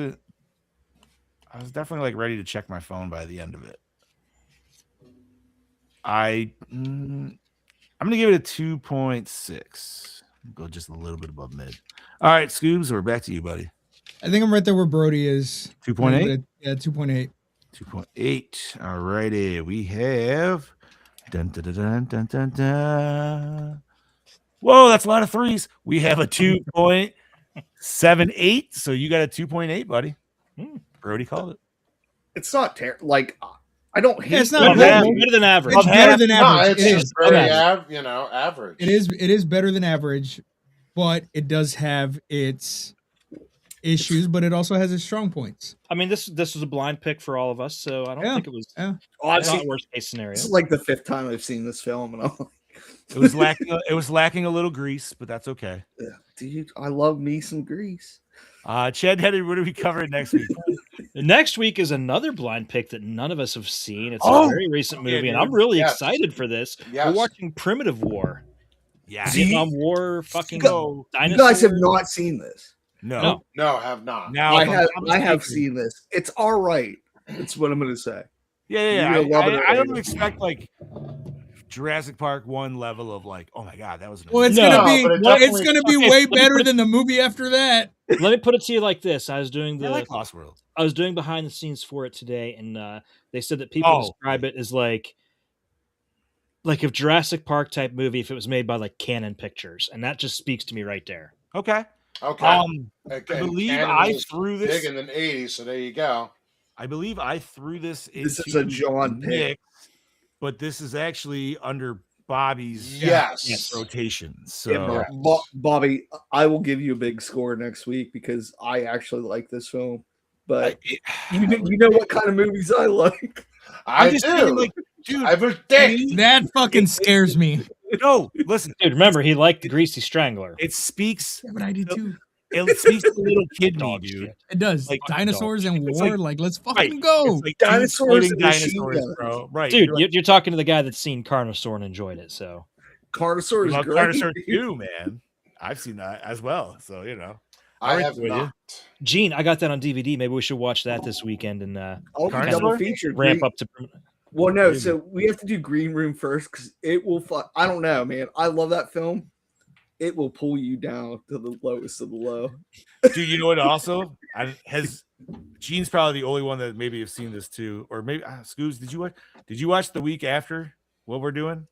definitely like ready to check my phone by the end of it. I'm gonna give it a 2.6. Go just a little bit above mid. All right, Scoobs, we're back to you, buddy. I think I'm right there where Brody is. 2.8? Yeah, 2.8. 2.8. All righty. We have dun, dun, dun, dun, dun, dun, dun. Whoa, that's a lot of 3s. We have a 2.78. So you got a 2.8, buddy. Brody called it. It's not terrible. Like I don't hate. It's not Better horrible. than average. It's better than No, average. it's It just is. very average. average. It is better than average, but it does have its issues, but it also has its strong points. I mean, this was a blind pick for all of us, so I don't Yeah. think it was Yeah. I've not seen, worst case scenario. this is like the 5th time I've seen this film, and I'm like, It was lacking a little grease, but that's okay. dude, I love me some Grease. Chad Heddy, what are we covering next week? Next week is another blind pick that none of us have seen. It's Oh, a very recent okay, movie, and dude. I'm really Yes. excited for this. Yes. We're watching Primitive War. Yeah. Vietnam War, fucking Go. You guys have dinosaurs. not seen this. No. No, have not. Now I if I'm have. not I have mistaken- seen this. It's all right. That's what I'm going to say. Yeah. You're gonna love it or I hate don't it. expect like Jurassic Park 1 level of like, oh my god, that was an Well, it's No, gonna be but it it's definitely- gonna be Okay, way let me better put it- than the movie after that. Let me put it to you like this: I was doing I like Lost World. behind the scenes for it today, and they said that people Oh. describe it as like if Jurassic Park type movie if it was made by like Canon Pictures, and that just speaks to me right there. Okay. Okay. I Okay, believe Canon I was threw this. big in the 80s, so there you go. I believe I threw this into This is a John pick. Nick, but this is actually under Bobby's Yes. rotation. So Yeah, Yeah. Bobby, I will give you a big score next week because I actually like this film. But you know what kind of movies I like. I I'm just do. saying, like, dude, I predict. That fucking scares me. no, listen, Dude, remember he liked the Greasy Strangler. it speaks. Yeah, but I do too. It speaks to little kid me, Dog dude. shit. It does. Like, dinosaurs and It's war. like- Like, let's Right. fucking go. It's like Dinosaurs two and machine dinosaurs, guns. bro. Right, Dude, You're like, you're talking to the guy that's seen Carnosaur and enjoyed it. So Carnosaur is love great. Carnosaur 2, man. I've seen that as well. So you know, I right have with you. not. Gene, I got that on DVD. Maybe we should watch that this weekend and I'll be Carnosaur? double featured. ramp up to. Well, no, Maybe. so we have to do Green Room first because it will. I don't know, man. I love that film. It will pull you down to the lowest of the low. dude. You know what? Also, Gene's probably the only one that maybe have seen this too, or maybe Scoobs. Did you watch the week after what we're doing?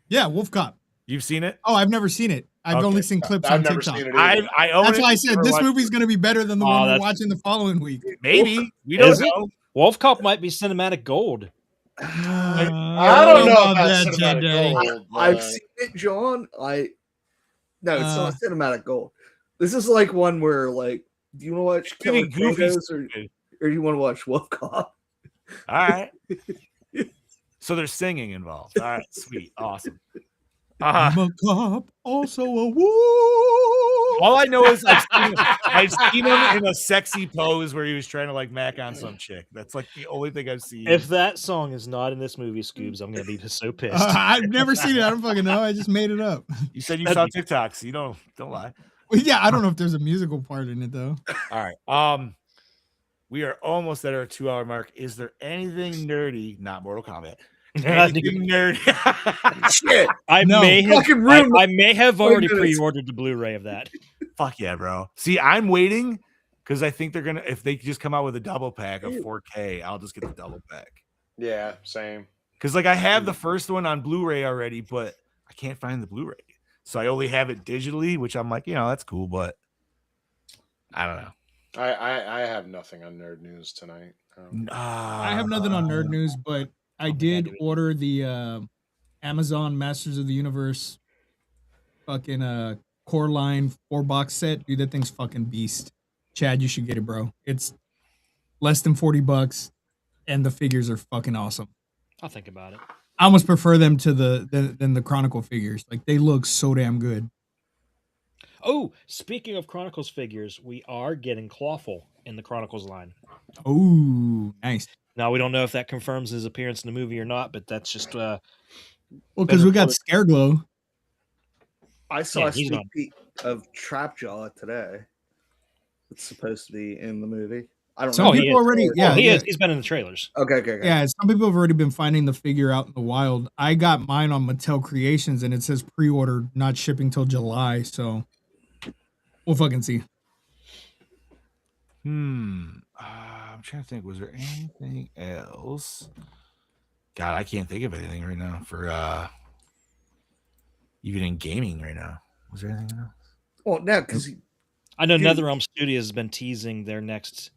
Yeah, Wolf Cop. You've seen it? Oh, I've never seen it. I've Okay. only seen clips I've on never TikTok. seen it either. I own That's it. why I said Never this watched movie's it. gonna be better than the Oh, one we're that's- watching the following week. Maybe we don't Is it? know. Wolf Cop might be cinematic gold. I don't know about that, cinematic JJ. gold. I've but- seen it, John. No, it's Uh, not cinematic gold. This is like one where, like, do you want to watch Maybe Killer Goofy Quangos stupid. or do you want to watch Wolf Cop? All right. So there's singing involved. All right, sweet, awesome. I'm a cop, also a woo. All I know is I've seen him in a sexy pose where he was trying to like mac on some chick. That's like the only thing I've seen. If that song is not in this movie, Scoobs, I'm gonna be so pissed. I've never seen it. I don't fucking know. I just made it up. You said you saw TikToks, you don't lie. Well, yeah, I don't know if there's a musical part in it though. All right. We are almost at our 2-hour mark. Is there anything nerdy? Not Mortal Kombat. Anything nerdy? Shit. I No, may have fucking ruined I may have already 20 minutes. pre-ordered the Blu-ray of that. Fuck yeah, bro. See, I'm waiting because I think they're gonna. If they just come out with a double pack of 4K, I'll just get the double pack. Yeah, same. Because like I have the first one on Blu-ray already, but I can't find the Blu-ray, so I only have it digitally, which I'm like, that's cool, but I don't know. I have nothing on nerd news tonight. I have nothing on nerd news, but I did order the Amazon Masters of the Universe fucking core line 4-box set. Dude, that thing's fucking beast. Chad, you should get it, bro. It's less than $40, and the figures are fucking awesome. I'll think about it. I almost prefer them to than the Chronicle figures. Like, they look so damn good. Oh, speaking of Chronicles figures, we are getting Clawful in the Chronicles line. Oh, nice. Now, we don't know if that confirms his appearance in the movie or not, but that's just... well, because we got Scareglow. I saw a he's sneak peek of Trapjaw today. It's supposed to be in the movie. I don't know. Some people already... Yeah, he is. He's been in the trailers. Okay. Yeah, some people have already been finding the figure out in the wild. I got mine on Mattel Creations, and it says pre-order, not shipping till July, so... We'll fucking see. I'm trying to think. Was there anything else? God, I can't think of anything right now for even in gaming right now. Was there anything else? Well, no, because I know NetherRealm Studios has been teasing their next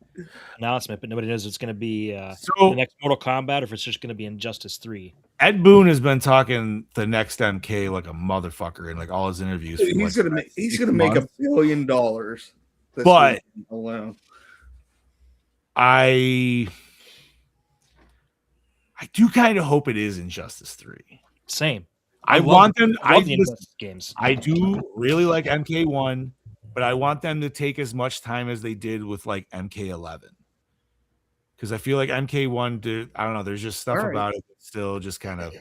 announcement, but nobody knows if it's going to be the next Mortal Kombat or if it's just going to be Injustice 3. Ed Boon has been talking the next MK like a motherfucker in like all his interviews. He's gonna make $1 billion. But alone, I do kind of hope it is Injustice 3. Same. I want them. I love the Injustice games. I do really like MK1, but I want them to take as much time as they did with like MK11. Because I feel like MK1 did, I don't know, there's just stuff about it that's still just kind of.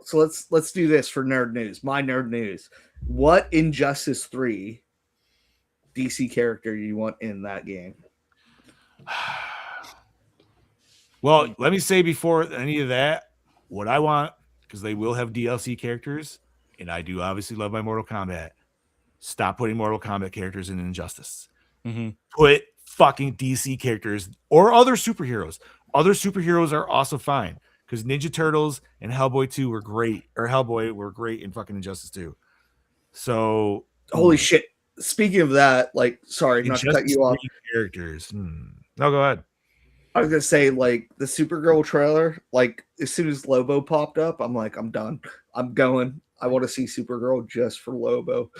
So let's do this for nerd news. My nerd news. What Injustice 3 DC character you want in that game? Well, let me say before any of that, what I want, because they will have DLC characters, and I do obviously love my Mortal Kombat. Stop putting Mortal Kombat characters in Injustice. Mm-hmm. Put fucking DC characters or other superheroes. Other superheroes are also fine because Ninja Turtles and Hellboy 2 were great, or Hellboy were great in fucking Injustice 2. So, holy shit! Speaking of that, like, sorry, not to cut you off. Characters. No, go ahead. I was gonna say, like, the Supergirl trailer. Like, as soon as Lobo popped up, I'm like, I'm done. I'm going. I want to see Supergirl just for Lobo.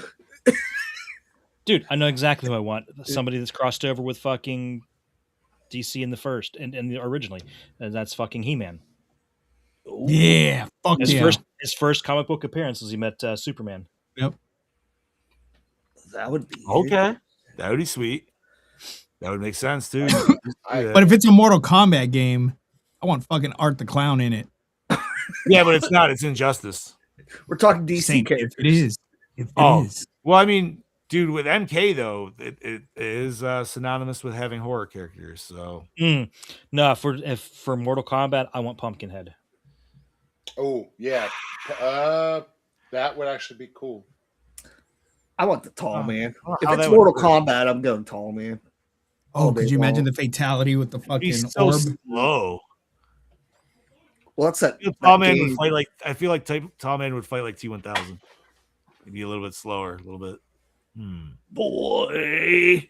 Dude, I know exactly who I want. Somebody that's crossed over with fucking DC in the first and originally, and that's fucking He-Man. Yeah, fuck his first comic book appearance was he met Superman. Yep. That would be okay. That would be sweet. That would make sense too. But if it's a Mortal Kombat game, I want fucking Art the Clown in it. Yeah, but it's not. It's Injustice. We're talking DC characters. It is. It is. Well, I mean, dude, with MK though, it is synonymous with having horror characters. So no, for Mortal Kombat, I want Pumpkinhead. Oh yeah, that would actually be cool. I want the tall man. If it's Mortal Kombat, I'm going tall man. Oh, could you imagine the fatality with the fucking orb? Slow. Well, that's that. Tall man would fight like. I feel like Tall man would fight like T1000. Maybe a little bit slower, a little bit. Boy.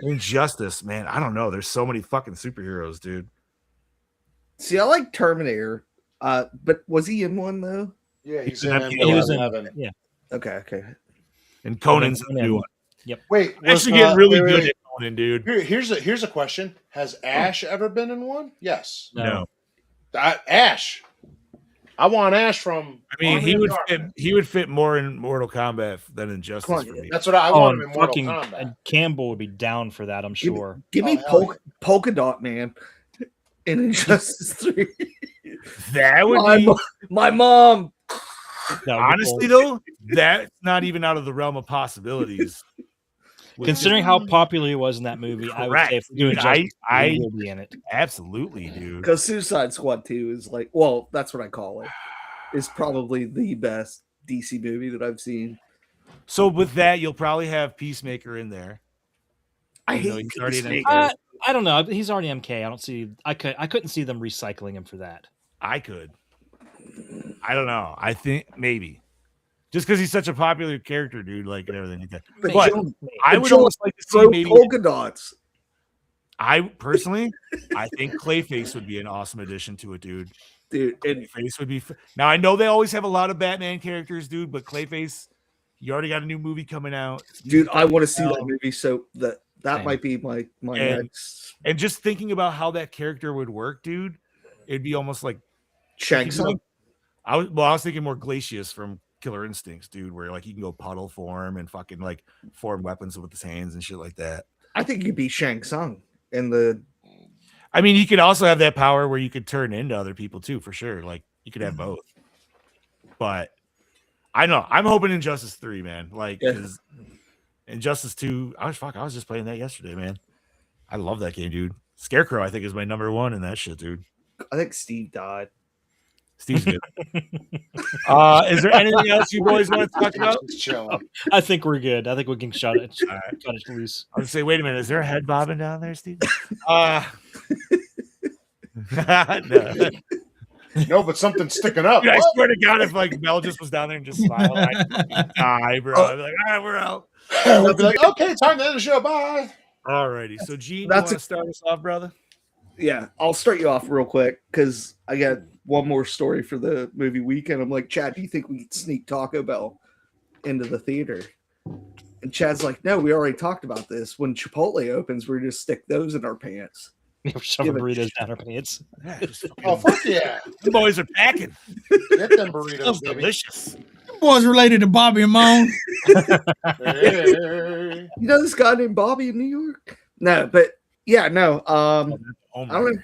Injustice, man. I don't know. There's so many fucking superheroes, dude. See, I like Terminator. But was he in one though? Yeah, he's in in MK11. Yeah. Okay. And Conan's the new one. Yep. Wait, actually getting really good at Conan, dude. Here's a question: has Ash ever been in one? Yes. No. Ash. I want Ash from. I mean, he would fit more in Mortal Kombat than Injustice for me. That's what I want him in Mortal Kombat. And Campbell would be down for that, I'm sure. Give me Polka Dot Man in Injustice 3. That would be my mom. Honestly, though, that's not even out of the realm of possibilities. Considering how popular he was in that movie, I would say if we're doing Justice, he will be in it. Absolutely, dude. Because Suicide Squad 2 is like, well, that's what I call it. It's probably the best DC movie that I've seen. So with that, you'll probably have Peacemaker in there. I You know, hate he's already an Peacemaker. I don't know. He's already MK. I couldn't see them recycling him for that. I could. I don't know. I think maybe. Just because he's such a popular character, dude, like and everything like that. But But John, I would John, almost like to see throw maybe. polka dots. I personally, I think Clayface would be an awesome addition to it, dude. Dude, and Clayface would be. Now I know they always have a lot of Batman characters, dude, but Clayface, you already got a new movie coming out, dude, I want to see Now- that movie. So that Same. might be my And- next And just thinking about how that character would work, dude, it'd be almost like Shang Like, Tsung. I was thinking more Glacius from Killer Instincts, dude, where like he can go puddle form and fucking like form weapons with his hands and shit like that. I think you'd be Shang Tsung in the. I mean, you could also have that power where you could turn into other people too, for sure. Like you could have both. But I know I'm hoping Injustice 3, man. Like Yeah. 'cause Injustice 2, I was just playing that yesterday, man. I love that game, dude. Scarecrow, I think, is my number one in that shit, dude. I think Steve died. Steve's good. Is there anything else you boys want to talk about? Just chilling. I think we're good. I think we can cut it loose. I was say, wait a minute, is there a head bobbing down there, Steve? No. No, but something's sticking up. Dude, I What? swear to God, if like Mel just was down there and just smiled, I'd die, bro. I'd be like, all right, we're out. We'll be like, okay, time to end the show. Bye. Alrighty. So Gene, you That's want to start us off, brother? Yeah, I'll start you off real quick because I got one more story for the movie weekend. I'm like, Chad, do you think we could sneak Taco Bell into the theater? And Chad's like, no, we already talked about this. When Chipotle opens, we're just stick those in our pants. We're shoving burritos down our pants. Yeah, just fucking- Oh, fuck yeah. you boys are packing. Get them burritos, Smells baby. delicious. Boys related to Bobby and Moan. Hey. You know this guy named Bobby in New York? No, but yeah, no. Oh I my don't know.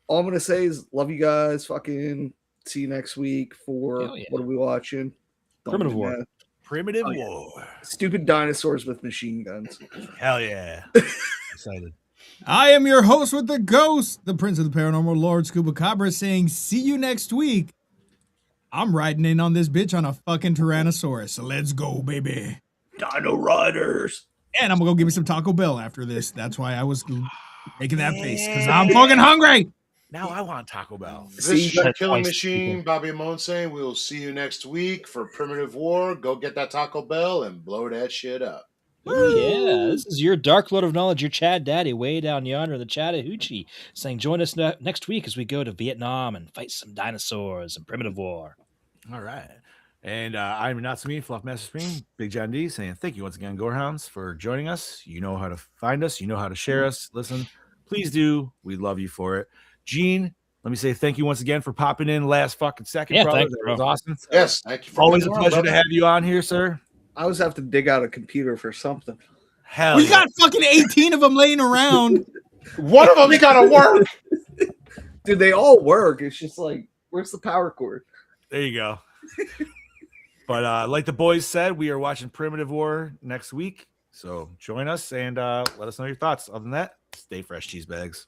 All I'm gonna say is love you guys. Fucking see you next week for Hell yeah. what are we watching? Don't Primitive even War. know. Primitive Oh, yeah. War. Stupid dinosaurs with machine guns. Hell yeah. Excited. I am your host with the ghost, the Prince of the Paranormal, Lord Scuba Cabra, saying, see you next week. I'm riding in on this bitch on a fucking Tyrannosaurus. So let's go, baby. Dino Riders. And I'm gonna go give me some Taco Bell after this. That's why I was making that face, because I'm fucking hungry. Now I want Taco Bell. This See, is your that's Killing twice, Machine, people. Bobby Moan saying we will see you next week for Primitive War. Go get that Taco Bell and blow that shit up. Ooh, yeah, this is your Dark Lord of Knowledge, your Chad Daddy, way down yonder in the Chattahoochee, saying join us next week as we go to Vietnam and fight some dinosaurs and primitive war. All right. And I'm not me, Fluff Master Screen, Big John D, saying thank you once again, Gorehounds, for joining us. You know how to find us. You know how to share us. Listen, please do. We love you for it. Gene, let me say thank you once again for popping in last fucking second, Yeah, brother. thanks, That bro. was awesome. Yes, thank you. For Always a coming on, pleasure to brother. have you on here, sir. I always have to dig out a computer for something. Hell We yeah. got fucking 18 of them laying around. One of them's got to work. Dude, they all work. It's just like, where's the power cord? There you go. But like the boys said, we are watching Primitive War next week. So join us and let us know your thoughts. Other than that, stay fresh, cheese bags.